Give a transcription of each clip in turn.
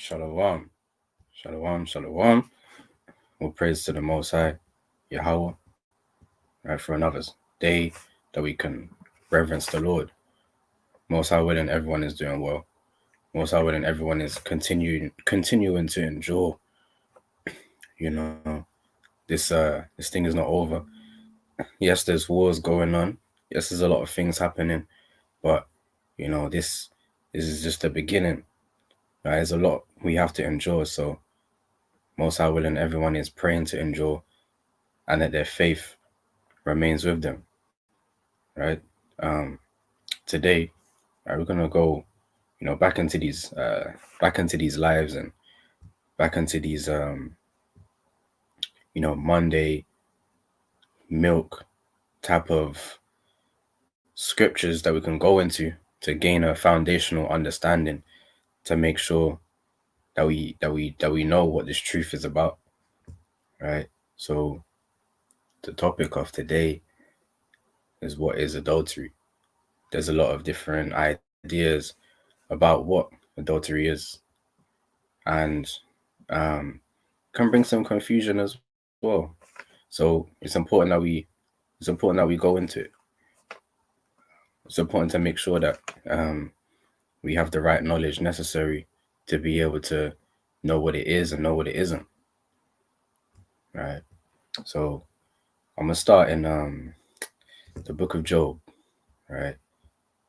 Shalom. Shalom. Shalom. All praise to the Most High, Yahweh, right, for another day that we can reverence the Lord. Most High willing, everyone is doing well. Most High willing, everyone is continuing to endure. You know, this thing is not over. Yes, there's wars going on. Yes, there's a lot of things happening, but this is just the beginning. Right? There's a lot we have to endure. So Most High willing, everyone is praying to endure, and that their faith remains with them. Right. Today, we're gonna go, back into these lives and back into these, Monday milk type of scriptures that we can go into to gain a foundational understanding, to make sure that we know what this truth is about. Right. So the topic of today is, what is adultery? There's a lot of different ideas about what adultery is, and can bring some confusion as well. So it's important that we go into it. It's important to make sure that we have the right knowledge necessary to be able to know what it is and know what it isn't. Right. So I'm gonna start in the book of Job. Right.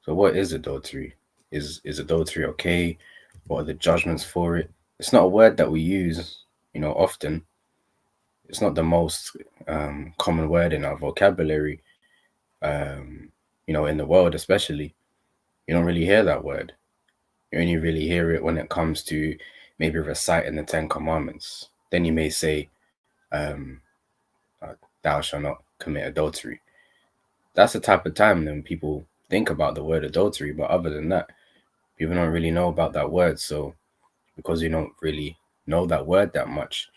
So what is adultery? Is adultery okay? What are the judgments for it? It's not a word that we use, often. It's not the most common word in our vocabulary, in the world especially. You don't really hear that word. You only really hear it when it comes to maybe reciting the 10 Commandments. Then you may say, thou shalt not commit adultery. That's the type of time when people think about the word adultery. But other than that, people don't really know about that word. So because you don't really know that word that much,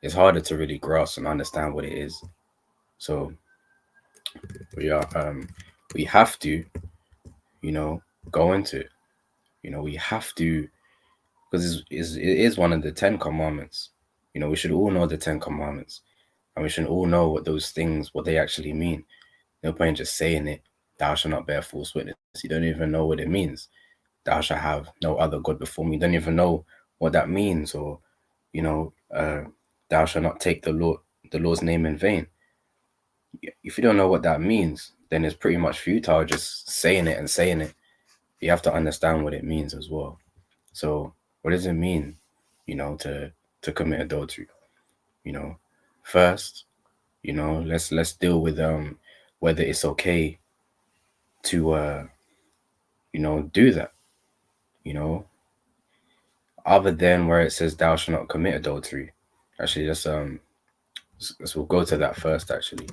it's harder to really grasp and understand what it is. So we have to, go into it. We have to, because it is one of the 10 Commandments. We should all know the 10 Commandments, and we should all know what they actually mean. No point just saying it, thou shalt not bear false witness. You don't even know what it means. Thou shalt have no other God before me. You don't even know what that means. Or, thou shalt not take the Lord's name in vain. If you don't know what that means, then it's pretty much futile just saying it. You have to understand what it means as well. So what does it mean, to commit adultery? First, let's deal with whether it's okay to do that. Other than where it says thou shalt not commit adultery. Actually, we'll go to that first. Actually,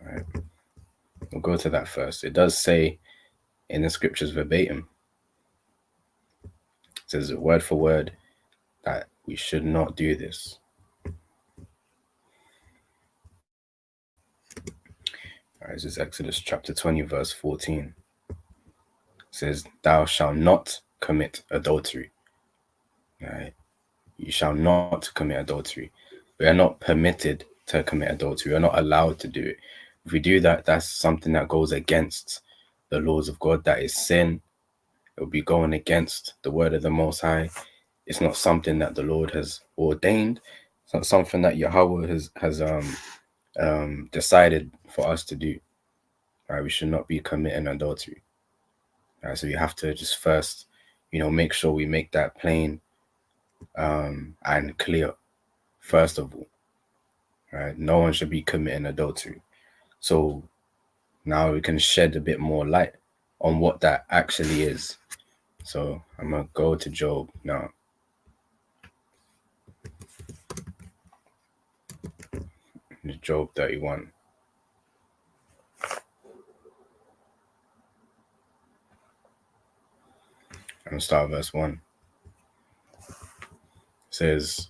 all right, we'll go to that first. It does say in the scriptures verbatim. It says word for word that we should not do this. All right, this is Exodus chapter 20, verse 14. It says, thou shalt not commit adultery. All right. You shall not commit adultery. We are not permitted to commit adultery. We are not allowed to do it. If we do that, that's something that goes against the laws of God. That is sin. It will be going against the word of the Most High. It's not something that the Lord has ordained. It's not something that Yahweh has decided for us to do. Right? We should not be committing adultery. Right? So you have to just first, make sure we make that plain and clear. First of all, right? No one should be committing adultery. So now we can shed a bit more light on what that actually is. So I'm gonna go to Job now. Job 31. I'm gonna start verse 1. It says,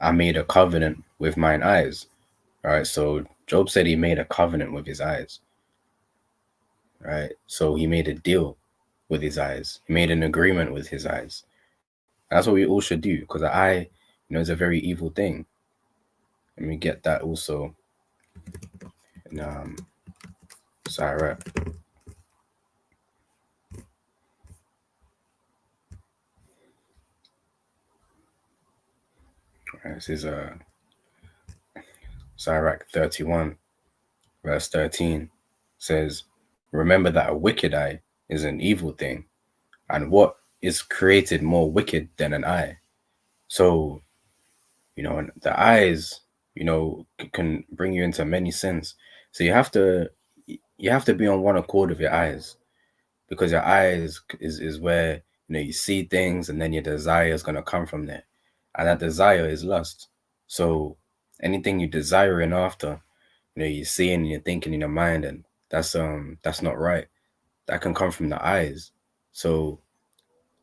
I made a covenant with mine eyes. All right, so Job said he made a covenant with his eyes. Right, so he made a deal. with his eyes. He made an agreement with his eyes. That's what we all should do, because the eye, is a very evil thing. Let me get that also in Sirach. This is Sirach 31, verse 13. Says, remember that a wicked eye is an evil thing, and what is created more wicked than an eye? So, the eyes, can bring you into many sins. So you have to be on one accord with your eyes, because your eyes is where you see things, and then your desire is gonna come from there, and that desire is lust. So anything you desiring after, you're seeing and you're thinking in your mind, and that's not right. That can come from the eyes. So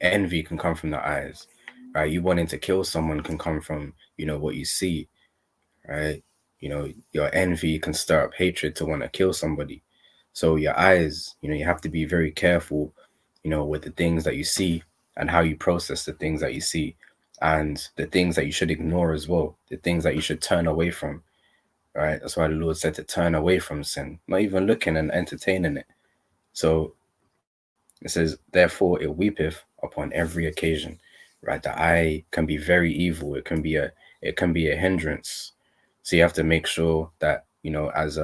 envy can come from the eyes, right? You wanting to kill someone can come from what you see, right? Your envy can stir up hatred to want to kill somebody. So your eyes, you have to be very careful, with the things that you see and how you process the things that you see, and the things that you should ignore as well, the things that you should turn away from, right? That's why the Lord said to turn away from sin, not even looking and entertaining it. So it says, therefore it weepeth upon every occasion, right? The eye can be very evil. It can be a hindrance. So you have to make sure that, as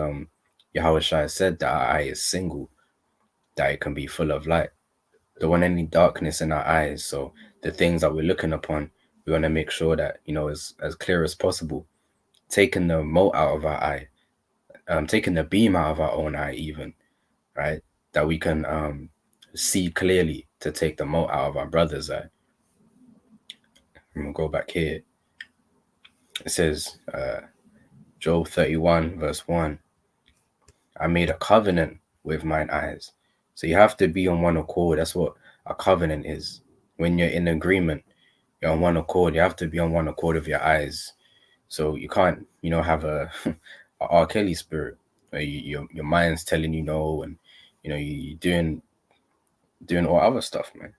Yahweh Shai said, that our eye is single, that it can be full of light. Don't want any darkness in our eyes. So the things that we're looking upon, we want to make sure that, is as clear as possible. Taking the mote out of our eye, taking the beam out of our own eye even, right? That we can see clearly to take the mote out of our brother's eye. I'm going to go back here. It says, Job 31 verse 1, I made a covenant with mine eyes. So you have to be on one accord. That's what a covenant is. When you're in agreement, you're on one accord. You have to be on one accord of your eyes. So you can't, have a R. Kelly spirit where your mind's telling you no, and you're doing all other stuff, man.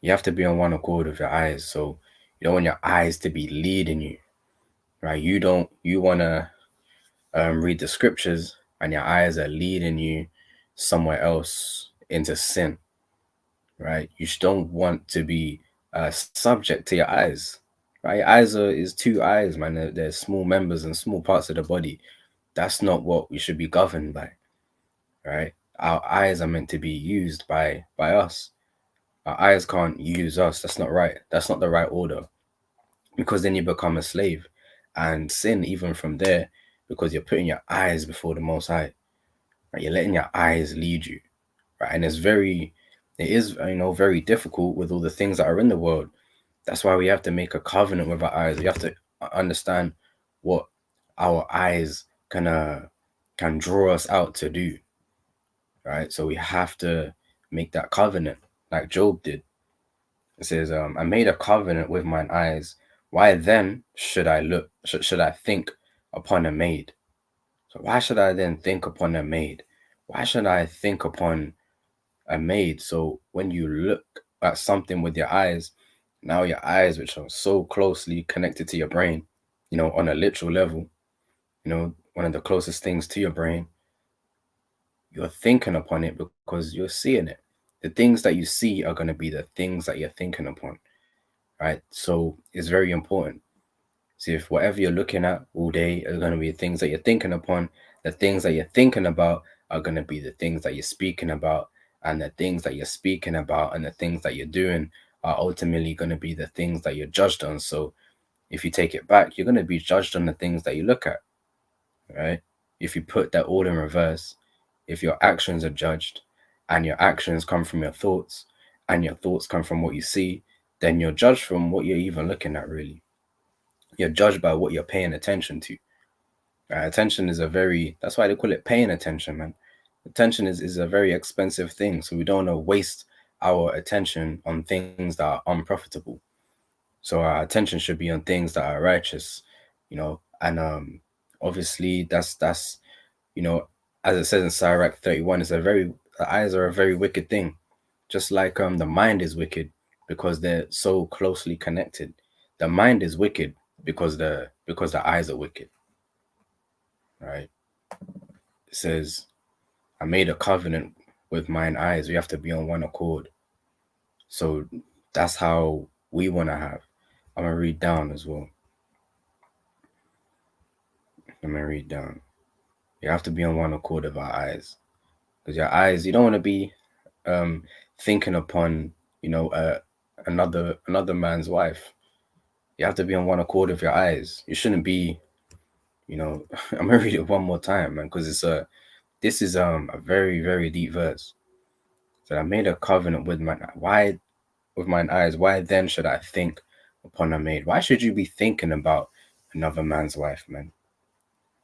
You have to be on one accord with your eyes. So you don't want your eyes to be leading you, right? You want to read the scriptures, and your eyes are leading you somewhere else into sin, right? You don't want to be subject to your eyes, right? Your eyes is two eyes, man. They're small members and small parts of the body. That's not what we should be governed by, right? Our eyes are meant to be used by us. Our eyes can't use us. That's not right. That's not the right order, because then you become a slave and sin even from there, because you're putting your eyes before the Most High, right? You're letting your eyes lead you, right? And it is very difficult with all the things that are in the world. That's why we have to make a covenant with our eyes. We have to understand what our eyes can draw us out to do, right? So we have to make that covenant like Job did. It says, I made a covenant with mine eyes. Why then should I look, should I think upon a maid? So why should I then think upon a maid? Why should I think upon a maid? So when you look at something with your eyes, now your eyes, which are so closely connected to your brain, on a literal level, one of the closest things to your brain, you're thinking upon it because you're seeing it. The things that you see are going to be the things that you're thinking upon, right? So it's very important. See, if whatever you're looking at all day are going to be things that you're thinking upon, the things that you're thinking about are going to be the things that you're speaking about, and the things that you're speaking about and the things that you're doing are ultimately going to be the things that you're judged on. So if you take it back, you're going to be judged on the things that you look at, right? If you put that all in reverse, if your actions are judged and your actions come from your thoughts and your thoughts come from what you see, then you're judged from what you're even looking at, really. You're judged by what you're paying attention to. Attention is that's why they call it paying attention, man. Attention is a very expensive thing. So we don't want to waste our attention on things that are unprofitable. So our attention should be on things that are righteous, and obviously that's as it says in Sirach 31, the eyes are a very wicked thing. Just like the mind is wicked because they're so closely connected. The mind is wicked because the eyes are wicked, right? It says, I made a covenant with mine eyes. We have to be on one accord. So that's how we want to have. I'm going to read down as well. I'm going to read down. You have to be on one accord of our eyes. Because your eyes, you don't want to be thinking upon, another man's wife. You have to be on one accord of your eyes. You shouldn't be, I'm going to read it one more time, man, because this is a very, very deep verse. So I made a covenant with mine eyes. Why then should I think upon a maid? Why should you be thinking about another man's wife, man?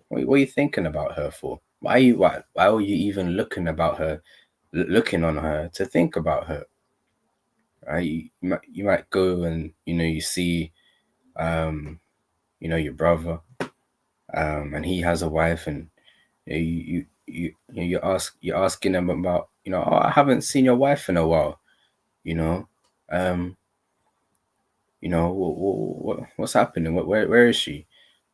What are you thinking about her for? Why are you even looking on her to think about her? Right? You might go and you see your brother and he has a wife, and you're asking him about, oh, I haven't seen your wife in a while, um what's happening? Where is she?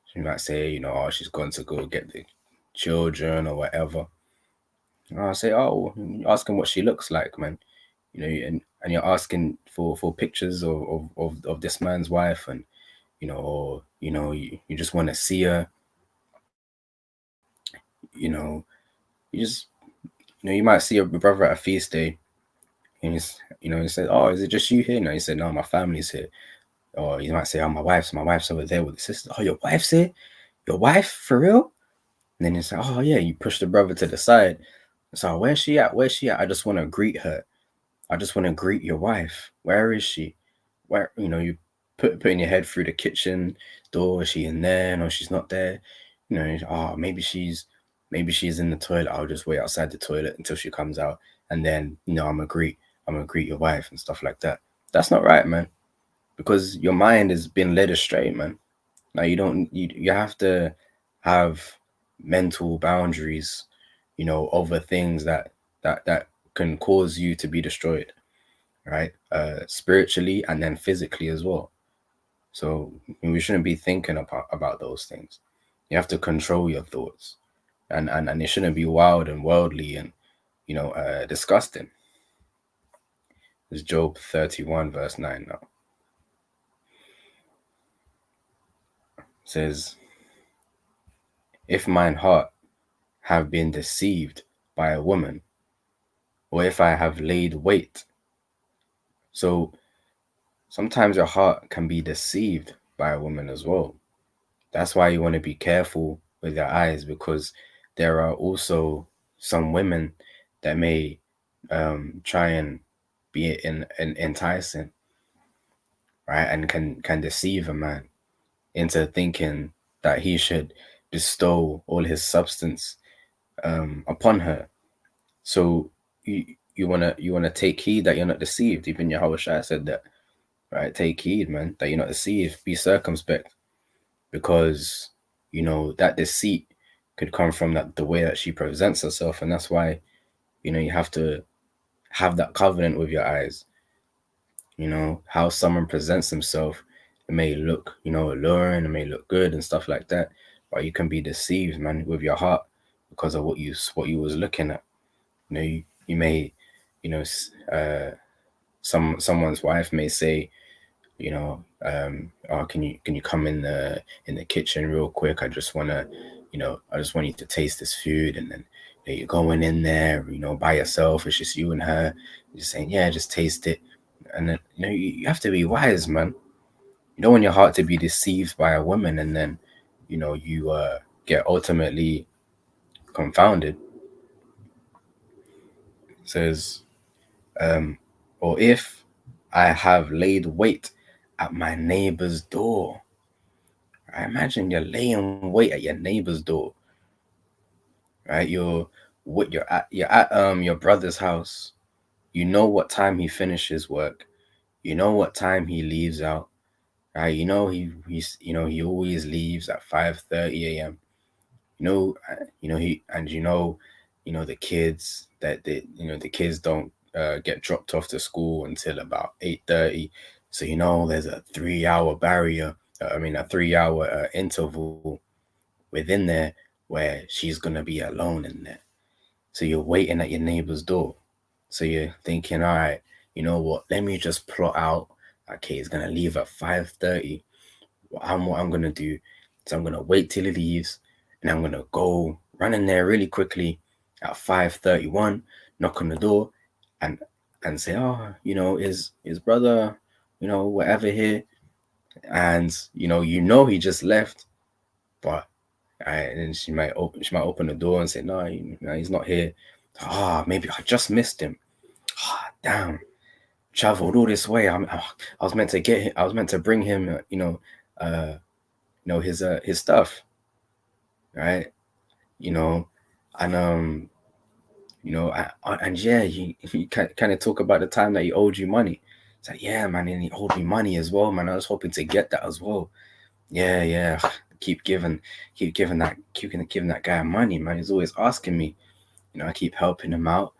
She might say, oh, she's gone to go get the children or whatever. I'll say, oh, ask him what she looks like, man. And you're asking for pictures of this man's wife, and or you just want to see her. You just you might see your brother at a feast day, and he said, oh, is it just you here? No, he said, no, my family's here. Or you might say, oh, my wife's over there with the sister. Oh, your wife's here? Your wife, for real? And then you say, oh yeah, you push the brother to the side. So where's she at? I just want to greet her. I just want to greet your wife. Where is she? Where, you putting your head through the kitchen door. Is she in there? No, she's not there. Oh, maybe she's in the toilet. I'll just wait outside the toilet until she comes out, and then I'm gonna greet your wife and stuff like that. That's not right, man. Because your mind has been led astray, man. Now you have to have mental boundaries, over things that can cause you to be destroyed, right? Spiritually and then physically as well. So we shouldn't be thinking about those things. You have to control your thoughts, and it shouldn't be wild and worldly and disgusting. It's Job 31 verse 9 now. It says, if mine heart have been deceived by a woman, or if I have laid wait. So sometimes your heart can be deceived by a woman as well. That's why you want to be careful with your eyes, because there are also some women that may try and be enticing, right? And can deceive a man into thinking that he should bestow all his substance upon her. So you wanna take heed that you're not deceived. Even Yahushua said that, right? Take heed, man, that you're not deceived. Be circumspect, because that deceit could come from the way that she presents herself, and that's why you have to have that covenant with your eyes. How someone presents himself, it may look alluring, it may look good and stuff like that, but you can be deceived, man, with your heart because of what you was looking at. You may someone's wife may say, oh, can you come in the kitchen real quick? I just want you to taste this food. And then you're going in there, by yourself. It's just you and her. You're just saying, yeah, just taste it. And then you have to be wise, man. You don't want your heart to be deceived by a woman, and then you get ultimately confounded. It says, or if I have laid wait at my neighbor's door. I imagine you're laying wait at your neighbor's door, right? You're at your brother's house. You know what time he finishes work. You know what time he leaves out, right? He always leaves at 5:30 a.m. You know, he and the kids that the kids don't get dropped off to school until about 8:30. So there's a 3-hour barrier. A 3-hour interval within there where she's gonna be alone in there. So you're waiting at your neighbor's door. So you're thinking, all right, you know what? Let me just plot out. Okay, he's gonna leave at 5:30. What I'm gonna do is I'm gonna wait till he leaves, and I'm gonna go run in there really quickly at 5:31, knock on the door, and say, oh, is brother, whatever here, and he just left, but and she might open the door and say, no, he's not here. Maybe I just missed him. Damn, traveled all this way. I was meant to get him. I was meant to bring him, his stuff, right? And yeah, you kind of talk about the time that he owed you money. It's like, yeah, man, and he owed me money as well, man. I was hoping to get that as well. Yeah. Keep giving that guy money, man. He's always asking me. I keep helping him out,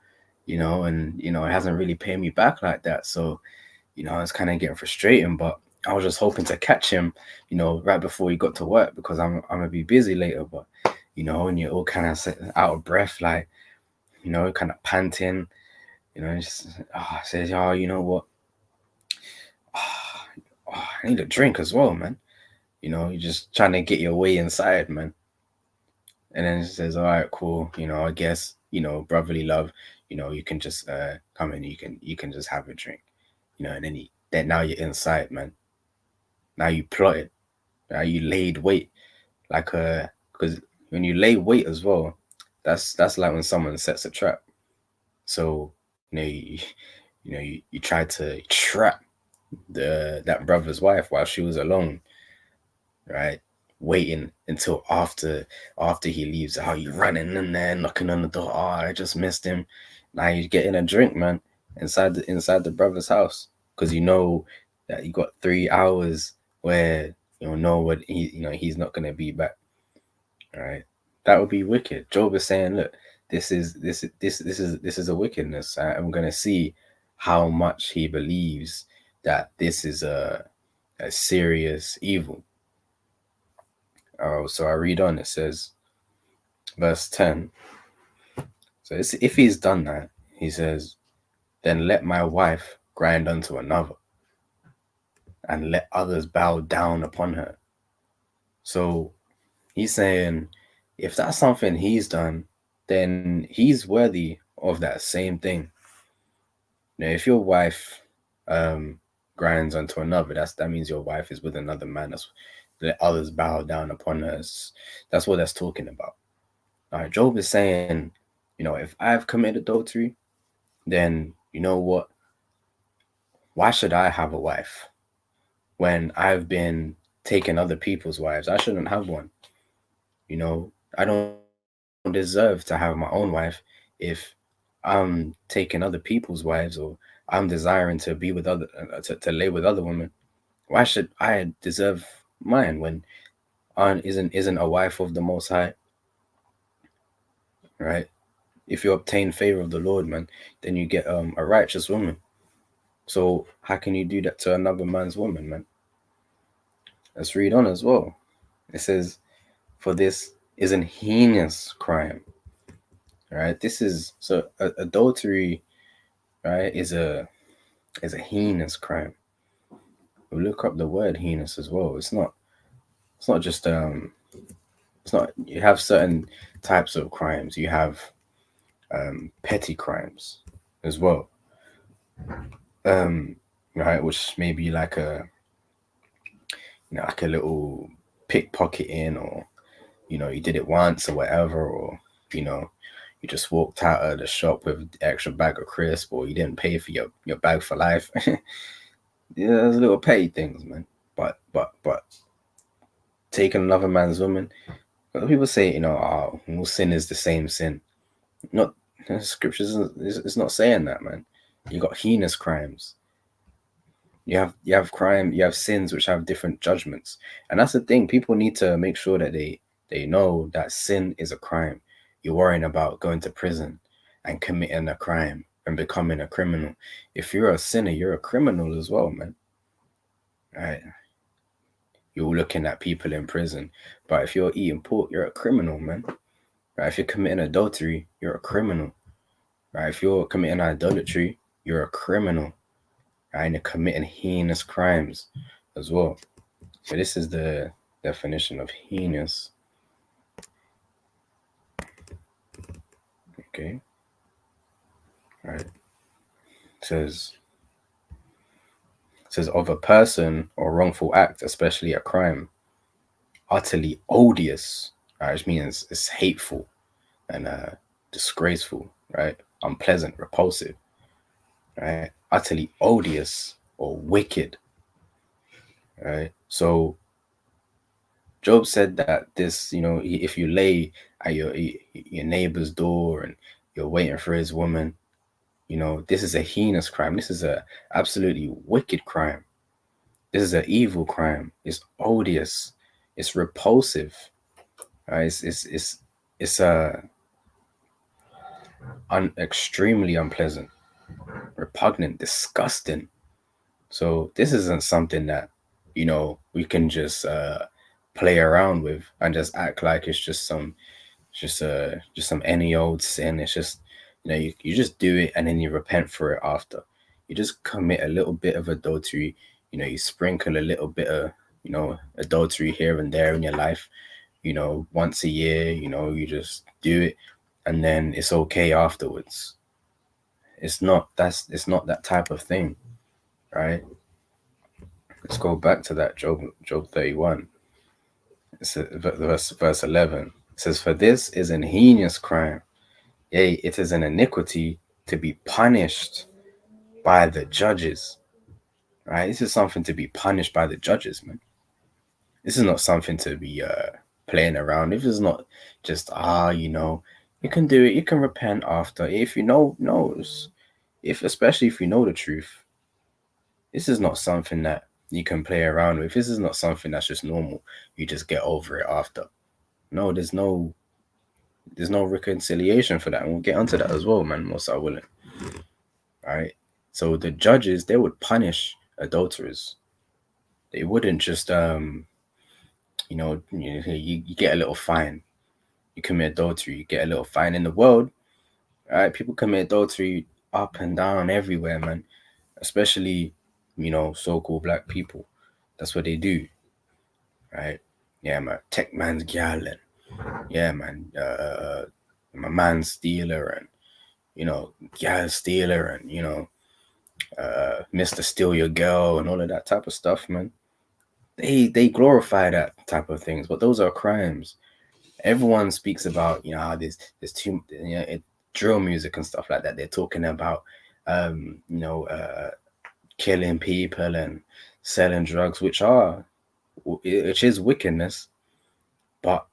and it hasn't really paid me back like that. So, it's kind of getting frustrating, but I was just hoping to catch him, right before he got to work, because I'm gonna be busy later. But and you're all kind of out of breath, like, kind of panting, just says, oh, you know what? I need a drink as well, man. You're just trying to get your way inside, man. And then she says, all right, cool. I guess, brotherly love, you can just come in, you can just have a drink, and then now you're inside, man. Now you plotted. Now you laid wait. Like because when you lay wait as well, that's like when someone sets a trap. So, you try to trap that brother's wife while she was alone, right? Waiting until after he leaves. How you running in there, knocking on the door? Oh, I just missed him. Now you're getting a drink, man, inside the brother's house, because that you got 3 hours where what he's not gonna be back. All right, that would be wicked. Job is saying, look, this is a wickedness. I'm gonna see how much he believes that this is a serious evil. Oh, so I read on. It says, verse 10. So if he's done that, he says, then let my wife grind unto another, and let others bow down upon her. So he's saying, if that's something he's done, then he's worthy of that same thing. Now, if your wife grinds unto another, that means your wife is with another man. Let others bow down upon her. That's what that's talking about. All right, Job is saying, if I've committed adultery, then you know what? Why should I have a wife when I've been taking other people's wives? I shouldn't have one. I don't deserve to have my own wife if I'm taking other people's wives, or I'm desiring to be with other to lay with other women. Why should I deserve mine when isn't a wife of the Most High? Right? If you obtain favor of the Lord, man, then you get a righteous woman. So how can you do that to another man's woman, man? Let's read on as well. It says, for this is an heinous crime. Right? This is adultery, right, is a heinous crime. We look up the word heinous as well. It's not just it's not, you have certain types of crimes. You have petty crimes as well. Right, which may be like a little pickpocketing, or you did it once or whatever, or you just walked out of the shop with an extra bag of crisp, or you didn't pay for your bag for life. Yeah, there's little petty things, man. But taking another man's woman, people say, all sin is the same sin. Not scriptures is not saying that, man. You got heinous crimes. You have crime, you have sins which have different judgments. And that's the thing. People need to make sure that they know that sin is a crime. You're worrying about going to prison and committing a crime, and becoming a criminal. If you're a sinner, you're a criminal as well, man. Right? You're looking at people in prison, but if you're eating pork, you're a criminal, man. Right? If you're committing adultery, you're a criminal. Right? If you're committing idolatry, you're a criminal. Right? And you're committing heinous crimes as well. So this is the definition of heinous. Okay. Right. It says of a person or wrongful act, especially a crime, utterly odious, right? Which means it's hateful and disgraceful, right? Unpleasant, repulsive, right? Utterly odious or wicked, right? So Job said that this, if you lay at your neighbor's door and you're waiting for his woman, this is a heinous crime. This is a absolutely wicked crime. This is an evil crime. It's odious. It's repulsive. Right? It's extremely unpleasant, repugnant, disgusting. So this isn't something that we can just play around with and just act like it's just some any old sin. It's just you just do it and then you repent for it after. You just commit a little bit of adultery. You sprinkle a little bit of adultery here and there in your life. Once a year. You just do it, and then it's okay afterwards. It's not that type of thing, right? Let's go back to that Job 31. It's verse 11. It says, "For this is an heinous crime, yea, it is an iniquity to be punished by the judges." Right? This is something to be punished by the judges, man. This is not something to be playing around. This is not just you can do it, you can repent after. If you knows, especially if you know the truth, this is not something that you can play around with. This is not something that's just normal. You just get over it after. No, there's no reconciliation for that. And we'll get onto that as well, man, most are willing. All right. So the judges, they would punish adulterers. They wouldn't just you get a little fine. You commit adultery, you get a little fine. In the world, all right, people commit adultery up and down everywhere, man. Especially, so-called black people. That's what they do. Right? Yeah, man. Tech man's gal and yeah, man. My man stealer and gal stealer and Mr. Steal Your Girl and all of that type of stuff, man. They glorify that type of things, but those are crimes. Everyone speaks about how there's too drill music and stuff like that. They're talking about killing people and selling drugs, which is wickedness. But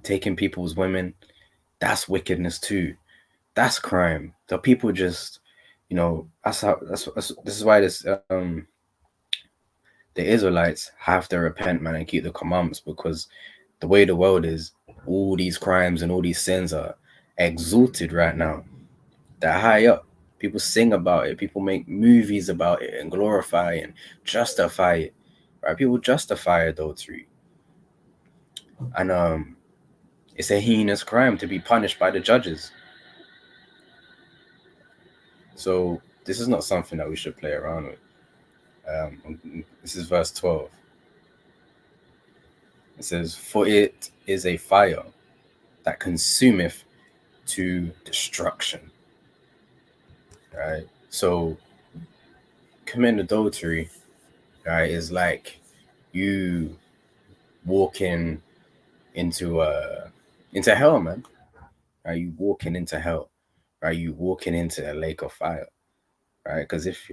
taking people's women, that's wickedness too. That's crime. So people just this is why the Israelites have to repent, man, and keep the commandments, because the way the world is, all these crimes and all these sins are exalted right now. They're high up. People sing about it. People make movies about it and glorify and justify it. Right? People justify adultery. And it's a heinous crime to be punished by the judges. So this is not something that we should play around with. This is verse 12. It says, "For it is a fire that consumeth to destruction." Right? So committing adultery, right, is like you walking into hell, man. Right? You walking into hell. Right? You walking into a lake of fire. Right? Because if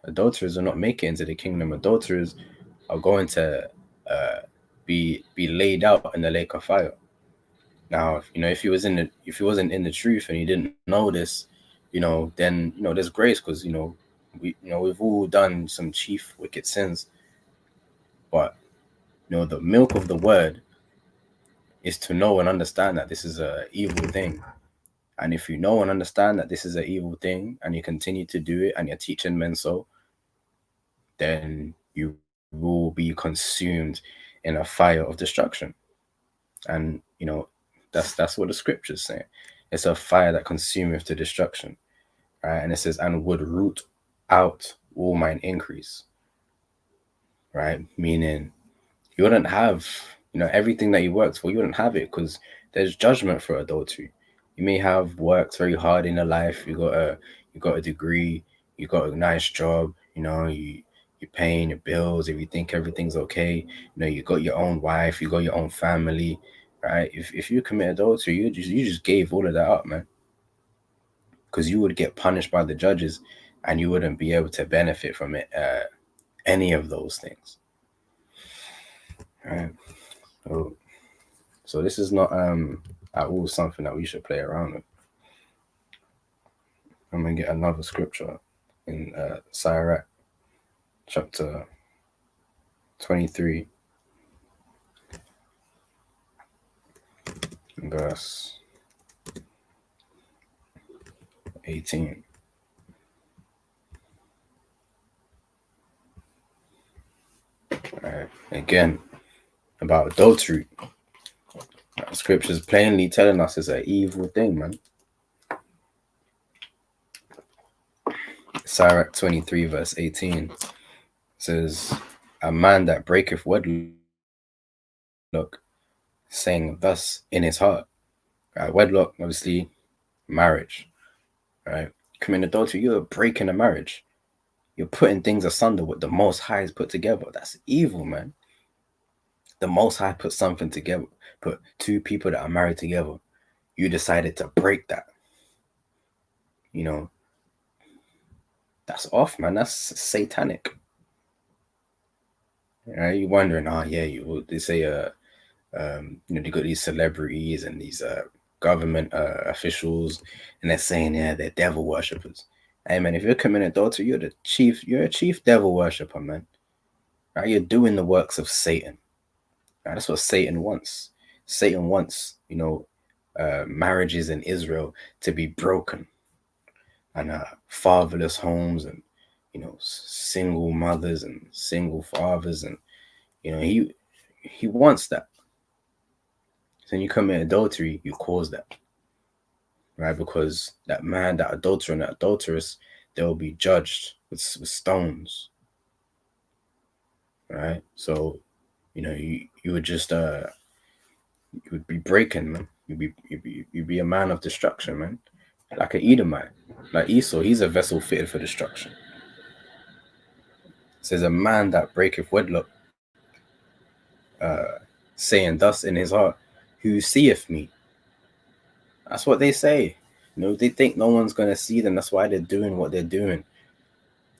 adulterers are not making it into the kingdom, adulterers are going to be laid out in the lake of fire. Now, if he wasn't in the truth and he didn't know this, then there's grace, because we've all done some chief wicked sins. But the milk of the word is to know and understand that this is a evil thing, And if you know and understand that this is an evil thing and you continue to do it and you're teaching men so, then you will be consumed in a fire of destruction. And that's what the scriptures say. It's a fire that consumeth to destruction, right? And it says, and would root out all mine increase, right? Meaning you wouldn't have everything that you worked for. You wouldn't have it because there's judgment for adultery. You may have worked very hard in your life. You got a degree, you got a nice job, you're paying your bills, if you think everything's okay, you got your own wife, you got your own family, right? If you commit adultery, you just gave all of that up, man. Because you would get punished by the judges and you wouldn't be able to benefit from it, any of those things. Right. So this is not at all something that we should play around with. I'm gonna get another scripture in Sirach chapter 23, verse 18. Again, about adultery. The scriptures plainly telling us it's an evil thing, man. Sirach 23, verse 18 says, a man that breaketh wedlock, saying thus in his heart. Right? Wedlock, obviously, marriage. Right? Committing adultery, you're breaking a marriage. You're putting things asunder what the Most High has put together. That's evil, man. The Most High put something together, put two people that are married together. You decided to break that. That's off, man. That's satanic. Right? You're wondering, they say, they got these celebrities and these government officials, and they're saying, they're devil worshippers. Hey, man, if you're committing adultery, you're a chief devil worshipper, man. Right? You're doing the works of Satan. Right? That's what Satan wants. Satan wants, marriages in Israel to be broken, and fatherless homes, and single mothers and single fathers, and he wants that. So when you commit adultery, you cause that, right? Because that man, that adulterer and that adulteress, they will be judged with stones, right? So you would just you would be breaking, man. You'd be a man of destruction, man. Like an Edomite, like Esau, he's a vessel fitted for destruction. It says, a man that breaketh wedlock, saying thus in his heart, who seeth me? That's what they say. They think no one's gonna see them. That's why they're doing what they're doing.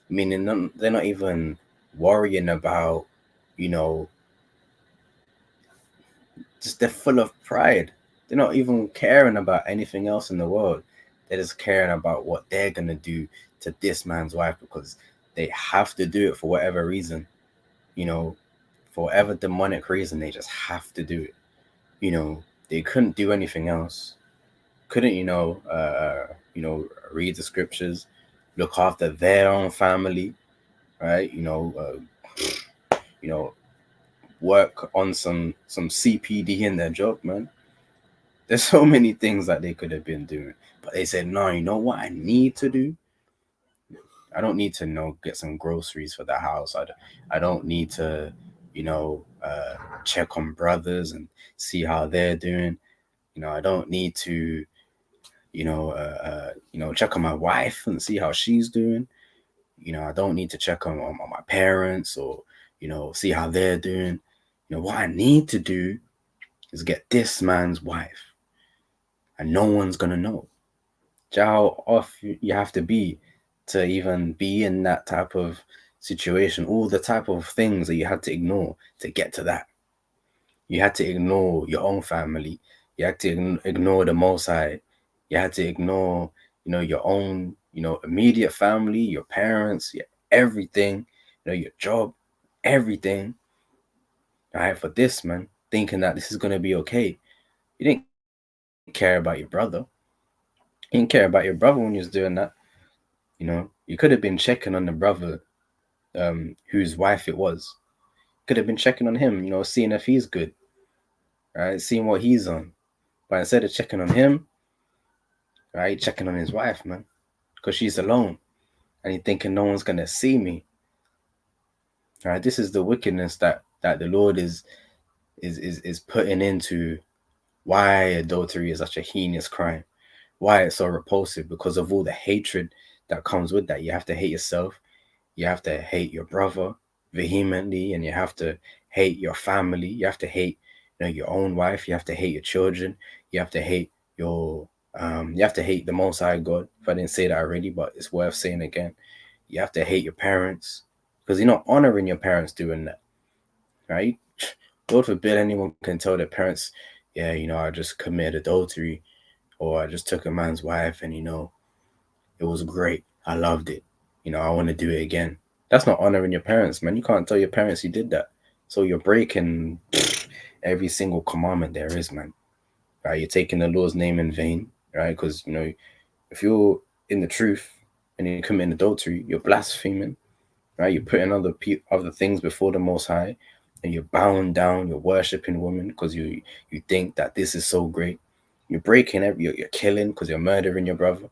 Meaning they're not even worrying about, just they're full of pride. They're not even caring about anything else in the world. They're just caring about what they're gonna do to this man's wife, because they have to do it for whatever reason. For whatever demonic reason, they just have to do it. They couldn't do anything else. Couldn't, read the scriptures, look after their own family, right? Work on some CPD in their job, man. There's so many things that they could have been doing, but they said, no, you know what I need to do? I don't need to get some groceries for the house. I don't need to, check on brothers and see how they're doing. I don't need to, check on my wife and see how she's doing. I don't need to check on my parents or, see how they're doing. What I need to do is get this man's wife, and no one's going to know. How off you have to be to even be in that type of situation, all the type of things that you had to ignore to get to that. You had to ignore your own family. You had to ignore the Most High. You had to ignore, your own, immediate family, your parents, everything, your job, everything. All right, for this, man, thinking that this is going to be okay. You didn't care about your brother. You didn't care about your brother when you was doing that. You know, you could have been checking on the brother, whose wife it was. Could have been checking on him, you know, seeing if he's good, right? Seeing what he's on. But instead of checking on him, right, checking on his wife, man, because she's alone, and he thinking no one's gonna see me. Right, this is the wickedness that the Lord is putting into why adultery is such a heinous crime, why it's so repulsive, because of all the hatred that comes with that. You have to hate yourself, you have to hate your brother vehemently, and you have to hate your family, you have to hate, you know, your own wife, you have to hate your children, you have to hate your you have to hate the Most High God. If I didn't say that already, but it's worth saying again. You have to hate your parents, because you're not honoring your parents doing that, right? Lord forbid anyone can tell their parents, yeah, you know, I just committed adultery, or I just took a man's wife, and, you know, it was great. I loved it. You know, I want to do it again. That's not honoring your parents, man. You can't tell your parents you did that. So you're breaking every single commandment there is, man. Right? You're taking the Lord's name in vain, right? Because, you know, if you're in the truth and you're committing adultery, you're blaspheming, right? You're putting other things before the Most High, and you're bowing down. You're worshiping women because you think that this is so great. You're breaking you're killing because you're murdering your brother,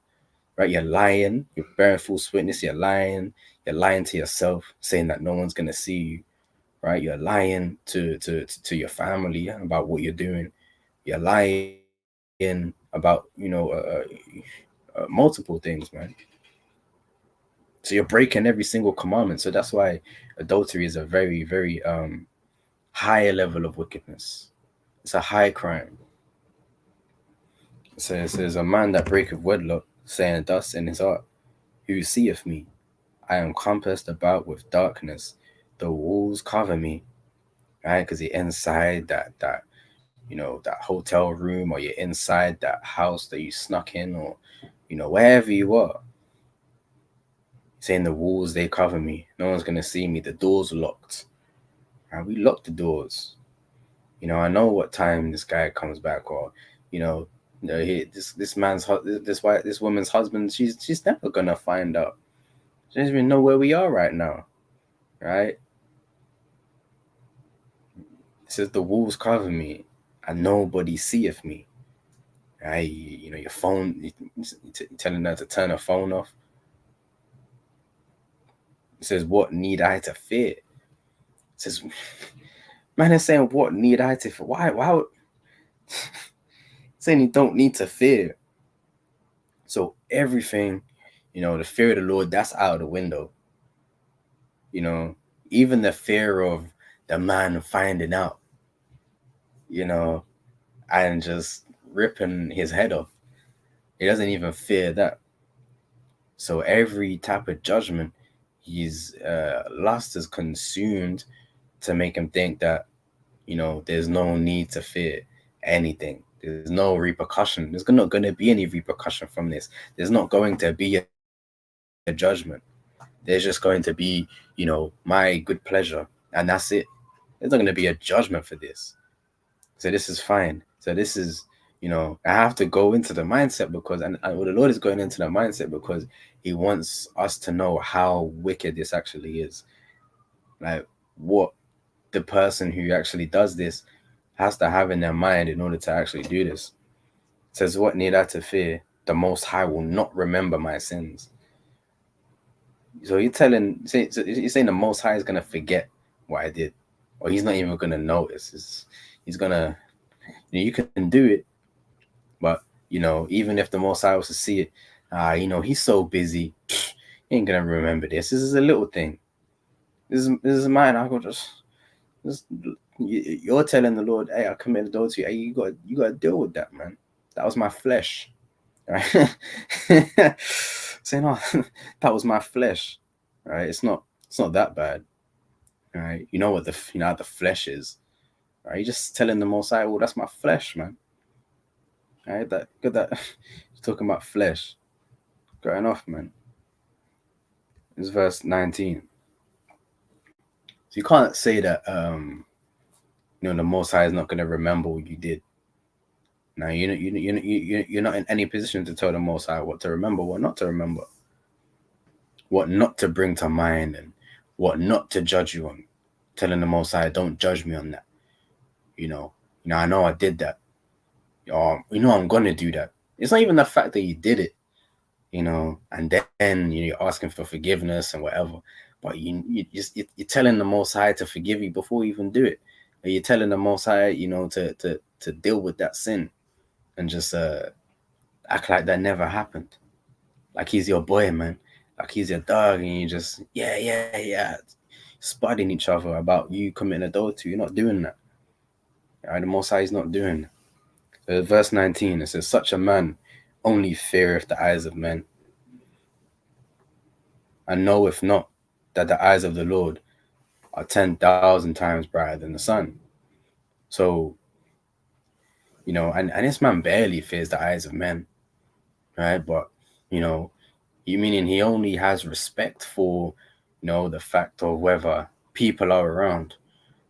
right? You're lying. You're bearing false witness. You're lying. You're lying to yourself, saying that no one's gonna see you, right? You're lying to your family about what you're doing. You're lying about, you know, multiple things, man. So you're breaking every single commandment. So that's why adultery is a very, very higher level of wickedness. It's a high crime. It says, a man that breaketh wedlock, saying thus in his heart, who seeth me? I am compassed about with darkness. The walls cover me. Right? Because you're inside that you know, that hotel room, or you're inside that house that you snuck in, or, you know, wherever you are. Saying the walls, they cover me. No one's gonna see me. The door's locked. Right? We lock the doors. You know, I know what time this guy comes back, or, you know, this woman's husband. She's never gonna find out. She doesn't even know where we are right now, right? It says the walls cover me, and nobody seeth me. Right? You know, your phone. You're telling her to turn her phone off. It says, "What need I to fear?" It says, "Man is saying, what need I to fear? Why? Why would?" Saying you don't need to fear. So everything, you know, the fear of the Lord, that's out of the window. You know, even the fear of the man finding out, you know, and just ripping his head off. He doesn't even fear that. So every type of judgment, his lust is consumed to make him think that, you know, there's no need to fear anything. There's no repercussion. There's not going to be any repercussion from this. There's not going to be a judgment. There's just going to be, you know, my good pleasure, and that's it. There's not going to be a judgment for this. So this is fine. So this is, you know, I have to go into the mindset because, and well, the Lord is going into the mindset because He wants us to know how wicked this actually is. Like what the person who actually does this has to have in their mind in order to actually do this. It says, what need I to fear? The Most High will not remember my sins. So you're saying the Most High is gonna forget what I did, or He's not even gonna notice. He's gonna, you know, you can do it, but, you know, even if the Most High was to see it, you know, He's so busy, He ain't gonna remember this. This is a little thing. This is mine. I go just you're telling the Lord, hey, I committed adultery. Hey, you got to deal with that, man. That was my flesh. Right? Saying, oh, that was my flesh. Right? It's not that bad. Right? You know what you know how the flesh is. Right? You're just telling the Most High, well, that's my flesh, man. Right? That talking about flesh. Going off, man. It's verse 19. So you can't say that, you know, the Most High is not gonna remember what you did. Now you're not in any position to tell the Most High what to remember, what not to remember, what not to bring to mind, and what not to judge you on. Telling the Most High, don't judge me on that. I know I did that. Or I'm gonna do that. It's not even the fact that you did it, and then you're asking for forgiveness and whatever. But you're telling the Most High to forgive you before you even do it. Or you're telling the Most High, to deal with that sin and just act like that never happened. Like he's your boy, man. Like he's your dog, and you just yeah, spotting each other about you committing adultery. You're not doing that. Right? The Most High is not doing that. So verse 19, it says, "Such a man only feareth the eyes of men, and knoweth not that the eyes of the Lord are 10,000 times brighter than the sun." So, and this man barely fears the eyes of men, right? But, you meaning he only has respect for, the fact of whether people are around.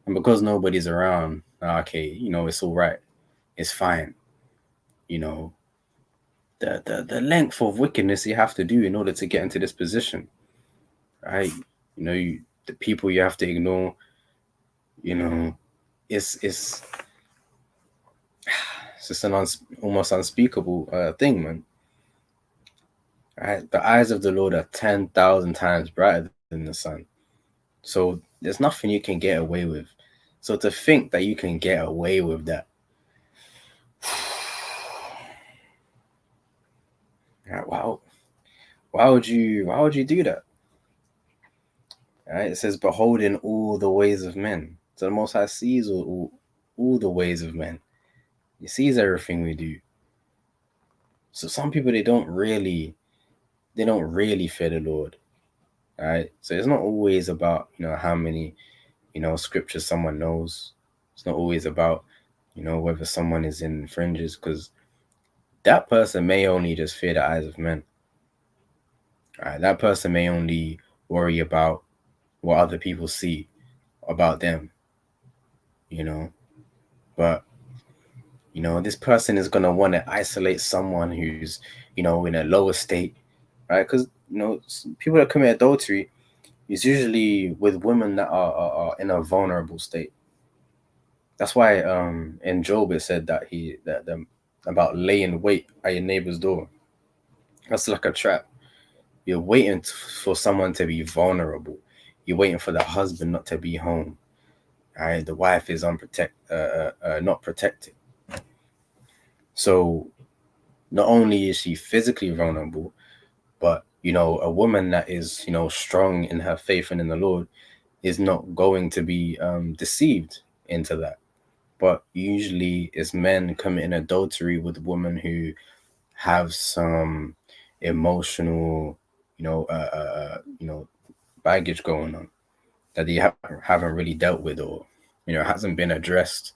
And because nobody's around, okay, it's all right. It's fine. The length of wickedness you have to do in order to get into this position, right? The people you have to ignore, it's just an almost unspeakable thing, man. Right? The eyes of the Lord are 10,000 times brighter than the sun. So there's nothing you can get away with. So to think that you can get away with that, wow, why would you do that? Right? It says, "Beholding all the ways of men." So the Most High sees all the ways of men. He sees everything we do. So some people they don't really fear the Lord. Right? So it's not always about how many scriptures someone knows. It's not always about whether someone is in fringes, because that person may only just fear the eyes of men. Right? That person may only worry about what other people see about them. But this person is gonna want to isolate someone who's in a lower state, right? Because people that commit adultery is usually with women that are in a vulnerable state. That's why in Job it said that about laying wait at your neighbor's door. That's like a trap. You're waiting for someone to be vulnerable. You're waiting for the husband not to be home. Right? The wife is not protected. So not only is she physically vulnerable, but a woman that is strong in her faith and in the Lord is not going to be deceived into that. But usually it's men committing adultery with women who have some emotional, baggage going on that they haven't really dealt with, or hasn't been addressed.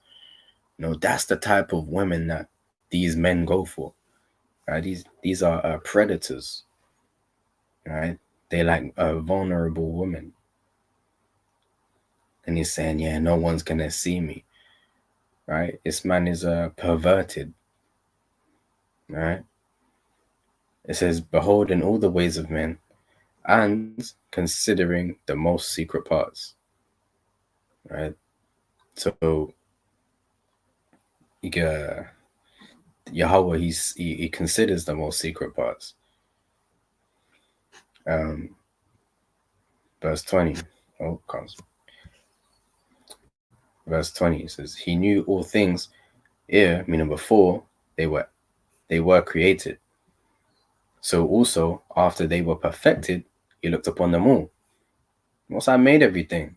That's the type of women that these men go for. Right? These are predators. Right? They like a vulnerable woman. And he's saying, yeah, no one's gonna see me. Right? This man is perverted. Right? It says, "Beholding all the ways of men, and considering the most secret parts." Right? So Yahweh, he considers the most secret parts. Verse 20. Oh, comes. Verse 20 says, "He knew all things, meaning before they were created. So also after they were perfected, he looked upon them all." Most I made everything.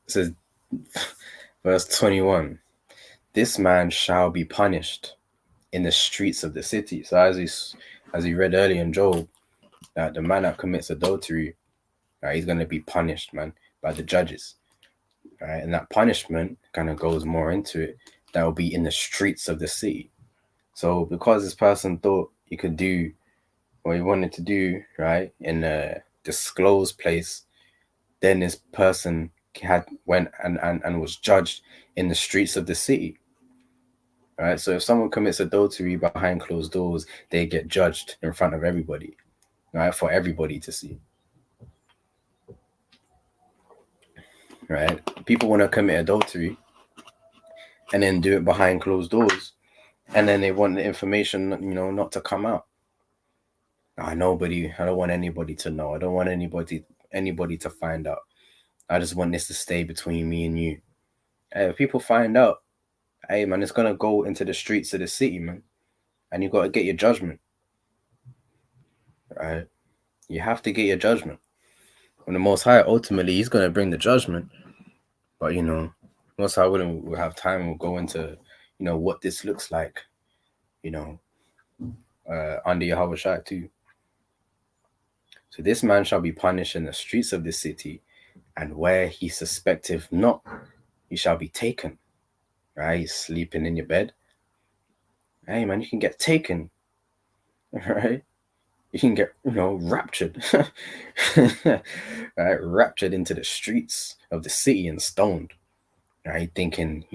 It says, verse 21, "This man shall be punished in the streets of the city." So as we read earlier in Job, that the man that commits adultery, he's going to be punished, man, by the judges. Right? And that punishment kind of goes more into it. That will be in the streets of the city. So because this person thought he could do what he wanted to do, right, in a disclosed place, then this person went and was judged in the streets of the city. Right? So if someone commits adultery behind closed doors, they get judged in front of everybody, right? For everybody to see. Right? People want to commit adultery and then do it behind closed doors, and then they want the information, not to come out. I don't want anybody to know. I don't want anybody to find out. I just want this to stay between me and you. Hey, if people find out, hey man, it's gonna go into the streets of the city, man. And you gotta get your judgment. Right? You have to get your judgment. When the Most High, ultimately, he's gonna bring the judgment. But Most High we'll have time, we'll go into, what this looks like, under Yahweh too. So this man shall be punished in the streets of the city, and where he suspecteth not, he shall be taken. Right? He's sleeping in your bed. Hey man, you can get taken. Right? You can get, raptured. Right? Raptured into the streets of the city and stoned. Right? Thinking,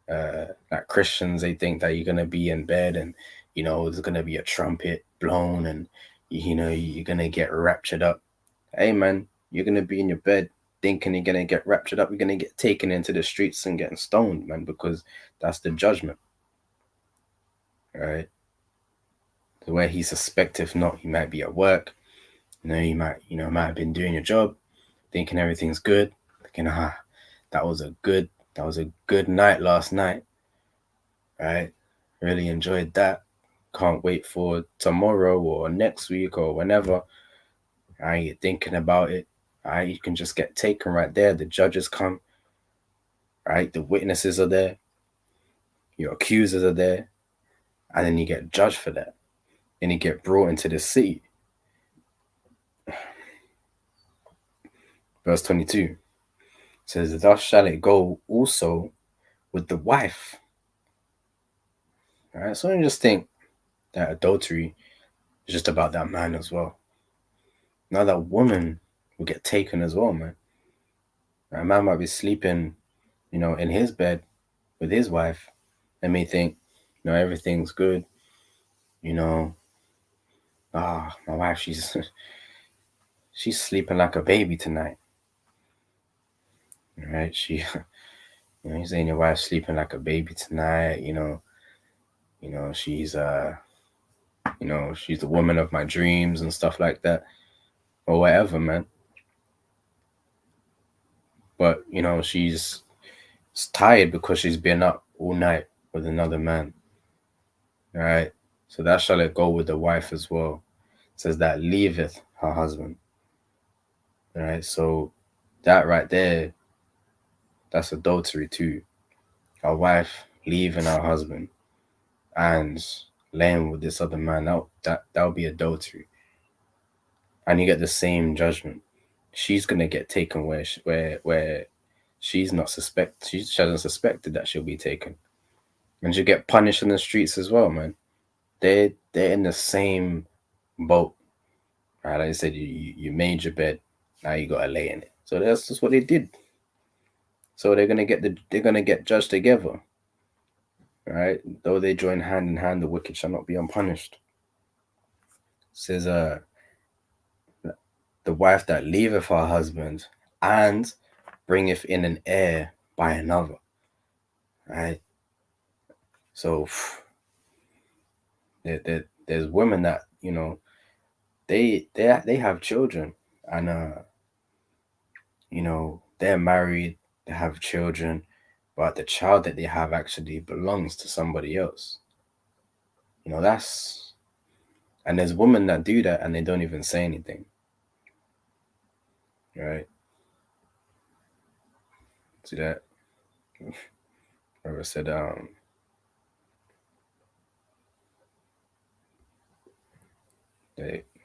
like Christians, they think that you're gonna be in bed and there's gonna be a trumpet blown and you're gonna get raptured up. Hey man, you're gonna be in your bed thinking you're gonna get raptured up. You're gonna get taken into the streets and getting stoned, man, because that's the judgment. Right? So where he suspecteth not, he might be at work. You might have been doing your job, thinking everything's good, thinking, that was a good night last night. Right? Really enjoyed that. Can't wait for tomorrow or next week or whenever. Right? You're thinking about it. Right? You can just get taken right there. The judges come. Right? The witnesses are there. Your accusers are there. And then you get judged for that. And you get brought into the city. Verse 22 says, thus shall it go also with the wife. All right? So you just think that adultery is just about that man as well. Now that woman will get taken as well, man. A man might be sleeping, in his bed with his wife and may think, everything's good. My wife, she's sleeping like a baby tonight. Right? You're saying your wife's sleeping like a baby tonight, she's she's the woman of my dreams and stuff like that. Or whatever, man. But, she's tired because she's been up all night with another man. Right? So that shall it go with the wife as well. It says that leaveth her husband. Right? So that right there, that's adultery too. A wife leaving her husband and laying with this other man, that would be adultery. And you get the same judgment. She's gonna get taken where she's not she hasn't suspected that she'll be taken. And she'll get punished in the streets as well, man. They're in the same boat. Right? Like I said, you made your bed, now you gotta lay in it. So that's just what they did. So they're gonna get judged together. Right? Though they join hand in hand, the wicked shall not be unpunished. It says the wife that leaveth her husband and bringeth in an heir by another. Right? So there's women that, they have children and they're married, they have children, but the child that they have actually belongs to somebody else. And there's women that do that and they don't even say anything. Right? See that? Whoever said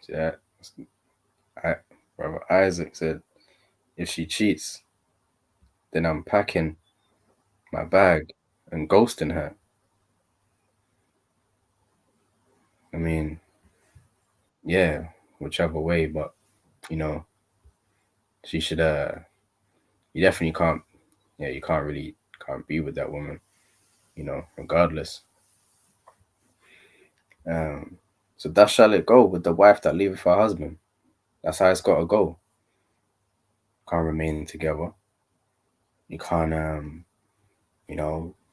see that? Brother Isaac said, if she cheats, then I'm packing my bag and ghosting her. I mean, yeah, whichever way, but she should you definitely can't, you can't be with that woman. regardless. So thus shall it go with the wife that leaveth her husband. That's how it's got to go. Can't remain together. You can't,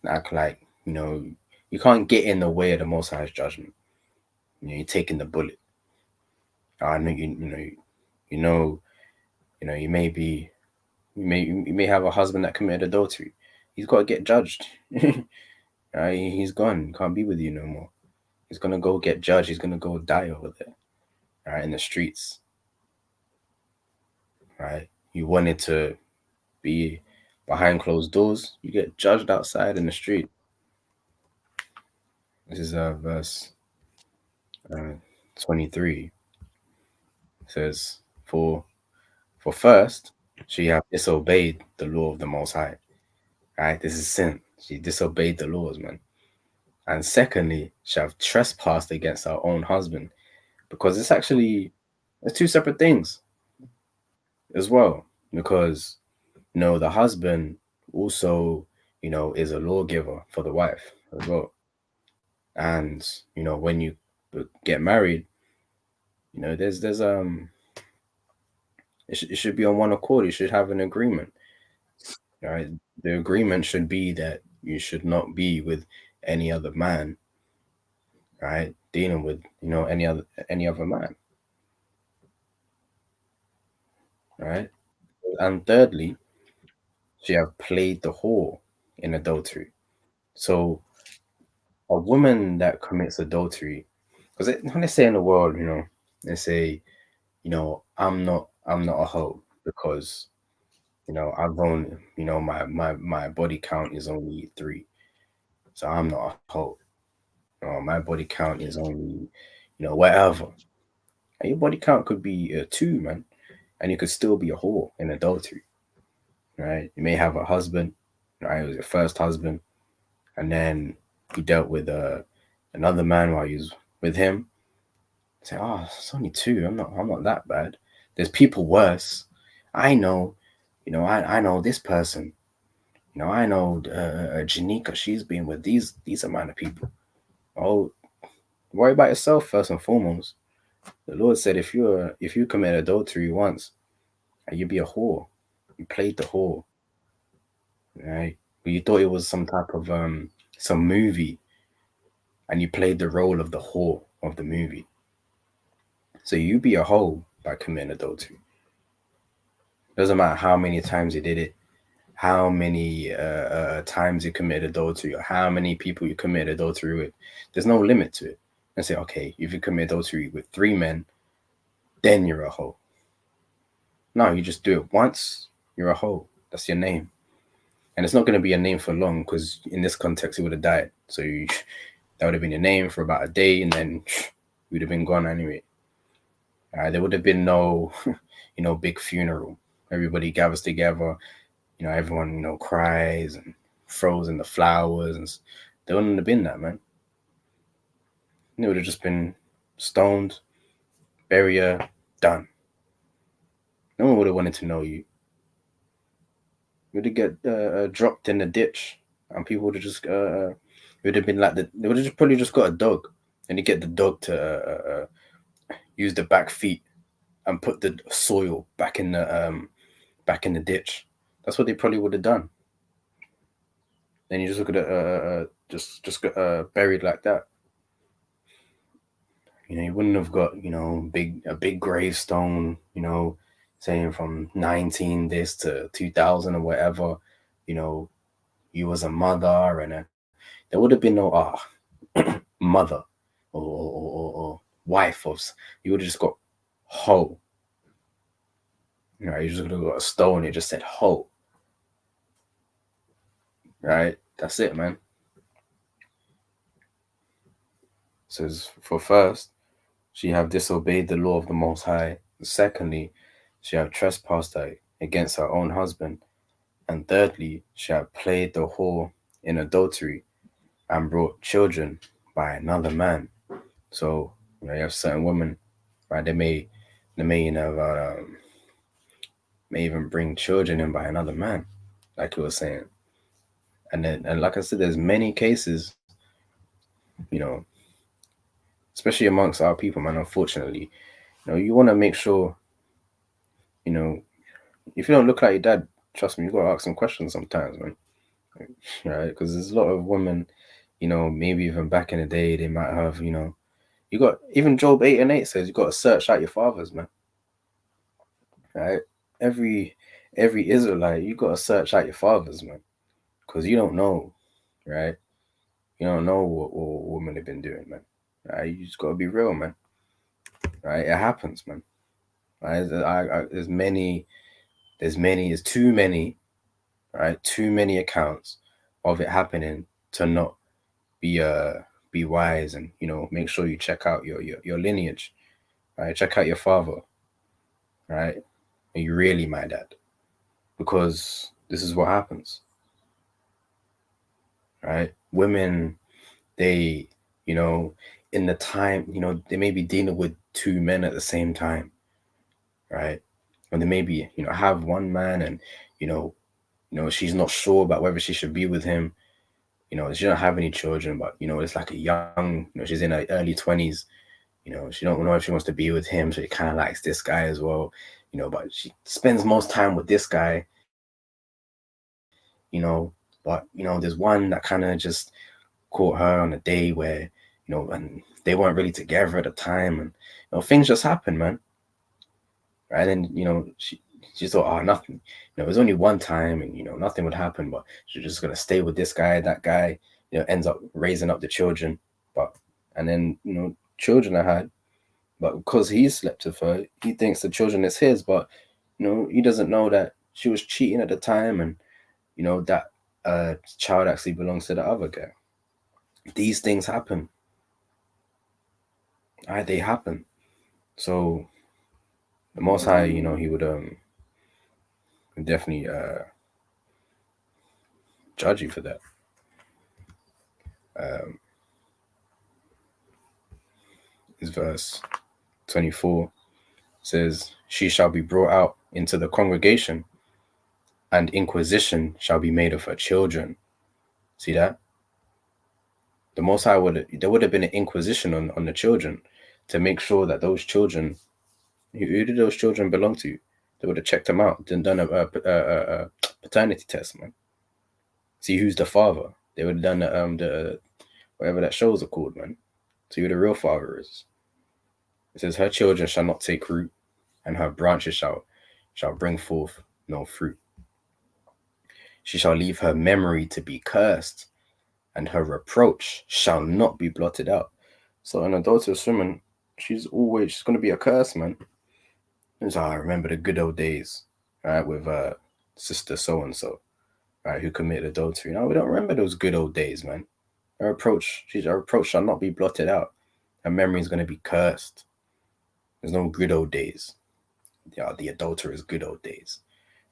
act like, you can't get in the way of the Most High's judgment. You're taking the bullet. I know you may be, you may have a husband that committed adultery. He's got to get judged. He's gone. He can't be with you no more. He's gonna go get judged. He's gonna go die over there, right, in the streets, right? You wanted to be behind closed doors, you get judged outside in the street. This is verse 23. It says, For first she have disobeyed the law of the Most High. Right? This is sin. She disobeyed the laws, man. And secondly, she have trespassed against her own husband. Because it's two separate things as well. Because the husband also, is a lawgiver for the wife as well. And when you get married, there's it should be on one accord. You should have an agreement. Right? The agreement should be that you should not be with any other man, right? Dealing with any other man, right? And thirdly, she have played the whore in adultery. So a woman that commits adultery, because when they say in the world, they say, I'm not a hoe because I've only, my body count is only 3, so I'm not a hoe. My body count is only, whatever. And your body count could be 2, man, and you could still be a whore in adultery, right? You may have a husband, right? It was your first husband, and then you dealt with another man while you was with him. Say, oh, it's only 2. I'm not that bad. There's people worse. I know, I know this person. I know Janika. She's been with these amount of people. Oh, worry about yourself first and foremost. The Lord said, if you commit adultery once, you be a whore. You played the whore, right? But you thought it was some type of some movie, and you played the role of the whore of the movie. So you be a hoe by committing adultery. Doesn't matter how many times you did it, how many times you committed adultery, or how many people you committed adultery with. There's no limit to it. And say, okay, if you commit adultery with 3 men, then you're a hoe. No, you just do it once, you're a hoe. That's your name. And it's not going to be a name for long, because in this context, it would have died. So that would have been your name for about a day, and then you would have been gone anyway. There would have been no, big funeral. Everybody gathers together. Everyone, cries and throws in the flowers. And there wouldn't have been that, man. It would have just been stoned, burial, done. No one would have wanted to know you. You would have get dropped in the ditch, and people would have just it would have been like they would have probably just got a dog, and you get the dog to use the back feet and put the soil back in the ditch. That's what they probably would have done. Then you just look at it, just got buried like that. You wouldn't have got a big gravestone, saying from 19 this to 2000 or whatever. You was a mother, and there would have been no mother or wife of. You would have just got hoe. You just would have got a stone. It just said hoe. Right? That's it, man. It says, for first, she have disobeyed the law of the Most High. Secondly, she have trespassed against her own husband. And thirdly, she have played the whore in adultery and brought children by another man. So you have certain women, right? They may may even bring children in by another man, like you were saying. And like I said, there's many cases, especially amongst our people, man. Unfortunately, you want to make sure, if you don't look like your dad, trust me, you got to ask some questions sometimes, man. Right? Because there's a lot of women, maybe even back in the day, they might have, you got, even Job 8:8 says you got to search out your fathers, man. Right? Every Israelite, you got to search out your fathers, man, because you don't know, right? You don't know what women have been doing, man. Right? You just got to be real, man. Right? It happens, man. Right? There's too many, right? Too many accounts of it happening to not be wise and make sure you check out your lineage, right? Check out your father, right? Are you really my dad? Because this is what happens, right? Women, they, in the time, they may be dealing with two men at the same time, right? And they maybe, have one man and, she's not sure about whether she should be with him. She don't have any children, but, it's like a young, she's in her early 20s. She don't know if she wants to be with him. So she kind of likes this guy as well, but she spends most time with this guy, but, there's one that kind of just caught her on a day where, and they weren't really together at the time. And, things just happen, man. Right. And, she thought, oh, nothing, it was only one time and, nothing would happen, but she's just going to stay with this guy. That guy, ends up raising up the children. And then, children are had. But because he slept with her, he thinks the children is his. But, he doesn't know that she was cheating at the time and, that child actually belongs to the other guy. These things happen. Right, they happen. So the Most High, he would definitely judge you for that. Is verse 24 says, "She shall be brought out into the congregation, and inquisition shall be made of her children." See that? The Most High there would have been an inquisition on the children to make sure that those children, who did those children belong to? They would have checked them out, then done a paternity test, man. See who's the father. They would have done the whatever that shows are called, man. See who the real father is. It says, "Her children shall not take root, and her branches shall bring forth no fruit. She shall leave her memory to be cursed, and her reproach shall not be blotted out." So an adulterous woman, she's going to be a curse, man. It's I remember the good old days, right, with sister so and so, right, who committed adultery. No, we don't remember those good old days, man. Her reproach shall not be blotted out. Her memory is going to be cursed. There's no good old days. Yeah, the adulterer's good old days.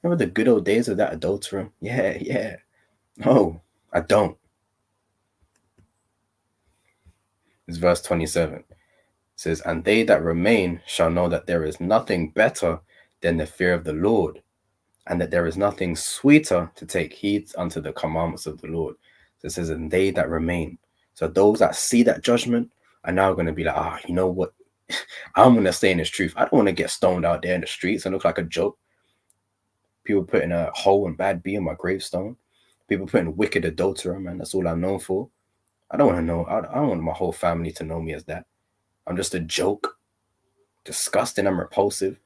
Remember the good old days of that adulterer? Yeah. No, I don't. It's verse 27. It says, "And they that remain shall know that there is nothing better than the fear of the Lord, and that there is nothing sweeter to take heed unto the commandments of the Lord." So it says, "And they that remain." So those that see that judgment are now going to be like, you know what? I'm going to stay in this truth. I don't want to get stoned out there in the streets and look like a joke. People putting a hole and bad B on my gravestone. People putting wicked adulterer, man. That's all I'm known for. I don't want to know. I don't want my whole family to know me as that. I'm just a joke. Disgusting. I'm repulsive.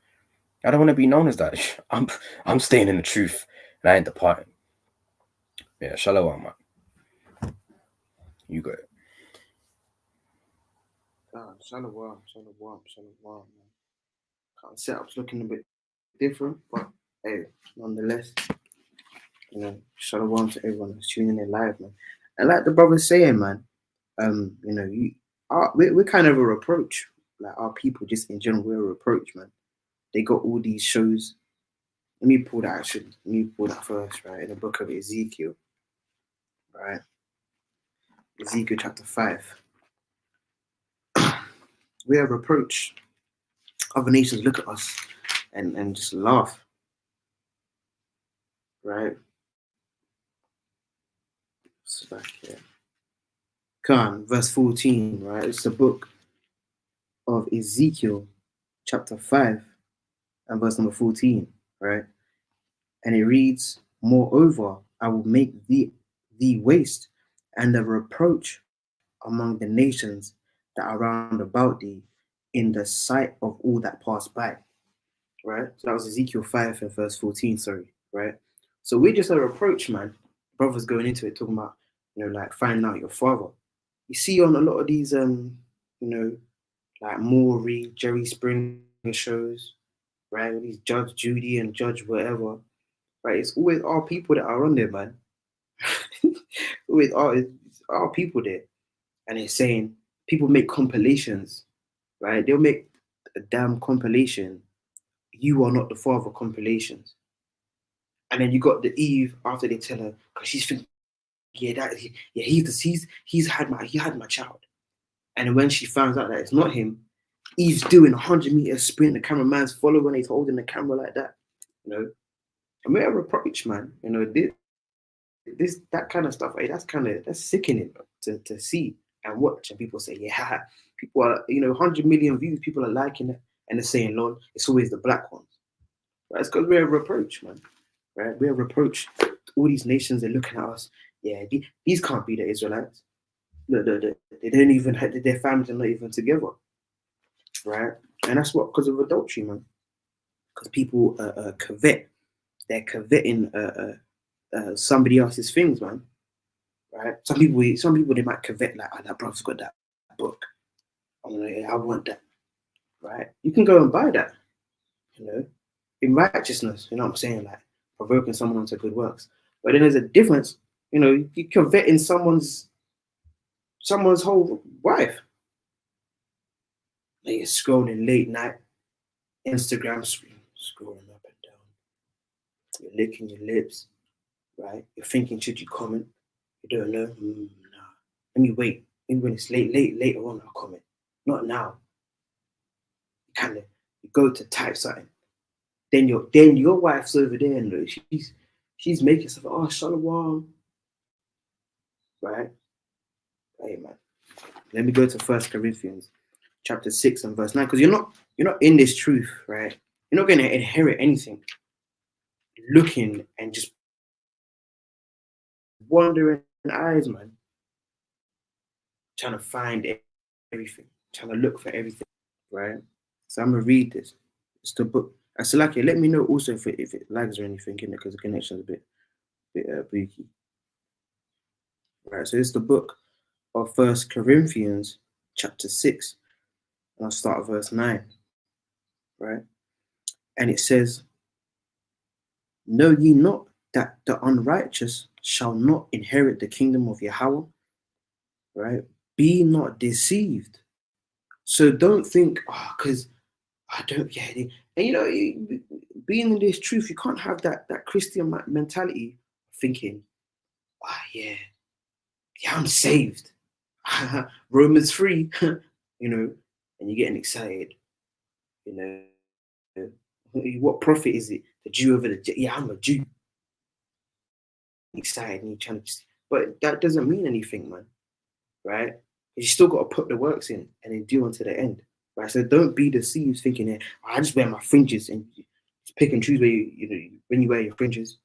I don't want to be known as that. I'm staying in the truth and I ain't departing. Yeah, shalom, man. You got it. Shalom, man. Setup's looking a bit different, but hey, nonetheless, shalom to everyone who's tuning in live, man. And like the brother's saying, man, we're kind of a reproach. Like our people, just in general, we're a reproach, man. They got all these shows. Let me pull that first, right? In the book of Ezekiel, right? Ezekiel chapter 5. We're a reproach. Other nations look at us and just laugh, right? It's back here. Come on, verse 14, right? It's the book of Ezekiel, chapter 5, and verse number 14, right? And it reads, moreover, I will make thee waste and a reproach among the nations that are round about thee in the sight of all that pass by. Right? So that was Ezekiel 5 and verse 14, sorry, right? So we're just a reproach, man. Brothers going into it talking about, like finding out your father. You see on a lot of these like Maury, Jerry Springer shows, right? These Judge Judy and Judge whatever, right? It's always our people that are on there, man. Always it's our people there. And it's saying people make compilations, right? They'll make a damn compilation. You are not the father compilations. And then you got the Eve after they tell her, because she's thinking, he's had my child. And then when she finds out that it's not him, Eve's doing a 100-meter sprint, the cameraman's following, he's holding the camera like that, And we're a reproach, man. That kind of stuff, right? That's sickening to see and watch. And people say, yeah, people are, 100 million views, people are liking it, and they're saying, Lord, it's always the black ones. Right? It's because we're a reproach, man. Right? We're a reproach. All these nations, they're looking at us. Yeah, these can't be the Israelites. They don't even have, their families are not even together. Right? And that's what, because of adultery, man. Because people covet. They're coveting somebody else's things, man. Right? Some people they might covet like, that brother's got that book. I want that. Right? You can go and buy that. In righteousness. You know what I'm saying? Like provoking someone onto good works. But then there's a difference. You coveting someone's whole wife. Like you're scrolling late night, Instagram scrolling up and down. You're licking your lips, right? You're thinking, should you comment? You don't know. No. Let me wait. Maybe when it's later on, I'll comment. Not now. You go to type something. Then your wife's over there and she's making stuff. Oh, shalom. Right? Hey man. Let me go to 1 Corinthians chapter 6 and verse 9. Because you're not in this truth, right? You're not going to inherit anything. Looking and just wandering eyes, man. Trying to find everything. Trying to look for everything. Right? So I'm gonna read this. It's the book. And Salaki, let me know also if it lags or anything in it, because the connection's a bit booky. Right, so it's the book of 1 Corinthians chapter 6. And I'll start at verse 9. Right? And it says, know ye not that the unrighteous shall not inherit the kingdom of Yahweh? Right? Be not deceived. So don't think, because I don't get it. And being in this truth, you can't have that Christian mentality thinking, yeah, I'm saved. Romans 3, and you're getting excited. What prophet is it? The Jew over the yeah, I'm a Jew. Excited and you're trying to but that doesn't mean anything, man. Right? You still got to put the works in and endure unto the end. Right? So don't be deceived thinking, I just wear my fringes, and just pick and choose where when you wear your fringes.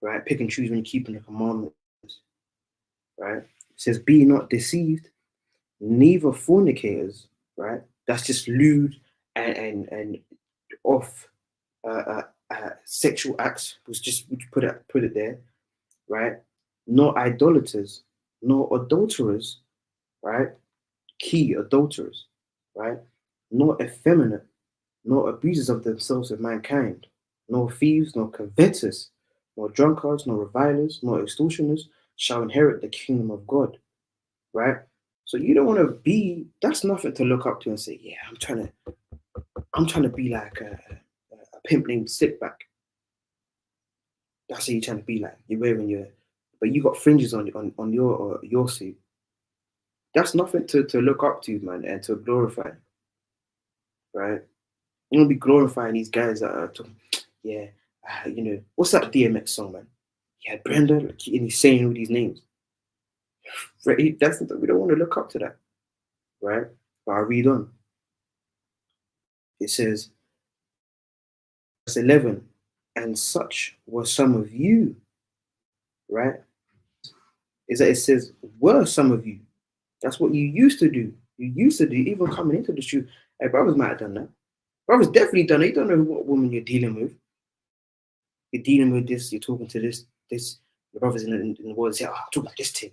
Right? Pick and choose when you're keeping the commandments. Right? It says, be not deceived, neither fornicators, right? That's just lewd and off sexual acts, was just put it there, right? Nor idolaters, nor adulterers, right? Key adulterers, right? Nor effeminate, nor abusers of themselves of mankind, nor thieves, nor covetous, nor drunkards, nor revilers, nor extortioners shall inherit the kingdom of God, right? So you don't want to be, that's nothing to look up to and say, yeah, I'm trying to be like a pimp named Slickback. That's what you're trying to be like. You're wearing but you got fringes on your suit. That's nothing to look up to, man, and to glorify, right? You want to be glorifying these guys that are talking, what's that DMX song, man? Yeah, Brenda, and he's saying all these names. We don't want to look up to that, right? But I read on. It says, verse 11, and such were some of you, right? Is that it says, were some of you. That's what you used to do. You used to do, even coming into the truth. Hey, brothers might have done that. Brothers definitely done it. You don't know what woman you're dealing with. You're dealing with this, you're talking to this. The brothers in the world say, oh, I'm talking to this thing.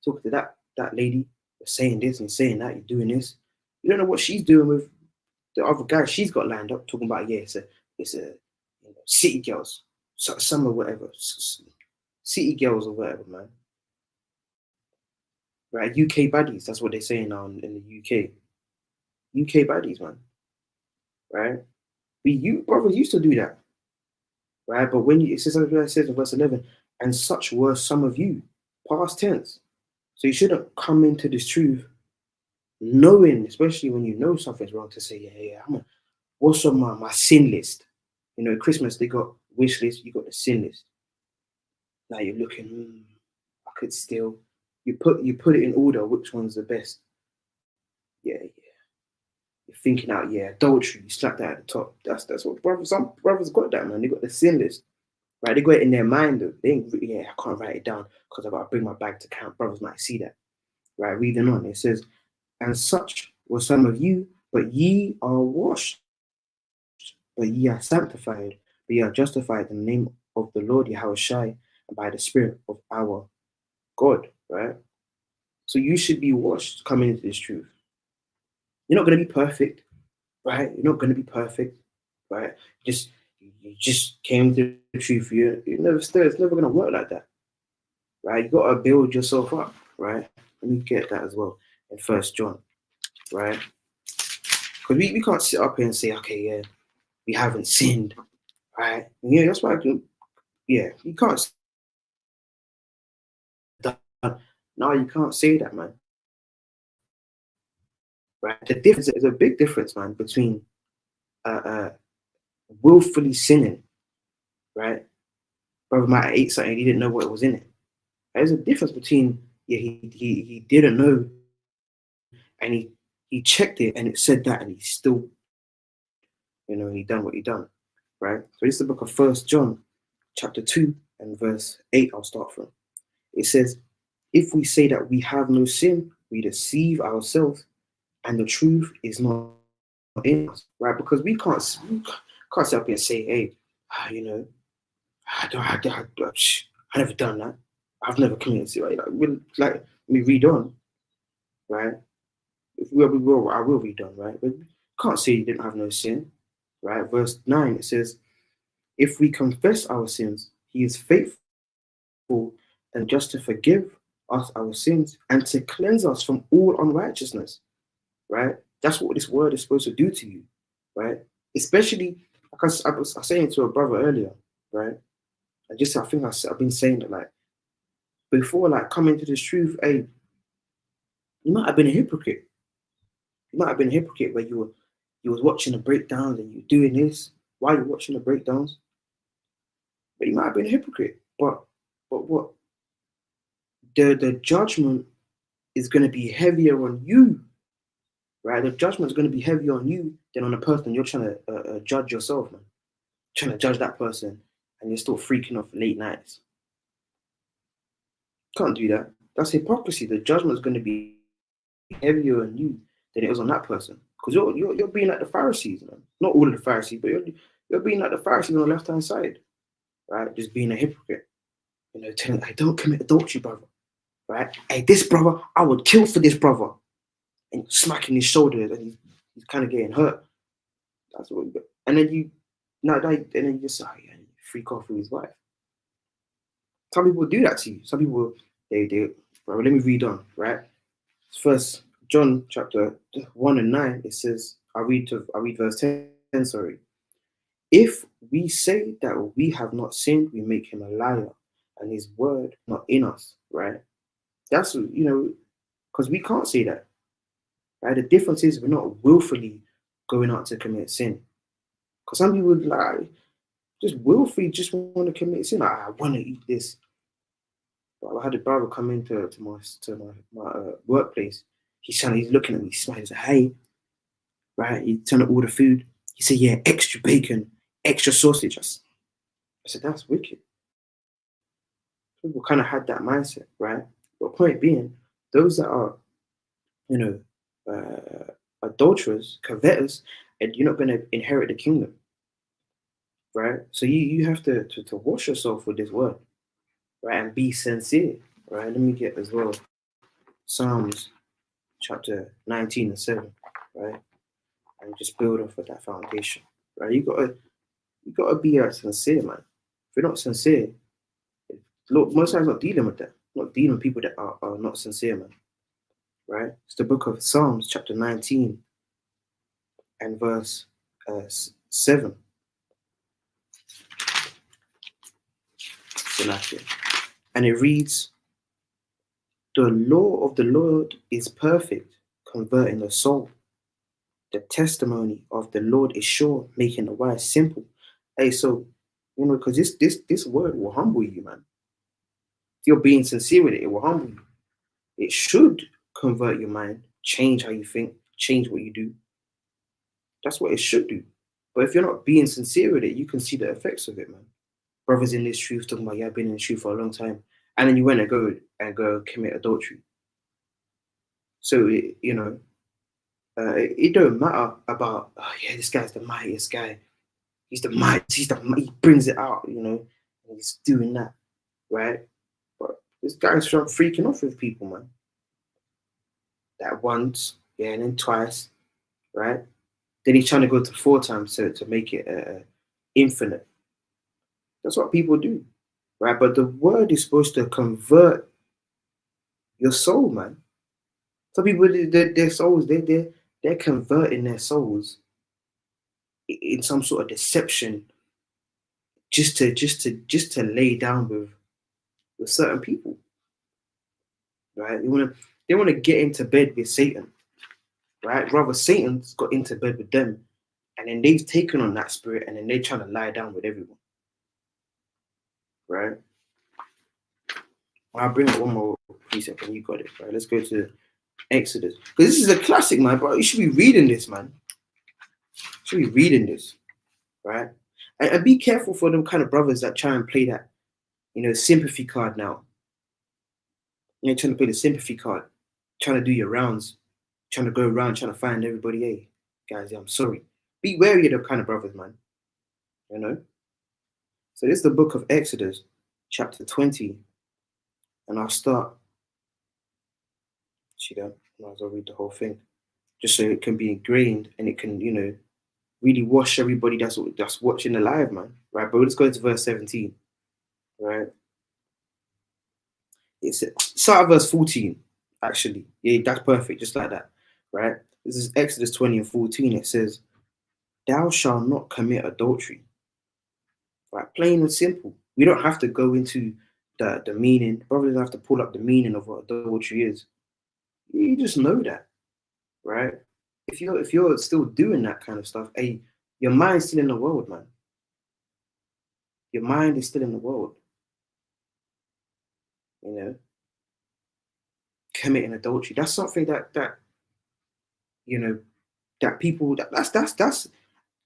Talking to that lady, you're saying this and saying that, you're doing this. You don't know what she's doing with the other guy she's got lined up, talking about, yeah, it's a city girls, summer, whatever, city girls or whatever, man. Right, UK baddies, that's what they're saying now in the UK. UK baddies, man. Right? You brothers used to do that. Right? But when it says in verse 11, and such were some of you, past tense. So you shouldn't come into this truth knowing, especially when you know something's wrong, to say, yeah, what's on my sin list? You know, at Christmas they got wish list, you got the sin list. Now you're looking, I could still, you put it in order, which one's the best? Yeah. You're thinking out, adultery, you slap that at the top. That's what brothers, some brothers got that, man. They got the sin list. Right? They got it in their mind though. They ain't, I can't write it down because I gotta bring my bag to camp. Brothers might see that. Right, reading on, it says, and such were some of you, but ye are washed, but ye are sanctified, but ye are justified in the name of the Lord Yahushua and by the Spirit of our God. Right? So you should be washed coming into this truth. You're not gonna be perfect, right? You're not gonna be perfect, right? You just came to the truth. It's never gonna work like that. Right? You gotta build yourself up, right? Let me get that as well in 1 John, right? Because we can't sit up here and say, okay, yeah, we haven't sinned, right? And yeah, that's why you can't. No, you can't say that, man. Right? The difference is a big difference, man, between willfully sinning, right? Brother might have ate something, he didn't know what was in it. There's a difference between he didn't know, and he checked it and it said that, and he still, he done what he done, right? So this is the book of 1 John, chapter 2 and verse 8. I'll start from. It says, if we say that we have no sin, we deceive ourselves, and the truth is not in us, right? Because we can't sit up here and say, hey, I never done that. I've never committed suicide. Let me read on, right? I will read on, right? But you can't say you didn't have no sin, right? Verse 9, it says, if we confess our sins, he is faithful and just to forgive us our sins and to cleanse us from all unrighteousness, right? That's what this word is supposed to do to you, right? Especially, because I was saying to a brother earlier, right? I think I've been saying that, like, before, like, coming to this truth, hey, you might have been a hypocrite. You might have been a hypocrite where you was watching the breakdowns and you're doing this while you're watching the breakdowns. But you might have been a hypocrite. But what? The judgment is going to be heavier on you, right? The judgment is going to be heavier on you than on the person you're trying to judge yourself, man. Trying to judge that person, and you're still freaking off late nights. Can't do that. That's hypocrisy. The judgment is going to be heavier on you than it is on that person, because you're being like the Pharisees, man. Not all of the Pharisees, but you're being like the Pharisees on the left hand side, right? Just being a hypocrite, telling, I don't commit adultery, brother, right? Hey, this brother, I would kill for this brother, and smacking his shoulder, and he's kind of getting hurt. That's what. And then you just freak off with his wife. Some people do that to you. Some people they. Bro, let me read on, right? First John chapter 1 and 9. It says, I read verse 10. Sorry. If we say that we have not sinned, we make him a liar, and his word not in us, right? That's because we can't say that, right? The difference is we're not willfully going out to commit sin. Because some people just willfully just want to commit sin. I want to eat this. But I had a brother come into my workplace. He's looking at me, smiling, he's like, hey, right? He's trying to order food. He said, yeah, extra bacon, extra sausage. I said, that's wicked. People kind of had that mindset, right? But point being, those that are, you know, adulterers, covetous, and you're not going to inherit the kingdom, right? So you have to wash yourself with this word, right? And be sincere, right? Let me get as well Psalms chapter 19 and 7, right? And just build off of that foundation, right? You gotta be sincere, man. If you're not sincere, look, most times not dealing with that, not dealing with people that are not sincere, man. Right? It's the book of Psalms, chapter 19 and verse 7. And it reads, the law of the Lord is perfect, converting the soul. The testimony of the Lord is sure, making the wise simple. Hey, so, because this word will humble you, man. If you're being sincere with it, it will humble you. It should convert your mind, change how you think, change what you do. That's what it should do. But if you're not being sincere with it, you can see the effects of it, man. Brothers in this truth talking about, yeah, I've been in the truth for a long time. And then you went and go commit adultery. So, it don't matter about, oh, yeah, this guy's the mightiest guy. He's the mightiest, he brings it out, and he's doing that, right? But this guy's freaking off with people, man. That once, yeah, and then twice, right? Then he's trying to go to 4 times to make it infinite. That's what people do, right? But the word is supposed to convert your soul, man. Some people, their souls, they're converting their souls in some sort of deception, just to lay down with certain people, right? They want to get into bed with Satan, right? Rather, Satan's got into bed with them, and then they've taken on that spirit, and then they're trying to lie down with everyone, right? I'll bring up one more precept, and you got it, right? Let's go to Exodus, because this is a classic, man. Bro, you should be reading this, man. You should be reading this, right? And be careful for them kind of brothers that try and play that, sympathy card now. You're trying to play the sympathy card, trying to do your rounds, trying to go around, trying to find everybody. Hey, guys, yeah, I'm sorry. Be wary of the kind of brothers, man. So this is the book of Exodus, chapter 20, and I'll start. See that? I'll read the whole thing, just so it can be ingrained and it can, really wash everybody that's watching the live, man. Right? But let's go into verse 17. Right? It's start at verse 14. Actually, yeah, that's perfect, just like that. Right? This is Exodus 20 and 14. It says, "Thou shalt not commit adultery." Right? Plain and simple. We don't have to go into the meaning. Brothers don't have to pull up the meaning of what adultery is. You just know that, right? If you're still doing that kind of stuff, hey, your mind's still in the world, man. Your mind is still in the world. Committing adultery. That's something that people that's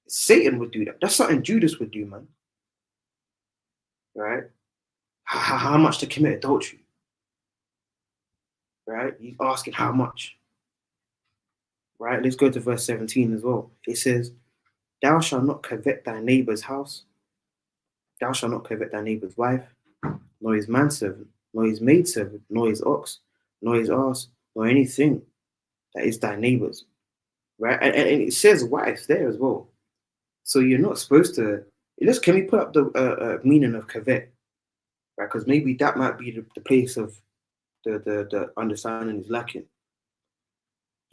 Satan would do that. That's something Judas would do, man. Right? How much to commit adultery? Right? He's asking how much. Right? Let's go to verse 17 as well. It says, "Thou shalt not covet thy neighbor's house. Thou shalt not covet thy neighbor's wife, nor his manservant, nor his maidservant, nor his ox, nor his ass, nor anything that is thy neighbor's." Right? And it says wife there as well. So you're not supposed to. Can we put up the meaning of covet? Right? Because maybe that might be the place of the understanding is lacking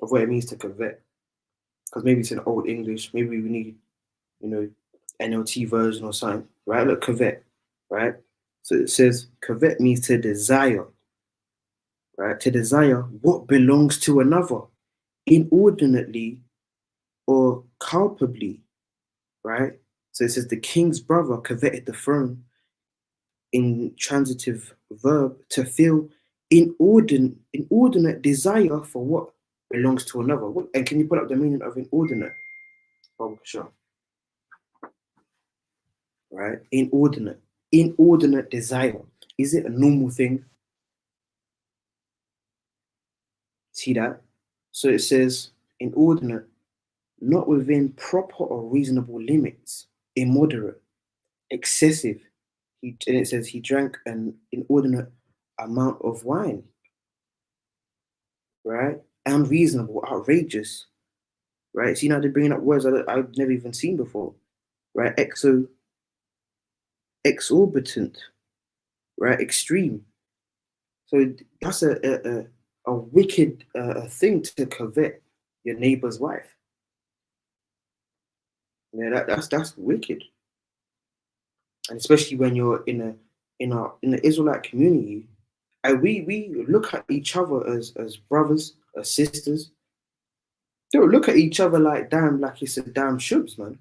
of what it means to covet. Because maybe it's in Old English. Maybe we need, NLT version or something. Right? Look, covet. Right? So it says covet means to desire. Right? To desire what belongs to another, inordinately or culpably. Right? So it says the king's brother coveted the throne. intransitive verb to feel inordinate desire for what belongs to another. And can you put up the meaning of inordinate? Oh, sure. Right? Inordinate desire. Is it a normal thing? See that? So it says inordinate, not within proper or reasonable limits, immoderate, excessive. And it says he drank an inordinate amount of wine, right? Unreasonable, outrageous, right? See, now they're bringing up words I've never even seen before, right? Exorbitant, right? Extreme. So that's a wicked thing to covet your neighbor's wife. Yeah, that's wicked, and especially when you're in the Israelite community, and we look at each other as brothers, as sisters. They don't look at each other like it's a damn shubs, man.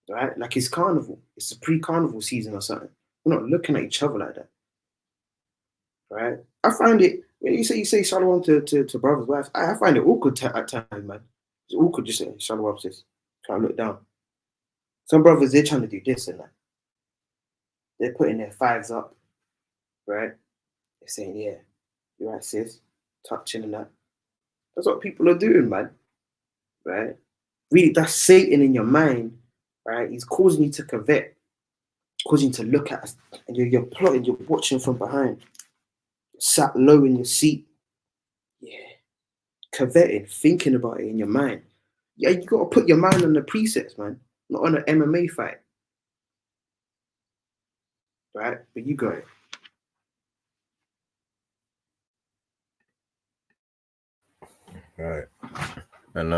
Right? Like it's carnival. It's a pre-carnival season or something. We're not looking at each other like that. Right? I find it when you say shalom to brother's wife, I find it awkward at times, man. It's awkward just saying shalom sis. Trying to look down. Some brothers they're trying to do this and that. They're putting their fives up, right? They're saying, yeah, you're right, sis. Touching and that. That's what people are doing, man. Right? Really, that's Satan in your mind, right? He's causing you to covet, causing you to look at us, and you're plotting, you're watching from behind. You're sat low in your seat. Yeah. Coveting, thinking about it in your mind. Yeah, you gotta put your mind on the precepts, man, not on an MMA fight. Right? But you got it. Right. And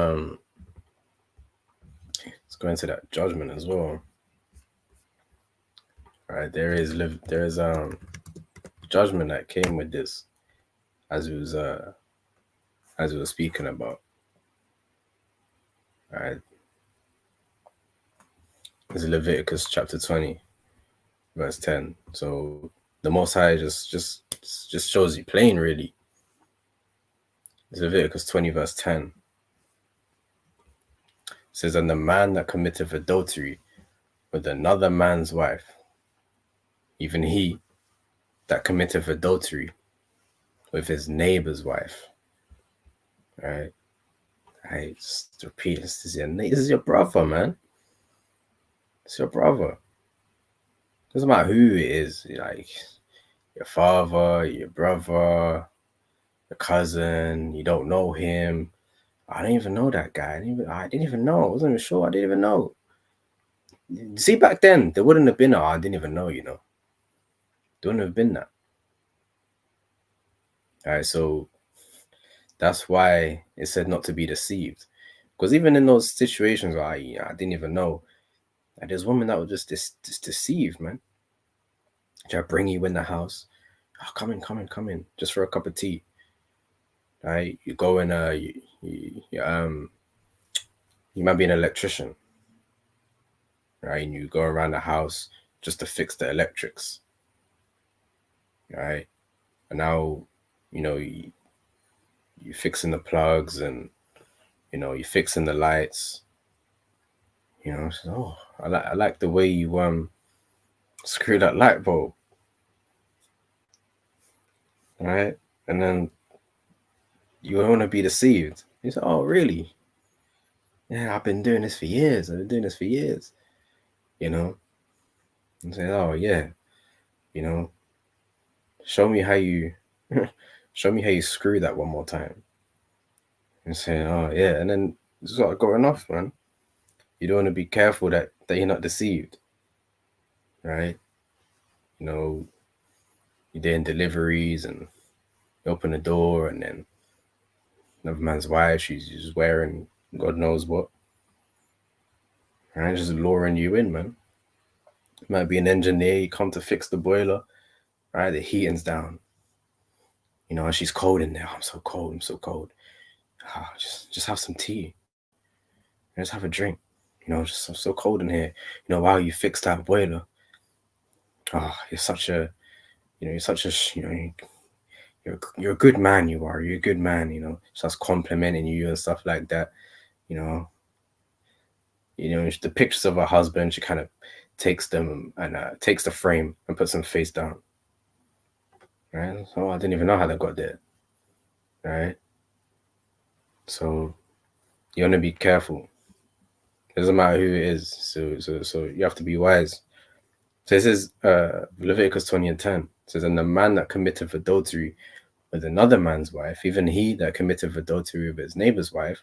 let's go into that judgment as well. Right, there is judgment that came with this, as we was speaking about. Right, it's Leviticus chapter 20, verse 10. So the Most High just shows you plain, really. It's Leviticus 20, verse 10. It says, "And the man that committeth adultery with another man's wife, even he that committeth adultery with his neighbor's wife." Right? I just repeat, this is your brother, man. It's your brother. Doesn't matter who it is, like your father, your brother, your cousin. You don't know him. I don't even know that guy. I didn't even know. I wasn't even sure. I didn't even know. See, back then there wouldn't have been. I didn't even know. There wouldn't have been that. All right, so that's why it said not to be deceived. Because even in those situations where I didn't even know, there's women that were just deceived, man. Try to bring you in the house. Oh, come in, just for a cup of tea. Right? You go in, you might be an electrician, right? And you go around the house just to fix the electrics, right? And now, you're fixing the plugs and, you're fixing the lights. So, I like the way you screw that light bulb, right? And then you want to be deceived. You say, "Oh, really? Yeah, I've been doing this for years. And say, "Oh, yeah, show me how you screw that one more time." And say, "Oh, yeah," and then it's sort of going off, man. You don't want to be careful that you're not deceived, right? You're doing deliveries and you open the door and then another man's wife, she's just wearing God knows what, right? Just luring you in, man. You might be an engineer, you come to fix the boiler, right? The heating's down. And she's cold in there. Oh, I'm so cold. Oh, just have some tea. Just have a drink. Just so cold in here. While you fix that boiler. oh, you're such a, you're a good man. You're a good man. Starts complimenting you and stuff like that. The pictures of her husband, she kind of takes them and takes the frame and puts them face down. Right? So I didn't even know how they got there. Right? So you want to be careful. It doesn't matter who it is. So you have to be wise. So it says Leviticus 20:10 says, and the man that committeth adultery with another man's wife, even he that committeth adultery with his neighbor's wife,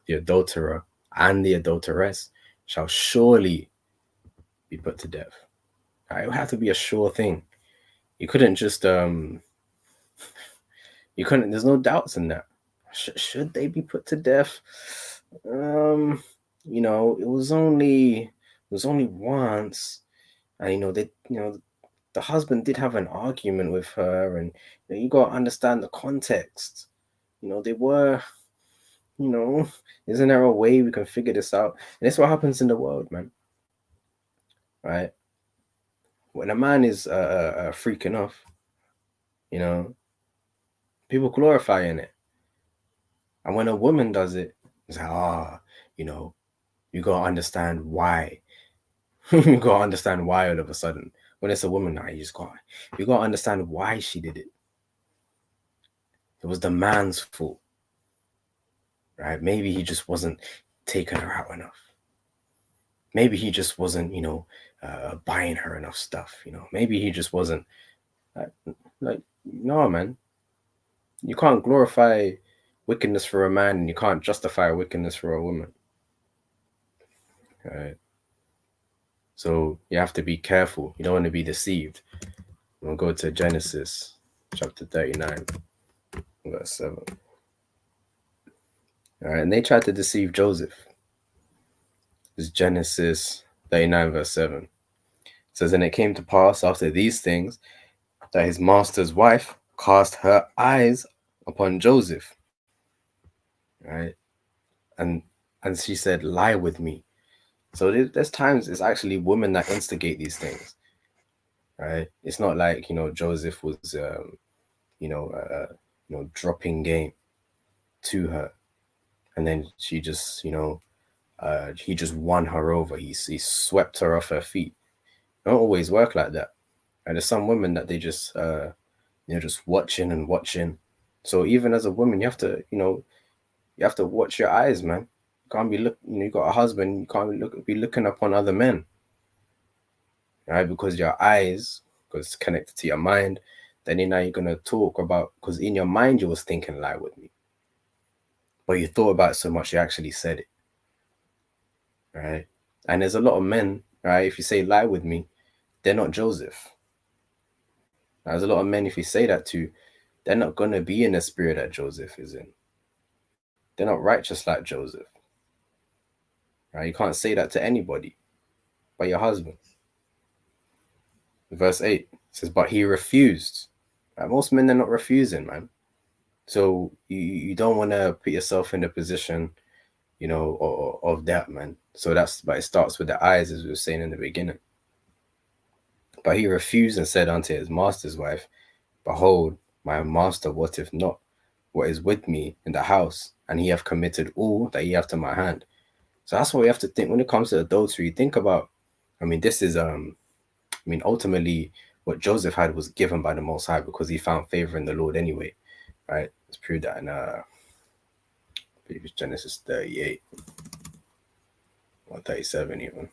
the adulterer and the adulteress shall surely be put to death. It would have to be a sure thing. You couldn't just there's no doubts in that. Should they be put to death? It was only once, and the husband did have an argument with her, and you got to understand the context. They were, isn't there a way we can figure this out? And that's what happens in the world, man. Right? When a man is freaking off, people glorifying it. And when a woman does it, it's like, you got to understand why. You got to understand why all of a sudden. When it's a woman, you got to understand why she did it. It was the man's fault. Right? Maybe he just wasn't taking her out enough. Maybe he just wasn't, buying her enough stuff. Maybe he just wasn't no, man. You can't glorify wickedness for a man, and you can't justify wickedness for a woman. Right? So you have to be careful. You don't want to be deceived. We'll go to Genesis chapter 39, verse 7. All right, and they tried to deceive Joseph. It's Genesis 39, verse 7. It says, and it came to pass after these things that his master's wife cast her eyes upon Joseph. Right? And she said, lie with me. So there's times it's actually women that instigate these things. Right? It's not like, Joseph was, dropping game to her. And then she just, he just won her over. He swept her off her feet. It don't always work like that. And there's some women that they just, just watching and watching. So even as a woman, you have to, watch your eyes, man. You can't be you got a husband, you can't be looking upon other men. Right? Because your eyes, because it's connected to your mind, then now you're going to talk about, because in your mind, you was thinking, lie with me. But you thought about it so much, you actually said it. Right? And there's a lot of men, right? If you say lie with me, they're not Joseph. There's a lot of men, if you say that to, they're not going to be in the spirit that Joseph is in. They're not righteous like Joseph. Right? You can't say that to anybody but your husband. Verse 8 says, but he refused. Right? Most men, they're not refusing, man. So you don't want to put yourself in the position, of that, man. So but it starts with the eyes, as we were saying in the beginning. But he refused and said unto his master's wife, behold, my master wotteth not what is with me in the house, and he hath committed all that he hath to my hand. So that's what we have to think when it comes to adultery. Think about, this is, ultimately what Joseph had was given by the Most High because he found favor in the Lord anyway, right? Let's prove that in, I believe it's Genesis 38 or 37 even.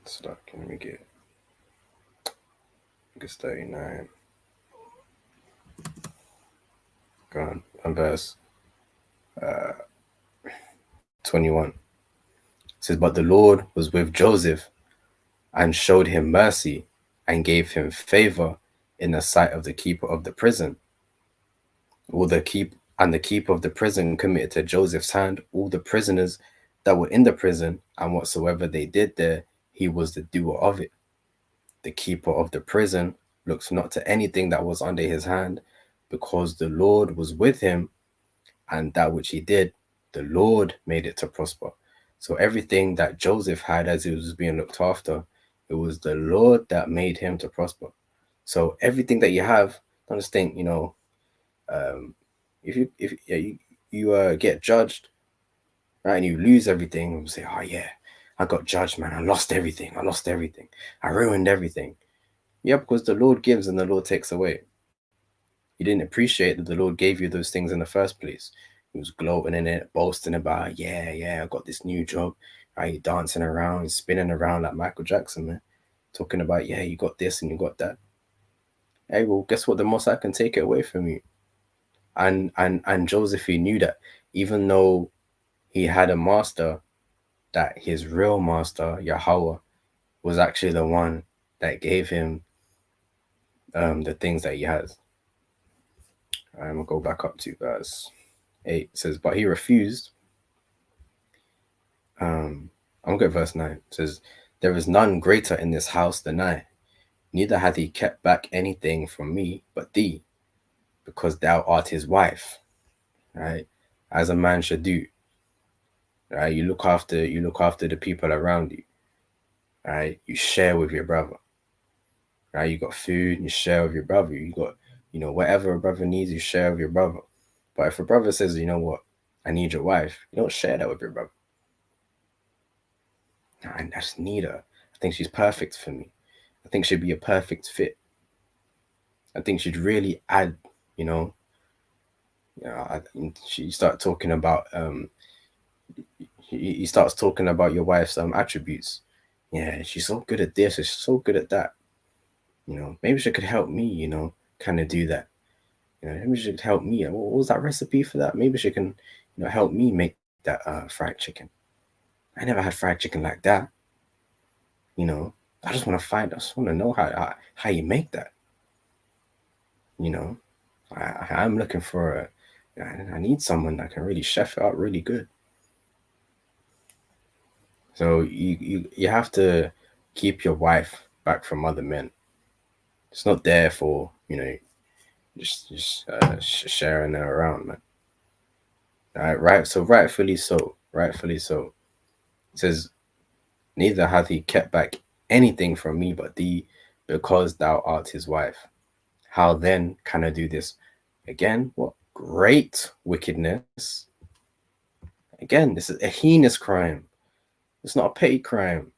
Stuck. Let me get it. I think it's 39. Go on. And verse 21. It says, but the Lord was with Joseph and showed him mercy and gave him favor in the sight of the keeper of the prison. The keeper of the prison committed to Joseph's hand all the prisoners that were in the prison, and whatsoever they did there, he was the doer of it. The keeper of the prison looked not to anything that was under his hand, because the Lord was with him, and that which he did, the Lord made it to prosper. So everything that Joseph had as he was being looked after, it was the Lord that made him to prosper. So everything that you have, don't just think, if you get judged, right, and you lose everything, and say, oh yeah, I got judged, man. I lost everything. I ruined everything. Yeah, because the Lord gives and the Lord takes away. You didn't appreciate that the Lord gave you those things in the first place. He was gloating in it, boasting about, yeah, I got this new job. Right, you dancing around, spinning around like Michael Jackson, man. Talking about, yeah, you got this and you got that. Hey, well, guess what? The Most High can take it away from you. And Joseph, he knew that, even though he had a master, that his real master, Yahweh, was actually the one that gave him the things that he has. I'm gonna go back up to verse 8. It says, but he refused. I'm gonna go verse 9. It says, there is none greater in this house than I, neither hath he kept back anything from me but thee, because thou art his wife. Right? As a man should do. Right? You look after the people around you. Right? You share with your brother. Right? You got food, you share with your brother. You got, whatever a brother needs, you share with your brother. But if a brother says, you know what, I need your wife, you don't share that with your brother. I just need her. I think she's perfect for me. I think she'd be a perfect fit. I think she'd really add, she start talking about he starts talking about your wife's attributes. Yeah, she's so good at this, she's so good at that. Maybe she could help me, kind of do that. Maybe she could help me. What was that recipe for that? Maybe she can, help me make that fried chicken. I never had fried chicken like that. I just want to know how you make that. I'm looking for I need someone that can really chef it out really good. So you have to keep your wife back from other men. It's not there for, just sharing her around, man. All right. So rightfully so. It says, neither hath he kept back anything from me but thee, because thou art his wife. How then can I do this? Again, what great wickedness. Again, this is a heinous crime. It's not a petty crime.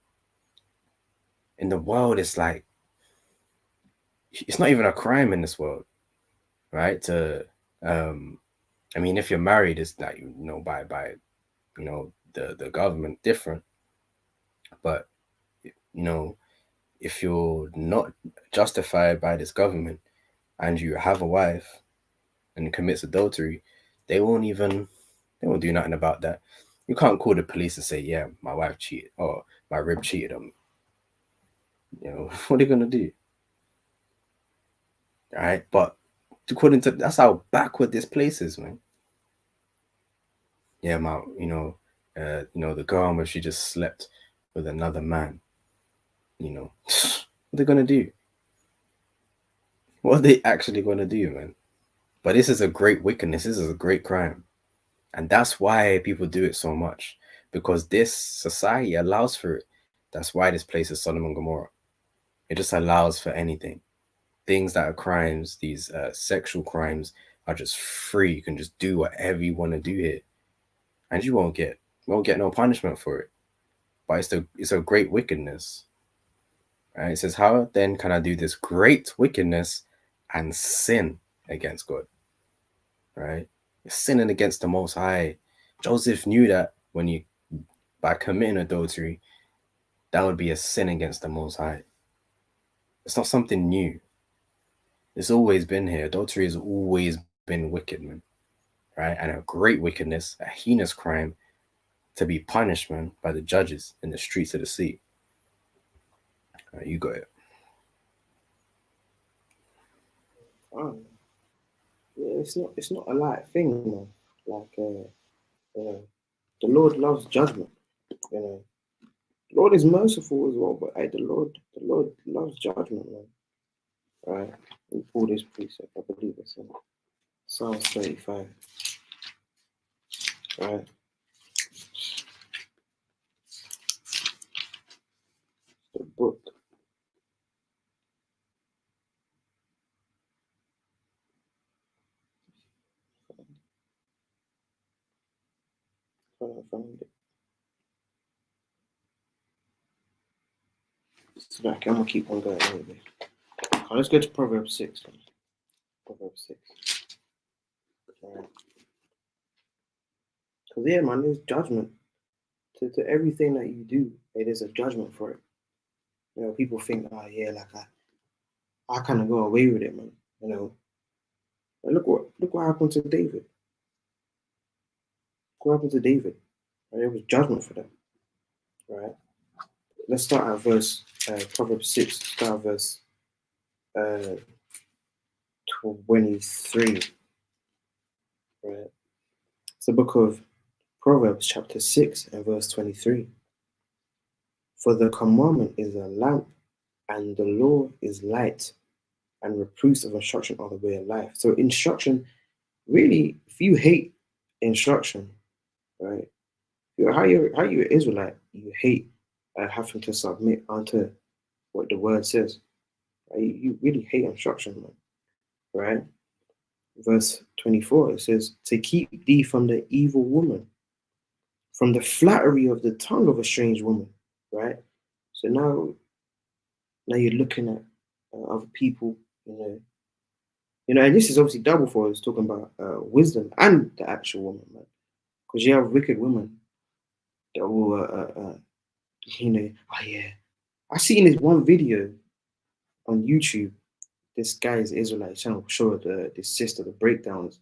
In the world, it's like, it's not even a crime in this world, right? If you're married, it's that, by the government different. But, if you're not justified by this government and you have a wife and commits adultery, they won't do nothing about that. You can't call the police and say, yeah, my wife cheated or my rib cheated on me. What are they gonna do? All right, but according to, that's how backward this place is, man. Yeah, the girl where she just slept with another man. What are they gonna do? What are they actually gonna do, man? But this is a great wickedness. This is a great crime. And that's why people do it so much, because this society allows for it. That's why this place is Sodom and Gomorrah. It just allows for anything. Things that are crimes, these sexual crimes, are just free. You can just do whatever you want to do here, and you won't get no punishment for it. But it's a great wickedness. Right? It says, how then can I do this great wickedness and sin against God? Right? You're sinning against the Most High. Joseph knew that by committing adultery, that would be a sin against the Most High. It's not something new. It's always been here. Adultery has always been wicked, man. Right? And a great wickedness, a heinous crime to be punished, man, by the judges in the streets of the sea. Right, you got it. Yeah, it's not a light thing, man. Like the Lord loves judgment. The Lord is merciful as well, but the Lord loves judgment, man. Right? We pull this precept, I believe it's in Psalms 35. Right? The book. I found it. It's back. I'm gonna keep on going anyway. Let's go to Proverbs 6. Proverbs 6. Right. Because yeah, man, there's judgment to everything that you do. Hey, there's a judgment for it. You know, people think, oh yeah, like I kind of go away with it, man. You know, but look what happened to David. Look what happened to David. Right? There was judgment for them. Right. Let's start at verse Proverbs 6. Start at verse 23. Right. It's the book of Proverbs, chapter 6 and verse 23. For the commandment is a lamp, and the law is light, and reproofs of instruction are the way of life. So instruction, really, if you hate instruction, right? How you're an Israelite, you hate having to submit unto what the word says. Right? You really hate instruction, man. Right? Verse 24, it says, to keep thee from the evil woman, from the flattery of the tongue of a strange woman. Right? So now you're looking at other people, you know, and this is obviously double for us talking about wisdom and the actual woman, man. Because you have wicked women that will, you know, oh yeah. I seen this one video on YouTube. This guy is Israelite channel showed this sister the breakdowns.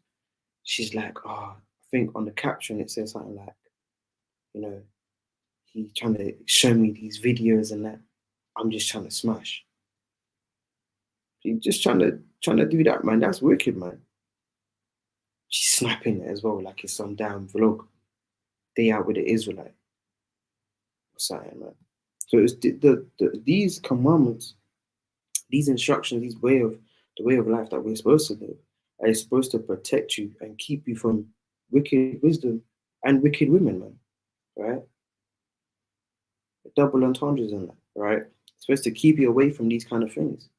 She's like, oh, I think on the caption it says something like, you know, he's trying to show me these videos and that. I'm just trying to smash. She's just trying to do that, man. That's wicked, man. She's snapping it as well, like it's some damn vlog. Day out with the Israelite. Or something, man. So it's these commandments, these instructions, the way of life that we're supposed to live, are supposed to protect you and keep you from wicked wisdom and wicked women, man. Right? Double entendres in that, right? It's supposed to keep you away from these kind of things.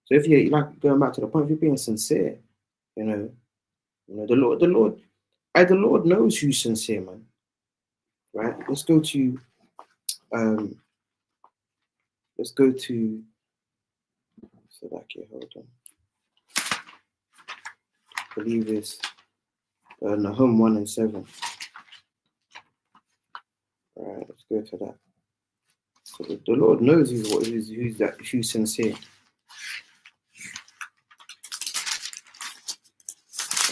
So if you're like going back to the point, if you're being sincere, you know, the Lord knows who's sincere, man. Right? Let's go to so back here, hold on. I believe it's Nahum 1 and 7. All right, let's go to that. So the Lord knows who's sincere.